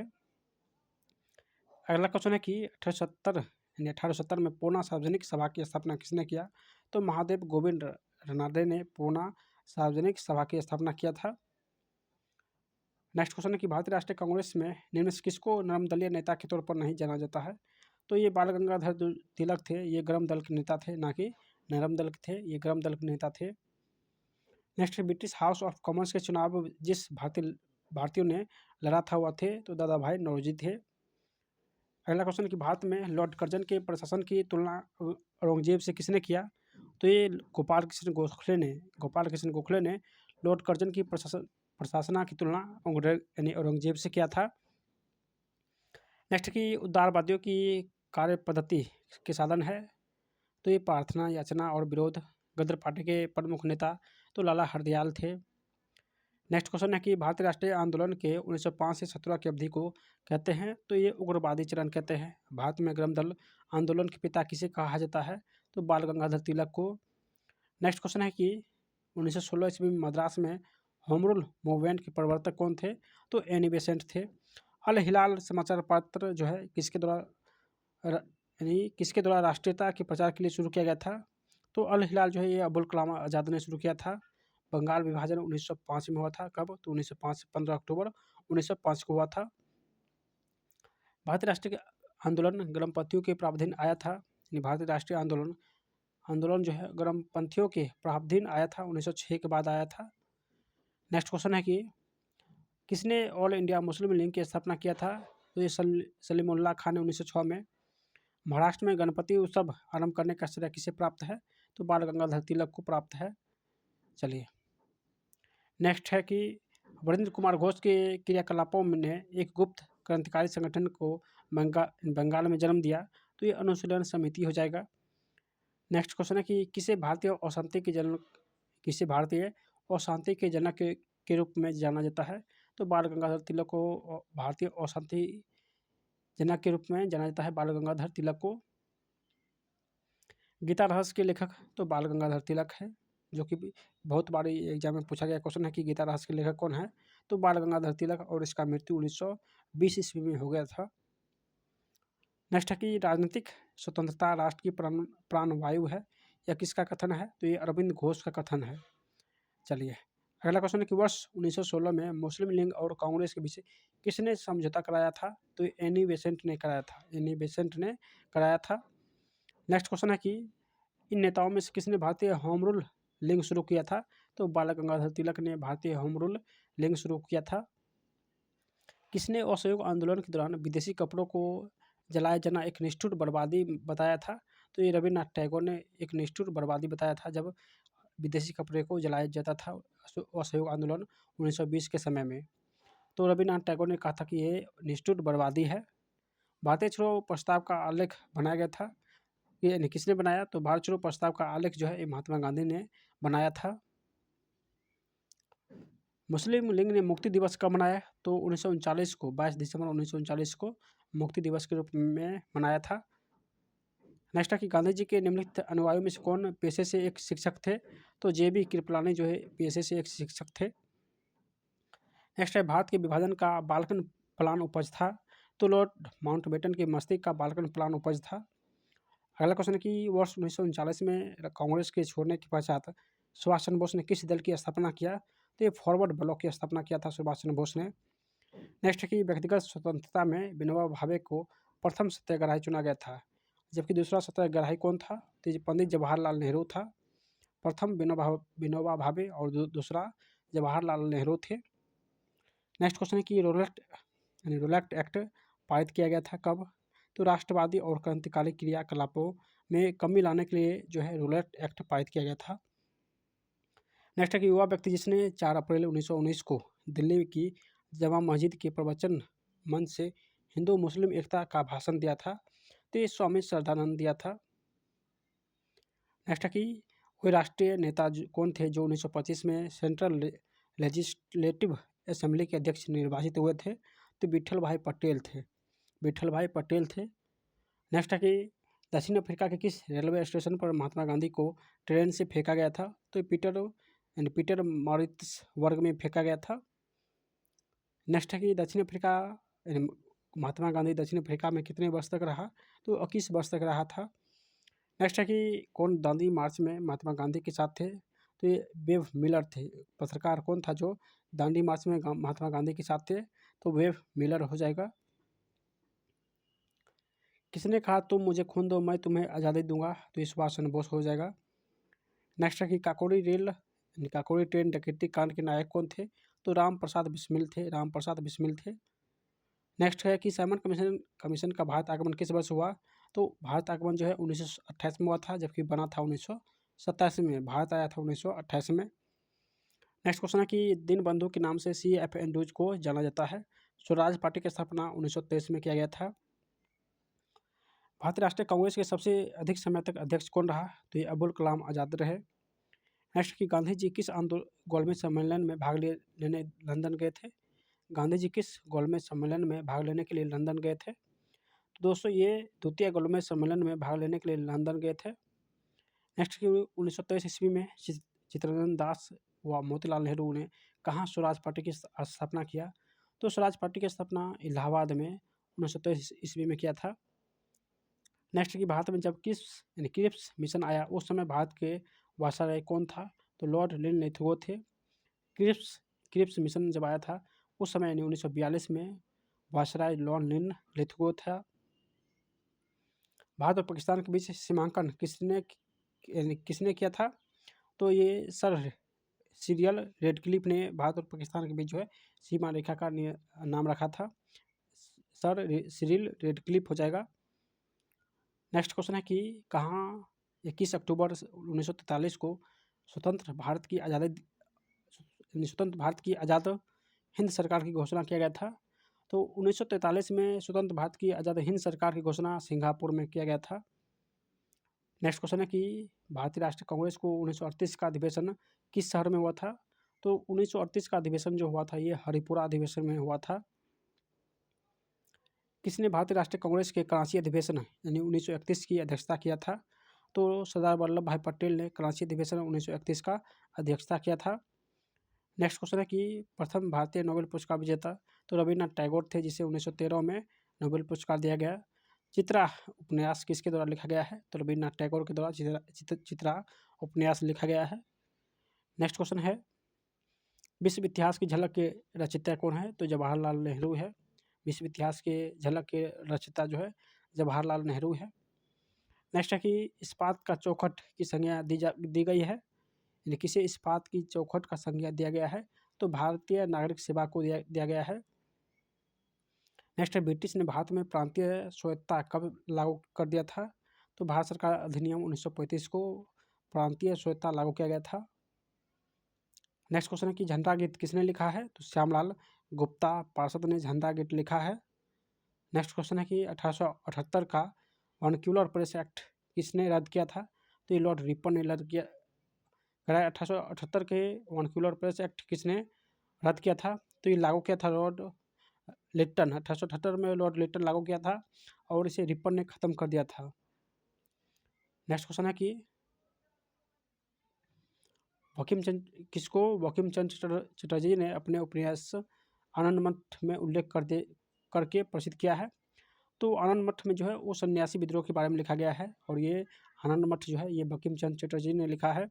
अगला क्वेश्चन है कि 1870 में पूना सार्वजनिक सभा की स्थापना किसने किया? तो महादेव गोविंद रनादे ने पूना सार्वजनिक सभा की स्थापना किया था। नेक्स्ट क्वेश्चन है कि भारतीय राष्ट्रीय कांग्रेस में निम्न से किसको नरम दलीय नेता के तौर पर नहीं जाना जाता है? तो ये बाल गंगाधर तिलक थे, ये गर्म दल के नेता थे, ना कि नरम दल के थे, ये गर्म दल के नेता थे। Next British house of Commons के चुनाव जिस भारतीयों ने लड़ा था वह थे तो दादा भाई नौरोजी थे। अगला क्वेश्चन कि भारत में लॉर्ड कर्जन के प्रशासन की तुलना औरंगजेब से किसने किया? तो ये गोपाल कृष्ण गोखले ने लॉर्ड कर्जन की प्रशासना की तुलना यानी औरंगजेब से किया था। नेक्स्ट की उदारवादियों की कार्य पद्धति के साधन है तो ये प्रार्थना, याचना और विरोध। गदर पार्टी के प्रमुख नेता तो लाला हरदयाल थे। नेक्स्ट क्वेश्चन है कि भारतीय राष्ट्रीय आंदोलन के 1905 से 17 की अवधि को कहते हैं, तो ये उग्रवादी चरण कहते हैं। भारत में गरम दल आंदोलन के पिता किसे कहा जाता है, तो बाल गंगाधर तिलक को। नेक्स्ट क्वेश्चन है कि 1916 ईस्वी में मद्रास में होम रूल मूवमेंट के प्रवर्तक कौन थे, तो एनी बेसेंट थे। अल हिलाल समाचार पत्र जो है किसके द्वारा राष्ट्रीयता के प्रचार के लिए शुरू किया गया था, तो अल हिलाल जो है ये अबुल कलाम आज़ाद ने शुरू किया था। बंगाल विभाजन 1905 में हुआ था, कब, तो 1905 से 15 अक्टूबर 1905 को हुआ था। भारतीय राष्ट्रीय आंदोलन गर्मपंथियों के प्रावधान आया था, भारतीय राष्ट्रीय आंदोलन जो है गर्मपंथियों के प्रावधान आया था, 1906 के बाद आया था। नेक्स्ट क्वेश्चन है कि किसने ऑल इंडिया मुस्लिम लीग की स्थापना किया था, तो ये सलीमुल्लाह खान ने 1906 में। महाराष्ट्र में गणपति उत्सव आरंभ करने का श्रेय किसे प्राप्त है, तो बाल गंगाधर तिलक को प्राप्त है। चलिए नेक्स्ट है कि वरिंद्र कुमार घोष के क्रियाकलापों ने एक गुप्त क्रांतिकारी संगठन को बंगाल में जन्म दिया, तो ये अनुशीलन समिति हो जाएगा। नेक्स्ट क्वेश्चन है कि किसे भारतीय अशांति के जनक के रूप में जाना जाता है, तो बाल गंगाधर तिलक को भारतीय अशांति जनक के रूप में जाना जाता है, बाल गंगाधर तिलक को। गीता रहस्य के लेखक तो बाल गंगाधर तिलक है, जो कि बहुत बार एग्जाम में पूछा गया क्वेश्चन है कि गीता रहस्य के लेखक कौन है, तो बाल गंगाधर तिलक, और इसका मृत्यु 1920 ईस्वी में हो गया था। नेक्स्ट है कि राजनीतिक स्वतंत्रता राष्ट्र की प्राणवायु है, यह किसका कथन है, तो ये अरविंद घोष का कथन है। चलिए अगला क्वेश्चन है कि वर्ष 1916 में मुस्लिम लीग और कांग्रेस के बीच किसने समझौता कराया था, तो एनी बेसेंट ने कराया था। नेक्स्ट क्वेश्चन है कि इन नेताओं में से किसने भारतीय होम रूल लीग शुरू किया था, तो बाल गंगाधर तिलक ने भारतीय होम रूल लीग शुरू किया था। किसने असहयोग आंदोलन के दौरान विदेशी कपड़ों को जलाए जाना एक निष्ठुर बर्बादी बताया था, तो ये रविन्द्रनाथ टैगोर ने एक निष्ठुर बर्बादी बताया था जब विदेशी कपड़े को जलाया जाता था असहयोग आंदोलन 1920 के समय में। तो रविन्द्रनाथ टैगोर ने कहा था कि ये निष्ठुर बर्बादी है। भारतीय छोड़ो प्रस्ताव का आलेख बनाया गया था, ये किसने बनाया, तो भारत छोड़ो प्रस्ताव का आलेख जो है ये महात्मा गांधी ने बनाया था। मुस्लिम लीग ने मुक्ति दिवस कब मनाया, तो 1939 को 22 दिसंबर 1939 को मुक्ति दिवस के रूप में मनाया था। नेक्स्ट है कि गांधी जी के निम्नलिखित अनुयायियों में से कौन पेशे से एक शिक्षक थे, तो JB कृपलानी जो है पेशे से एक शिक्षक थे। नेक्स्ट है भारत के विभाजन का बाल्कन प्लान उपज था, तो लॉर्ड माउंटबेटन के मस्तिष्क का बाल्कन प्लान उपज था। अगला क्वेश्चन है कि वर्ष 1939 में कांग्रेस के छोड़ने के पश्चात सुभाष चंद्र बोस ने किस दल की स्थापना किया, तो ये फॉरवर्ड ब्लॉक की स्थापना किया था सुभाष चंद्र बोस ने। नेक्स्ट है कि व्यक्तिगत स्वतंत्रता में विनोबा भावे को प्रथम सत्याग्रही चुना गया था, जबकि दूसरा सत्याग्रही कौन था, तो पंडित जवाहरलाल नेहरू था। प्रथम विनोबा भावे और दूसरा जवाहरलाल नेहरू थे। नेक्स्ट क्वेश्चन है कि रोलेट एक्ट पारित किया गया था कब, तो राष्ट्रवादी और क्रांतिकारी क्रियाकलापों में कमी लाने के लिए जो है रोलेट एक्ट पारित किया गया था। नेक्स्ट है कि युवा व्यक्ति जिसने 4 अप्रैल 1919 को दिल्ली की जमा मस्जिद के प्रवचन मंच से हिंदू मुस्लिम एकता का भाषण दिया था, तो ये स्वामी श्रद्धानंद दिया था। नेक्स्ट है कि कोई राष्ट्रीय नेता कौन थे जो 1925 में सेंट्रल लेजिस्लेटिव असेंबली के अध्यक्ष निर्वाचित हुए थे, तो विट्ठल भाई पटेल थे। नेक्स्ट है कि दक्षिण अफ्रीका के किस रेलवे स्टेशन पर महात्मा गांधी को ट्रेन से फेंका गया था, तो पीटर मॉरिट्सबर्ग में फेंका गया था। नेक्स्ट है कि महात्मा गांधी दक्षिण अफ्रीका में कितने वर्ष तक रहा, तो 21 वर्ष तक रहा था। नेक्स्ट है कि कौन दांडी मार्च में महात्मा गांधी के साथ थे, तो ये वेव मिलर थे। पत्रकार कौन था जो दांडी मार्च में महात्मा गांधी के साथ थे, तो वेव मिलर हो जाएगा। किसने कहा तुम मुझे खून दो मैं तुम्हें आज़ादी दूंगा, तो ये सुभाष चंद्र बोस हो जाएगा। नेक्स्ट है कि काकोरी ट्रेन डकैती कांड के नायक कौन थे, तो राम प्रसाद बिस्मिल थे। नेक्स्ट है कि साइमन कमीशन का भारत आगमन किस वर्ष हुआ, तो भारत आगमन जो है 1928 में हुआ था, जबकि बना था 1987 में, भारत आया था 1928 में। नेक्स्ट क्वेश्चन है कि दीनबंधु के नाम से CF एंड्रूज को जाना जाता है। स्वराज पार्टी की स्थापना 1923 में किया गया था। भारतीय राष्ट्रीय कांग्रेस के सबसे अधिक समय तक अध्यक्ष कौन रहा, तो ये अबुल कलाम आज़ाद रहे। नेक्स्ट कि गांधी जी किस गोलमेज सम्मेलन में भाग लेने लंदन गए थे? गांधी जी किस गोलमेज सम्मेलन में भाग लेने के लिए लंदन गए थे? तो दोस्तों ये द्वितीय गोलमेज सम्मेलन में भाग लेने के लिए लंदन गए थे। नेक्स्ट कि 1923 ईस्वी में चित्तरंजन दास व मोतीलाल नेहरू ने कहाँ स्वराज पार्टी की स्थापना किया? तो स्वराज पार्टी की स्थापना इलाहाबाद में 1923 ईस्वी में किया था। नेक्स्ट कि भारत में जब क्रिप्स मिशन आया उस समय भारत के वायसराय कौन था? तो लॉर्ड लिनलिथगो थे। क्रिप्स क्रिप्स मिशन जब आया था उस समय यानी 1942 में वायसराय लॉर्ड लिनलिथगो था। भारत और पाकिस्तान के बीच सीमांकन किसने किया था? तो ये सर सिरिल रेडक्लिफ ने भारत और पाकिस्तान के बीच जो है सीमा रेखा का नाम रखा था। सर सिरिल रेडक्लिफ हो जाएगा। नेक्स्ट क्वेश्चन है कि कहाँ 21 अक्टूबर 1943 को स्वतंत्र भारत की आज़ाद हिंद सरकार की घोषणा किया गया था? तो 1943 में स्वतंत्र भारत की आज़ाद हिंद सरकार की घोषणा सिंगापुर में किया गया था। नेक्स्ट क्वेश्चन है कि भारतीय राष्ट्रीय कांग्रेस को 1938 का अधिवेशन किस शहर में हुआ था? तो 1938 का अधिवेशन जो हुआ था ये हरिपुरा अधिवेशन में हुआ था। किसने भारतीय राष्ट्रीय कांग्रेस के कराची अधिवेशन यानी 1931 की अध्यक्षता किया था? तो सरदार वल्लभ भाई पटेल ने कराची अधिवेशन 1931 का अध्यक्षता किया था। नेक्स्ट क्वेश्चन है कि प्रथम भारतीय नोबेल पुरस्कार विजेता तो रविन्द्रनाथ टैगोर थे, जिसे 1913 में नोबेल पुरस्कार दिया गया। चित्रा उपन्यास किसके द्वारा लिखा गया है? तो रविन्द्रनाथ टैगोर के द्वारा चित्रा उपन्यास लिखा गया है। नेक्स्ट क्वेश्चन है विश्व इतिहास की झलक के रचयिता कौन है? तो जवाहरलाल नेहरू है। विश्व इतिहास के झलक के रचयिता जो है जवाहरलाल नेहरू है। नेक्स्ट है कि इस्पात का चौखट की संज्ञा दी गई है, यानी किसे इस्पात की चौखट का संज्ञा दिया गया है? तो भारतीय नागरिक सेवा को दिया गया है। नेक्स्ट है ब्रिटिश ने भारत में प्रांतीय स्वायत्तता कब लागू कर दिया था? तो भारत सरकार अधिनियम 1935 को प्रांतीय स्वायत्तता लागू किया गया था। नेक्स्ट क्वेश्चन है कि झंडा गीत किसने लिखा है? तो श्यामलाल गुप्ता पार्षद ने झंडा गीत लिखा है। नेक्स्ट क्वेश्चन है कि 1878 का वर्नक्यूलर प्रेस एक्ट किसने रद्द किया था? तो ये लॉर्ड रिपन ने रद्द किया। 1878 के वर्नक्यूलर प्रेस एक्ट किसने रद्द किया था? तो ये लागू किया था लॉर्ड लिट्टन। 1878 में लॉर्ड लिट्टन लागू किया था और इसे रिपन ने ख़त्म कर दिया था। नेक्स्ट क्वेश्चन है कि बंकिम चंद्र चटर्जी ने अपने उपन्यास आनंद मठ में उल्लेख करके प्रसिद्ध किया है? तो आनंद मठ में जो है वो सन्यासी विद्रोह के बारे में लिखा गया है और ये आनंद मठ जो है ये बंकिम चंद्र चटर्जी ने लिखा है।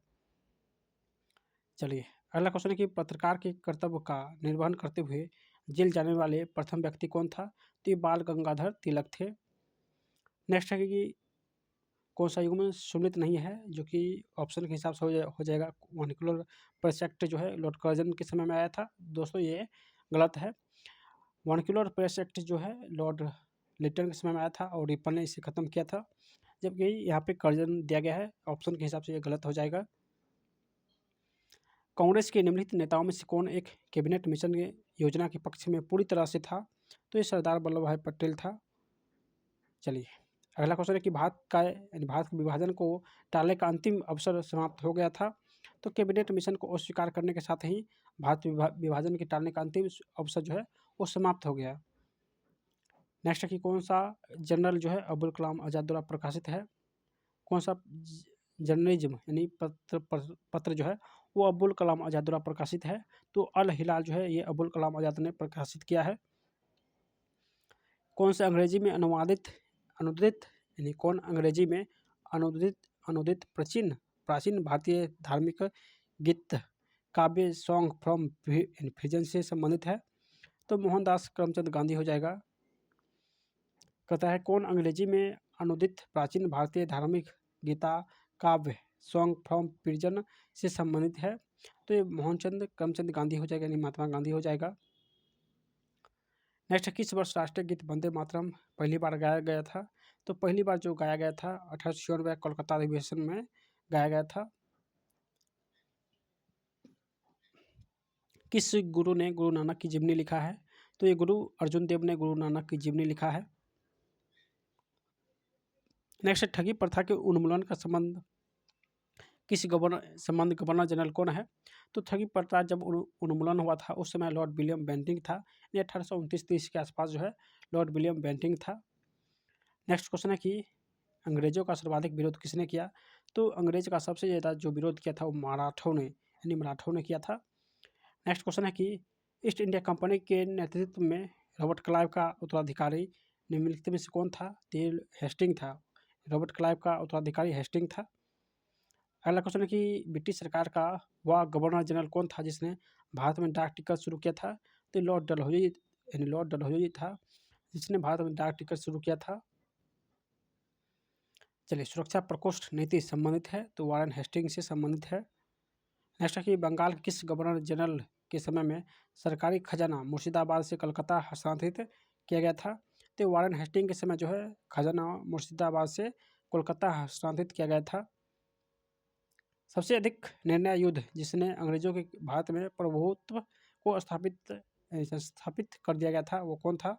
चलिए अगला क्वेश्चन है कि पत्रकार के कर्तव्य का निर्वहन करते हुए जेल जाने वाले प्रथम व्यक्ति कौन था? तो ये बाल गंगाधर तिलक थे। नेक्स्ट है कि कौन सा युग्म सुमित नहीं है, जो कि ऑप्शन के हिसाब से हो जाएगा। वर्निकुलर प्रेस एक्ट जो है लॉर्ड कर्जन के समय में आया था। दोस्तों ये गलत है। वर्निकुलर प्रेस एक्ट जो है लॉर्ड लिट्टन के समय में आया था और रिपन ने इसे ख़त्म किया था, जबकि यहाँ पे कर्जन दिया गया है। ऑप्शन के हिसाब से ये गलत हो जाएगा। कांग्रेस के निम्नलिखित नेताओं में से कौन एक कैबिनेट मिशन योजना के पक्ष में पूरी तरह से था? तो ये सरदार वल्लभ भाई पटेल था। चलिए अगला क्वेश्चन है कि भारत के विभाजन को टालने का अंतिम अवसर समाप्त हो गया था। तो कैबिनेट मिशन को अस्वीकार करने के साथ ही भारत विभाजन के टालने का अंतिम अवसर जो है वो समाप्त हो गया। नेक्स्ट है कि कौन सा जर्नल जो है अब्दुल कलाम आज़ाद द्वारा प्रकाशित है? कौन सा जर्नलिज्म यानी पत्र जो है वो अब्दुल कलाम आज़ाद द्वारा प्रकाशित है? तो अल हिलाल जो है ये अब्दुल कलाम आज़ाद ने प्रकाशित किया है। कौन सा अंग्रेजी में अनुदित यानी कौन अंग्रेजी में अनुदित प्राचीन भारतीय धार्मिक गीत काव्य सॉन्ग फ्रॉम फ्रीजन से संबंधित है? तो मोहनदास करमचंद गांधी हो जाएगा। कहता है कौन अंग्रेजी में अनुदित प्राचीन भारतीय धार्मिक गीता काव्य सॉन्ग फ्रॉम प्रिजन से संबंधित है? तो ये करमचंद गांधी हो जाएगा, यानी महात्मा गांधी हो जाएगा। नेक्स्ट किस वर्ष राष्ट्रीय गीत वंदे मातरम पहली बार गाया गया था? तो पहली बार जो गाया गया था 1896 कोलकाता अधिवेशन में गाया गया था। किस गुरु ने गुरु नानक की जीवनी लिखा है? तो ये गुरु अर्जुन देव ने गुरु नानक की जीवनी लिखा है। नेक्स्ट ठगी प्रथा के उन्मूलन का संबंध किस गवर्नर जनरल कौन है? तो ठगी प्रथा जब उन्मूलन हुआ था उस समय लॉर्ड विलियम बेंटिंक था। ये 1829-30 के आसपास जो है लॉर्ड विलियम बेंटिंक था। नेक्स्ट क्वेश्चन है कि अंग्रेजों का सर्वाधिक विरोध किसने किया? तो अंग्रेज का सबसे ज़्यादा जो विरोध किया था वो मराठों ने किया था। नेक्स्ट क्वेश्चन है कि ईस्ट इंडिया कंपनी के नेतृत्व में रॉबर्ट क्लाइव का उत्तराधिकारी निम्नलिखित में से कौन था? तो हेस्टिंग था। रॉबर्ट क्लाइव का उत्तराधिकारी हेस्टिंग था। अगला क्वेश्चन है कि ब्रिटिश सरकार का वह गवर्नर जनरल कौन था जिसने भारत में डाक टिकट शुरू किया था? तो लॉर्ड डलहौजी था जिसने भारत में डाक टिकट शुरू किया था। चलिए, सुरक्षा प्रकोष्ठ नीति संबंधित है तो वारेन हेस्टिंग से संबंधित है। नेक्स्ट है कि बंगाल के किस गवर्नर जनरल के समय में सरकारी खजाना मुर्शिदाबाद से कलकत्ता हस्तांतरित किया गया था? तो वारेन हेस्टिंग के समय जो है खजाना मुर्शिदाबाद से कोलकाता हस्तांतरित किया गया था। सबसे अधिक निर्णय युद्ध जिसने अंग्रेजों के भारत में प्रभुत्व को स्थापित कर दिया गया था वो कौन था?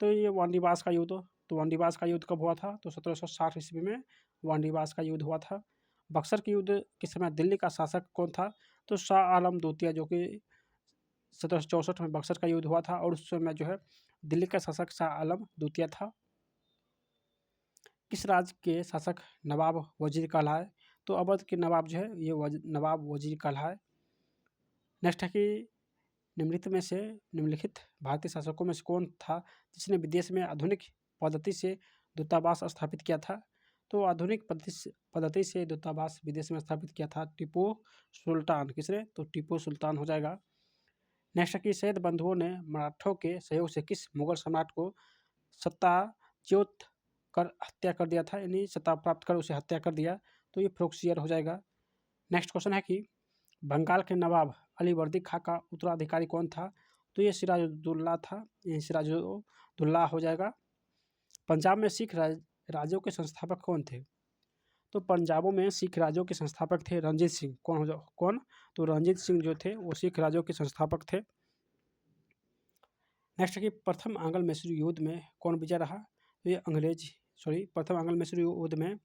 तो ये वानडीवास का युद्ध। तो वानडीवास का युद्ध कब हुआ था? तो 1760 ईस्वी में वानडीवास का युद्ध हुआ था। बक्सर के युद्ध के समय दिल्ली का शासक कौन था? तो शाह आलम द्वितीय, जो कि 1764 में बक्सर का युद्ध हुआ था और उस समय जो है दिल्ली का शासक शाह आलम द्वितीय था। किस राज्य के शासक नवाब वजीर कहलाए? तो अवध के नवाब जो है ये नवाब वजीर कहलाए। नेक्स्ट है कि निम्नलिखित भारतीय शासकों में से कौन था जिसने विदेश में आधुनिक पद्धति से दूतावास स्थापित किया था? तो आधुनिक पद्धति से दूतावास विदेश में स्थापित किया था टीपू सुल्तान। किसने? तो टीपू सुल्तान हो जाएगा। नेक्स्ट है कि सैयद बंधुओं ने मराठों के सहयोग से किस मुगल सम्राट को सत्ताच्युत कर हत्या कर दिया था, यानी सत्ता प्राप्त कर उसे हत्या कर दिया? तो ये फिरोजशह हो जाएगा। नेक्स्ट क्वेश्चन है कि बंगाल के नवाब अलीवर्दी खां का उत्तराधिकारी कौन था? तो ये सिराजुद्दौला था। ये सिराजुद्दौला हो जाएगा। पंजाब में सिख राज्यों के संस्थापक कौन थे? तो पंजाबों में सिख राज्यों के संस्थापक थे रणजीत सिंह। कौन? तो रणजीत सिंह जो थे वो सिख राज्यों के संस्थापक थे। नेक्स्ट है कि प्रथम आंग्ल मैसूर युद्ध में कौन विजय रहा? तो ये प्रथम आंग्ल मैसूर युद्ध में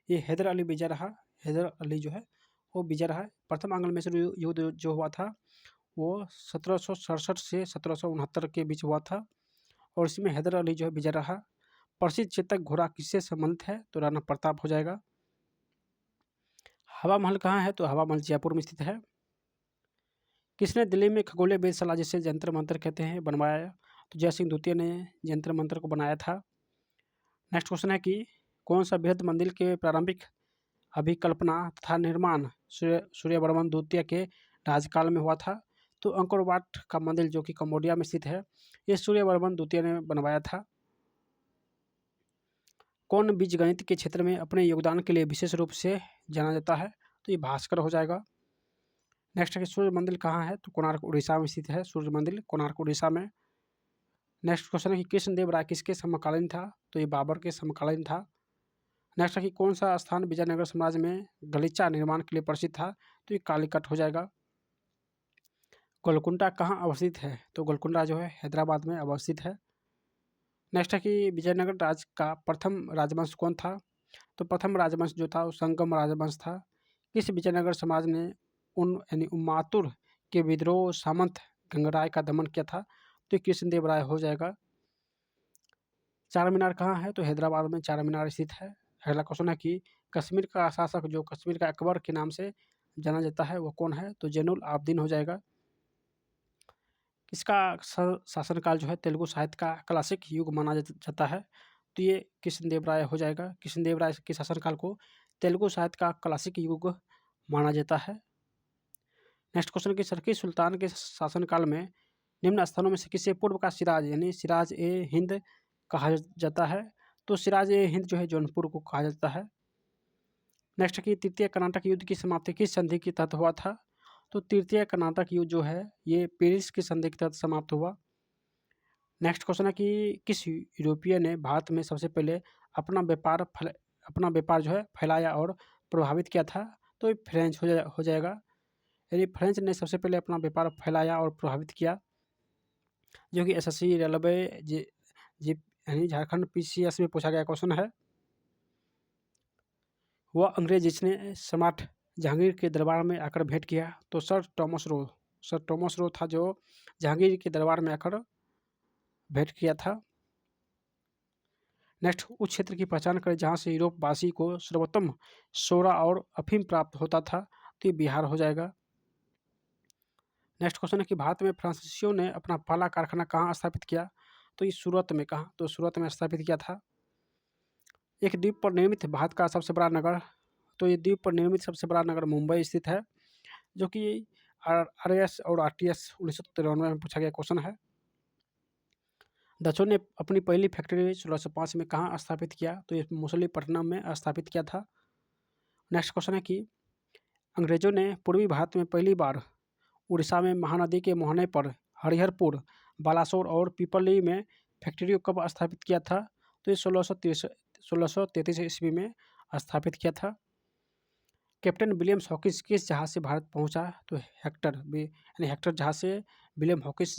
ये हैदर अली विजय रहा। हैदर अली जो है वो विजय रहा। प्रथम आंग्ल मैसूर युद्ध जो हुआ था वो 1767 से 1769 के बीच हुआ था और इसमें हैदर अली जो है विजय रहा। प्रसिद्ध चेतक घोड़ा किससे संबंधित है? तो राणा प्रताप हो जाएगा। हवा महल कहाँ है? तो हवा महल जयपुर में स्थित है। किसने दिल्ली में खगोलीय वेधशाला जिसे जंतर मंतर कहते हैं बनवाया? तो जय सिंह द्वितीय ने जंतर मंतर को बनाया था। नेक्स्ट क्वेश्चन है कि कौन सा बृहद मंदिर के प्रारंभिक अभिकल्पना तथा निर्माण सूर्यवर्मन द्वितीय के राजकाल में हुआ था? तो अंकोर वाट का मंदिर जो कि कंबोडिया में स्थित है ये सूर्यवर्मन द्वितीय ने बनवाया था। कौन बीजगणित के क्षेत्र में अपने योगदान के लिए विशेष रूप से जाना जाता है? तो ये भास्कर हो जाएगा। नेक्स्ट है कि सूर्य मंदिर कहाँ है? तो कोणार्क उड़ीसा में स्थित है सूर्य मंदिर, कोणार्क उड़ीसा में। नेक्स्ट क्वेश्चन है कि कृष्णदेव राय किसके समकालीन था? तो ये बाबर के समकालीन था। नेक्स्ट है कि कौन सा स्थान विजयनगर साम्राज्य में गलीचा निर्माण के लिए प्रसिद्ध था? तो ये कालीकट हो जाएगा। गोलकुंडा कहाँ अवस्थित है? तो गोलकुंडा जो है हैदराबाद में अवस्थित है। नेक्स्ट है कि विजयनगर राज्य का प्रथम राजवंश कौन था? तो प्रथम राजवंश जो था वो संगम राजवंश था। किस विजयनगर समाज ने यानी उमातुर के विद्रोह सामंत गंगराय का दमन किया था? तो कृष्णदेव राय हो जाएगा। चार मीनार कहाँ है? तो हैदराबाद में चार मीनार स्थित है। अगला क्वेश्चन है कि कश्मीर का शासक जो कश्मीर का अकबर के नाम से जाना जाता है वो कौन है? तो जैनुल आबदीन हो जाएगा। इसका शासनकाल जो है तेलुगु साहित्य का क्लासिक युग माना जाता है। तो ये कृष्णदेव राय हो जाएगा। कृष्णदेव राय के शासनकाल को तेलुगु साहित्य का क्लासिक युग माना जाता है। नेक्स्ट क्वेश्चन कि सरकी सुल्तान के शासनकाल में निम्न स्थानों में से किसे पूर्व का सिराज यानी सिराज ए हिंद कहा जाता है? तो सिराज ए हिंद जो है जौनपुर को कहा जाता है। नेक्स्ट कि तृतीय कर्नाटक युद्ध की समाप्ति किस संधि के तहत हुआ था? तो तृतीय कर्नाटक युद्ध जो है ये पेरिस की संधि के तहत समाप्त हुआ। नेक्स्ट क्वेश्चन है कि किस यूरोपीय ने भारत में सबसे पहले अपना व्यापार जो है फैलाया और प्रभावित किया था? तो ये फ्रेंच हो जाएगा। यानी फ्रेंच ने सबसे पहले अपना व्यापार फैलाया और प्रभावित किया, जो कि एसएससी रेलवे यानी झारखंड पीसीएस में पूछा गया क्वेश्चन है। वह अंग्रेज जिसने सम्राट जहांगीर के दरबार में आकर भेंट किया? तो सर टॉमस रो था जो जहांगीर के दरबार में आकर भेंट किया था। नेक्स्ट, उस क्षेत्र की पहचान करें जहाँ से यूरोपवासी को सर्वोत्तम सोडा और अफीम प्राप्त होता था। तो ये बिहार हो जाएगा। नेक्स्ट क्वेश्चन है कि भारत में फ्रांसीसियों ने अपना पहला कारखाना कहाँ स्थापित किया? तो ये सूरत में। कहाँ? तो सूरत में स्थापित किया था। एक द्वीप पर निर्मित भारत का सबसे बड़ा नगर? तो ये द्वीप पर निर्मित सबसे बड़ा नगर मुंबई स्थित है, जो कि RAS और RTS 1993 में पूछा गया क्वेश्चन है। डचों ने अपनी पहली फैक्ट्री 1605 में कहाँ स्थापित किया? तो ये मछलीपट्टनम में स्थापित किया था। नेक्स्ट क्वेश्चन है कि अंग्रेजों ने पूर्वी भारत में पहली बार उड़ीसा में महानदी के मुहाने पर हरिहरपुर, बालासोर और पीपली में फैक्ट्री को कब स्थापित किया था? तो ये 1633 ईस्वी में स्थापित किया था। कैप्टन विलियम्स हॉकिंस किस जहाज से भारत पहुंचा? तो हेक्टर जहाज से विलियम हॉकिंस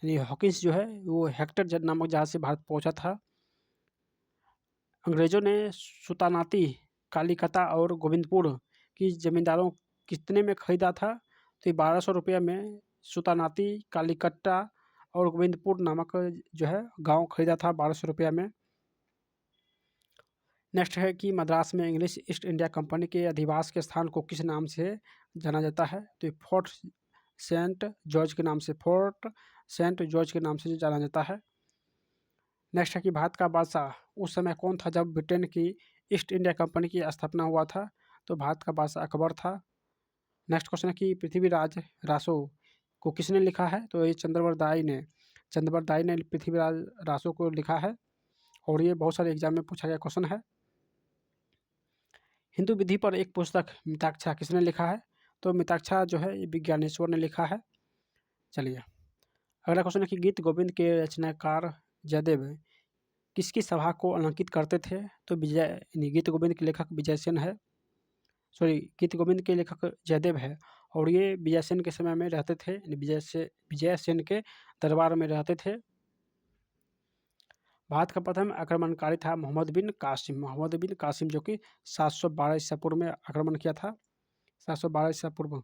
यानी हॉकिंस जो है वो हेक्टर नामक जहाज से भारत पहुंचा था। अंग्रेजों ने सुतानाती, कालीकता और गोविंदपुर की जमींदारों कितने में खरीदा था? तो ये 1200 रुपये में सुतानाती, कालीकट्टा और गोविंदपुर नामक जो है गांव खरीदा था 1200 रुपये में। नेक्स्ट है कि मद्रास में इंग्लिश ईस्ट इंडिया कंपनी के अधिवास के स्थान को किस नाम से जाना जाता है? तो ये फोर्ट सेंट जॉर्ज के नाम से जाना जाता है। नेक्स्ट है कि भारत का बादशाह उस समय कौन था जब ब्रिटेन की ईस्ट इंडिया कंपनी की स्थापना हुआ था? तो भारत का बादशाह अकबर था। नेक्स्ट क्वेश्चन है कि पृथ्वीराज रासो को किसने लिखा है? तो ये चंद्रवरदाई ने पृथ्वीराज रासो को लिखा है, और ये बहुत सारे एग्जाम में पूछा गया क्वेश्चन है। हिंदू विधि पर एक पुस्तक मिताक्षरा किसने लिखा है? तो मिताक्षरा जो है ये विज्ञानेश्वर ने लिखा है। चलिए अगला क्वेश्चन है कि गीत गोविंद के रचनाकार जयदेव किसकी सभा को अलंकित करते थे? तो गीत गोविंद के लेखक गीत गोविंद के लेखक जयदेव है, और ये विजय सेन के समय में रहते थे, विजय सेन के दरबार में रहते थे। भारत का प्रथम आक्रमणकारी था मोहम्मद बिन कासिम, जो कि 712 ईसा पूर्व में आक्रमण किया था। 712 ईसा पूर्व।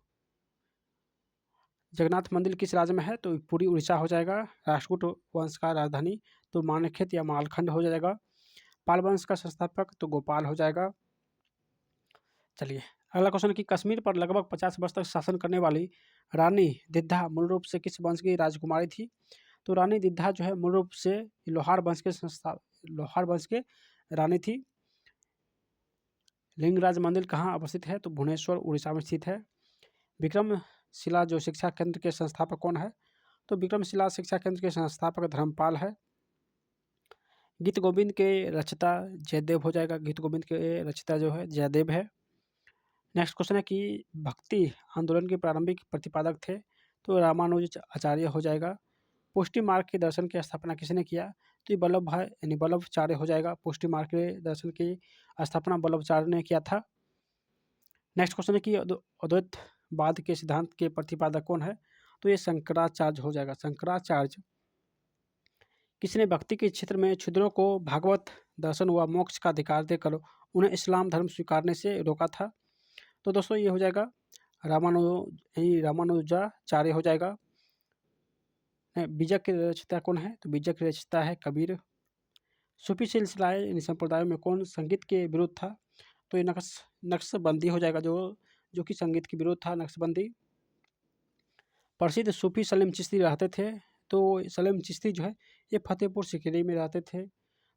जगन्नाथ मंदिर किस राज्य में है? तो पूरी उड़ीसा हो जाएगा। राष्ट्रकूट वंश का राजधानी तो मानेखेत या मालखंड हो जाएगा। पाल वंश का संस्थापक तो गोपाल हो जाएगा। चलिए अगला क्वेश्चन कि कश्मीर पर लगभग 50 वर्ष तक शासन करने वाली रानी दिद्धा मूल रूप से किस वंश की राजकुमारी थी? तो रानी दिद्धा जो है मूल रूप से लोहार वंश के रानी थी। लिंगराज मंदिर कहाँ अवस्थित है? तो भुवनेश्वर उड़ीसा में स्थित है। विक्रमशिला जो शिक्षा केंद्र के संस्थापक कौन है? तो विक्रमशिला शिक्षा केंद्र के संस्थापक धर्मपाल है। गीत गोविंद के रचयिता जयदेव हो जाएगा। गीत गोविंद के रचयिता जो है जयदेव है। नेक्स्ट क्वेश्चन है कि भक्ति आंदोलन के प्रारंभिक प्रतिपादक थे? तो रामानुज आचार्य हो जाएगा। पुष्टि मार्ग के दर्शन की स्थापना किसने किया? तो ये वल्लभाचार्य हो जाएगा। पुष्टि मार्ग के दर्शन की स्थापना वल्लभाचार्य ने किया था। नेक्स्ट क्वेश्चन है कि अद्वैतवाद के सिद्धांत के प्रतिपादक कौन है? तो ये शंकराचार्य हो जाएगा। शंकराचार्य। किसने भक्ति के क्षेत्र में क्षुद्रों को भागवत दर्शन व मोक्ष का अधिकार देकर उन्हें इस्लाम धर्म स्वीकारने से रोका था? तो दोस्तों ये हो जाएगा रामानुजाचार्य हो जाएगा। बीजक के रचयिता कौन है? तो बीजक के रचयिता है कबीर। सूफी सिलसिलाए इन संप्रदायों में कौन संगीत के विरुद्ध था? तो ये नक्शबंदी हो जाएगा, जो कि संगीत के विरुद्ध था, नक्शबंदी। प्रसिद्ध सूफी सलीम चिश्ती रहते थे? तो सलीम चिश्ती जो है ये फतेहपुर सीकरी में रहते थे,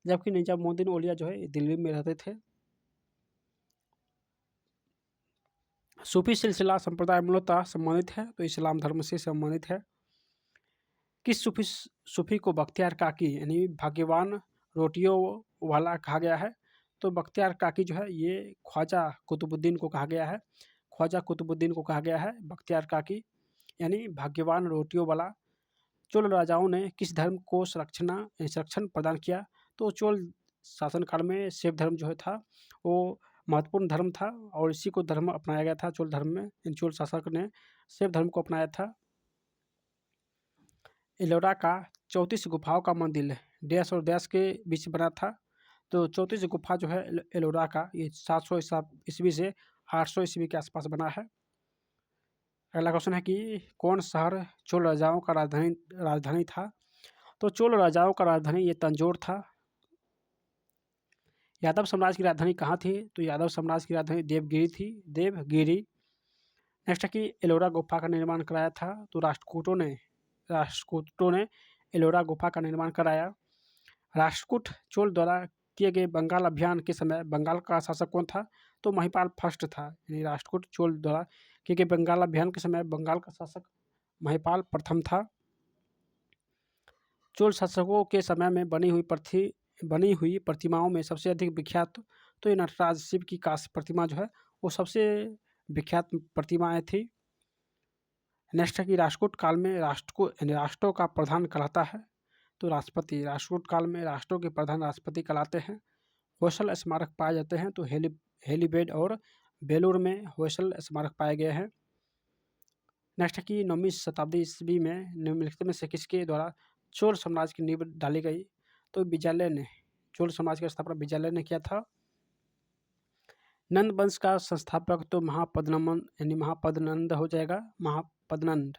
जबकि निजामुद्दीन औलिया जो है दिल्ली में रहते थे। सूफी सिलसिला संप्रदाय मूलतः संबंधित है, तो इस्लाम धर्म से संबंधित है। किस सूफी को बख्तियार काकी यानी भाग्यवान रोटियों वाला कहा गया है? तो बख्तियार काकी जो है ये ख्वाजा कुतुबुद्दीन को कहा गया है। बख्तियार काकी यानी भाग्यवान रोटियों वाला। चोल राजाओं ने किस धर्म को संरक्षण प्रदान किया? तो चोल शासनकाल में शैव धर्म जो है था वो महत्वपूर्ण धर्म था, और इसी को धर्म अपनाया गया था चोल धर्म में। इन चोल शासक ने शैव धर्म को अपनाया था। एलोरा का 34 गुफाओं का मंदिर डैश और डैश के बीच बना था? तो 34 गुफा जो है एलोरा का ये 700 ईस्वी से 800 ईस्वी के आसपास बना है। अगला क्वेश्चन है कि कौन शहर चोल राजाओं का राजधानी था? तो चोल राजाओं का राजधानी ये तंजौर था। यादव साम्राज्य की राजधानी कहाँ थी? तो यादव साम्राज्य की राजधानी देवगिरी थी, देवगिरी। नेक्स्ट है कि एलोरा गुफा का निर्माण कराया था? तो राष्ट्रकूटों ने एलोरा गुफा का निर्माण कराया। राष्ट्रकूट चोल द्वारा किए गए बंगाल अभियान के समय बंगाल का शासक कौन था? तो महिपाल फर्स्ट था। यानी राष्ट्रकूट चोल द्वारा किए गए बंगाल अभियान के समय बंगाल का शासक महिपाल प्रथम था। चोल शासकों के समय में बनी हुई प्रतिमाओं में सबसे अधिक विख्यात तो ये नटराज शिव की कांस्य प्रतिमा जो है वो सबसे विख्यात प्रतिमाएं थी। नेक्स्ट है कि राष्ट्रकूट काल में राष्ट्रों का प्रधान कहलाता है? तो राष्ट्रपति। राष्ट्रकूट काल में राष्ट्रों के प्रधान राष्ट्रपति कहलाते हैं। होयसल स्मारक पाए जाते हैं, तो हेलीबेड और बेलूर में होयसल स्मारक पाए गए हैं। नेक्स्ट है कि 9वीं शताब्दी ईस्वी में निम्नलिखित में से किसके द्वारा चोल साम्राज्य की नींव डाली गई? तो विजय ने, चोल समाज की स्थापना विजय ने किया था। नंद वंश का संस्थापक तो महापद्नंद हो जाएगा, महापद्नंद।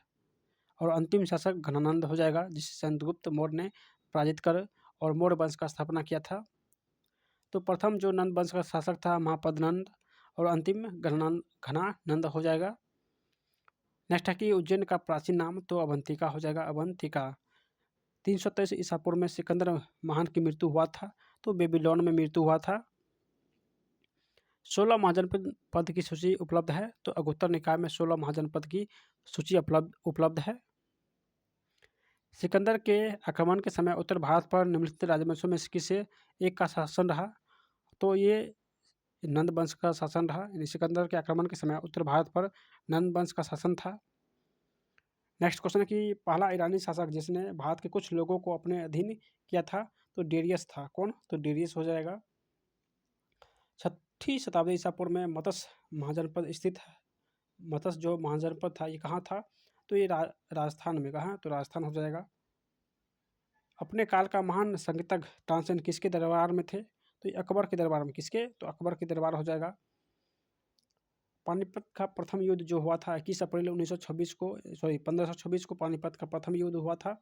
और अंतिम शासक घनानंद हो जाएगा, जिसे चंद्रगुप्त मौर्य ने पराजित कर और मौर्य वंश का स्थापना किया था। तो प्रथम जो नंद वंश का शासक था महापद्नंद और अंतिम घनानंद हो जाएगा। नेक्स्ट है कि उज्जैन का प्राचीन नाम तो अवंतिका हो जाएगा, अवंतिका। 323 ईसा पूर्व में सिकंदर महान की मृत्यु हुआ था, तो बेबीलोन में मृत्यु हुआ था। 16 महाजनपद पद की सूची उपलब्ध है, तो अगुत्तर निकाय में 16 महाजनपद की सूची उपलब्ध है। सिकंदर के आक्रमण के समय उत्तर भारत पर निम्नलिखित राजवंशों में से किसे एक का शासन रहा? तो ये नंद वंश का शासन रहा। यानी सिकंदर के आक्रमण के समय उत्तर भारत पर नंद वंश का शासन था। नेक्स्ट क्वेश्चन है कि पहला ईरानी शासक जिसने भारत के कुछ लोगों को अपने अधीन किया था, तो डेरियस था। कौन? तो डेरियस हो जाएगा। 6ठी शताब्दी ईसा पूर्व में मत्स्य महाजनपद स्थित है। मत्स्य जो महाजनपद था ये कहाँ था? तो ये राजस्थान में। कहाँ? तो राजस्थान हो जाएगा। अपने काल का महान संगीतज्ञ तानसेन किसके दरबार में थे? तो ये अकबर के दरबार में। किसके? तो अकबर के दरबार हो जाएगा। पानीपत का प्रथम युद्ध जो हुआ था 21 अप्रैल 1526 को पानीपत का प्रथम युद्ध हुआ था,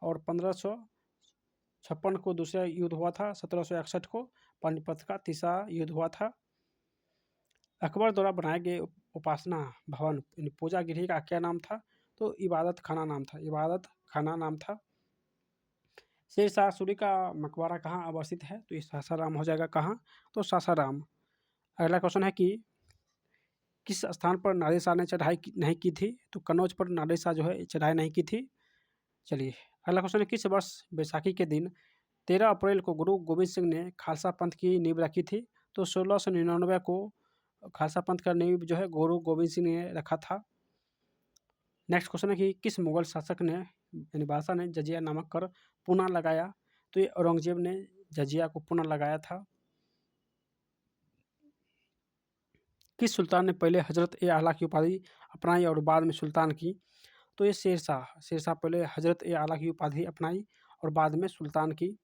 और 1556 को दूसरा युद्ध हुआ था। 1761 को पानीपत का तीसरा युद्ध हुआ था। अकबर द्वारा बनाए गए उपासना भवन पूजा गृह का क्या नाम था? तो इबादत खाना नाम था, इबादत खाना नाम था। शेरशाह सूरी का मकबरा कहाँ अवस्थित है? तो ये सासाराम हो जाएगा। कहाँ? तो सासाराम। अगला क्वेश्चन है कि किस स्थान पर नादिर शाह ने चढ़ाई नहीं की थी? तो कन्नौज पर नादिर शाह जो है चढ़ाई नहीं की थी। चलिए अगला क्वेश्चन है किस वर्ष बैसाखी के दिन 13 अप्रैल को गुरु गोविंद सिंह ने खालसा पंथ की नींव रखी थी? तो 1699 को खालसा पंथ का नींव जो है गुरु गोविंद सिंह ने रखा था। नेक्स्ट क्वेश्चन है कि किस मुगल शासक ने यानी बादशाह ने जजिया नामक कर पुनः लगाया? तो ये औरंगजेब ने जजिया को पुनः लगाया था। किस सुल्तान ने पहले हजरत ए आला की उपाधि अपनाई और बाद में सुल्तान की? तो ये शेरशाह पहले हजरत ए आला की उपाधि अपनाई और बाद में सुल्तान की।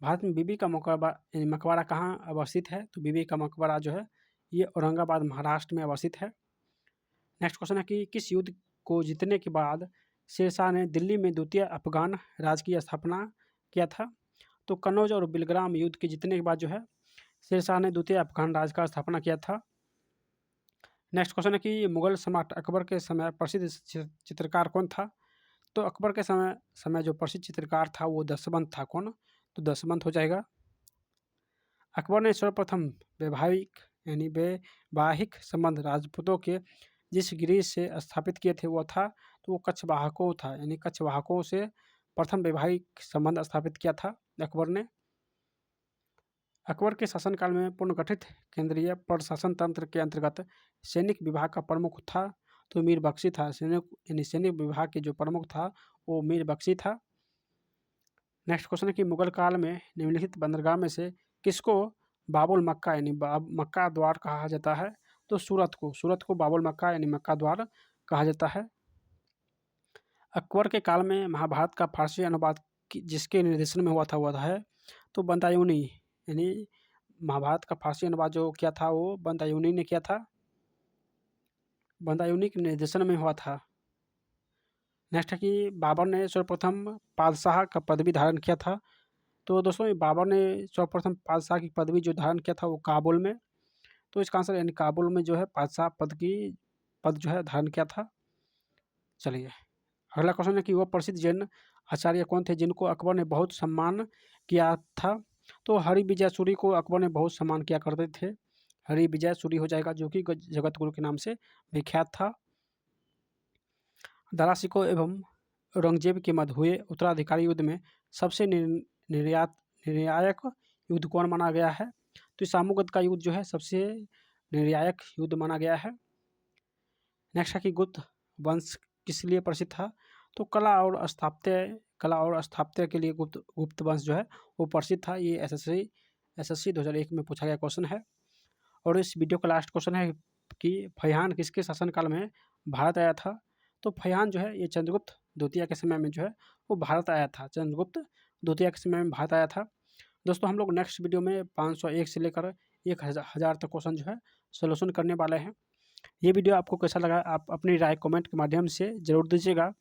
भारत में बीबी का मकबरा कहाँ अवस्थित है? तो बीबी का मकबरा जो है ये औरंगाबाद महाराष्ट्र में अवस्थित है। नेक्स्ट क्वेश्चन है कि किस युद्ध को जीतने के बाद शेरशाह ने दिल्ली में द्वितीय अफगान राज की स्थापना किया था? तो कन्नौज और बिलग्राम युद्ध के जीतने के बाद जो है शेरशाह ने द्वितीय अफगान राज का स्थापना किया था। नेक्स्ट क्वेश्चन है कि मुगल सम्राट अकबर के समय प्रसिद्ध चित्रकार कौन था? तो अकबर के समय जो प्रसिद्ध चित्रकार था वो दशवंत था। कौन? तो दशवंत हो जाएगा। अकबर ने सर्वप्रथम वैवाहिक संबंध राजपूतों के जिस गृह से स्थापित किए थे वो था, तो वो कच्छवाहकों था। यानी कच्छवाहकों से प्रथम वैवाहिक संबंध स्थापित किया था अकबर ने। अकबर के शासनकाल में पुनर्गठित केंद्रीय प्रशासन तंत्र के अंतर्गत सैनिक विभाग का प्रमुख था, तो मीर बख्शी था। सैनिक विभाग के जो प्रमुख था वो मीर बख्शी था। नेक्स्ट क्वेश्चन है कि मुगल काल में निम्नलिखित बंदरगाह में से किसको बाबुल मक्का यानी मक्का द्वार कहा जाता है? तो सूरत को बाबुल मक्का यानी मक्का द्वार कहा जाता है। अकबर के काल में महाभारत का फारसी अनुवाद जिसके निर्देशन में हुआ है तो बदायूनी यानी महाभारत का फारसी अनुवाद जो किया था वो बदायूनी ने किया था, बदायूनी के निर्देशन में हुआ था। नेक्स्ट है कि बाबर ने सर्वप्रथम पातशाह का पदवी धारण किया था। तो दोस्तों ये बाबर ने सर्वप्रथम पातशाह की पदवी जो धारण किया था वो काबुल में, तो इसका आंसर यानी काबुल में जो है पातशाह पद जो है धारण किया था। चलिए अगला क्वेश्चन है कि वह प्रसिद्ध जैन आचार्य कौन थे जिनको अकबर ने बहुत सम्मान किया था। तो हरिविजय सूरी को अकबर ने बहुत सम्मान किया करते थे। हरिविजय सूरी हो जाएगा, जो कि जगत गुरु के नाम से विख्यात था। दारा शिकोह एवं औरंगजेब के मध्य हुए उत्तराधिकारी युद्ध में सबसे निर्णायक युद्ध कौन माना गया है। तो सामूगद का युद्ध जो है सबसे निर्णायक युद्ध माना गया है। नेक्स्ट है कि गुप्त वंश किस लिए प्रसिद्ध था। तो कला और स्थापत्य के लिए गुप्त वंश जो है वो प्रसिद्ध था। ये एसएससी 2001 में पूछा गया क्वेश्चन है। और इस वीडियो का लास्ट क्वेश्चन है कि फैहान किसके शासनकाल में भारत आया था। तो फैहान जो है ये चंद्रगुप्त द्वितीय के समय में जो है वो भारत आया था। चंद्रगुप्त द्वितीय के समय में भारत आया था। दोस्तों हम लोग नेक्स्ट वीडियो में 501 से लेकर 1000 तक क्वेश्चन जो है सोल्यूशन करने वाले हैं। ये वीडियो आपको कैसा लगा आप अपनी राय कमेंट के माध्यम से ज़रूर दीजिएगा।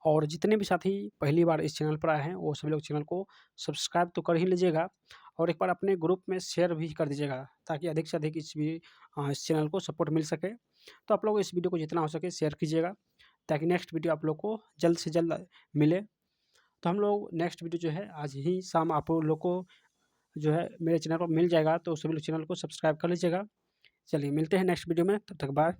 और जितने भी साथी पहली बार इस चैनल पर आए हैं वो सभी लोग चैनल को सब्सक्राइब तो कर ही लीजिएगा और एक बार अपने ग्रुप में शेयर भी कर दीजिएगा ताकि अधिक से अधिक इस चैनल को सपोर्ट मिल सके। तो आप लोग इस वीडियो को जितना हो सके शेयर कीजिएगा ताकि नेक्स्ट वीडियो आप लोग को जल्द से जल्द मिले। तो हम लोग नेक्स्ट वीडियो जो है आज ही शाम आप लोग को जो है मेरे चैनल पर मिल जाएगा, तो सभी लोग चैनल को सब्सक्राइब कर लीजिएगा। चलिए मिलते हैं नेक्स्ट वीडियो में, तब तक बाय।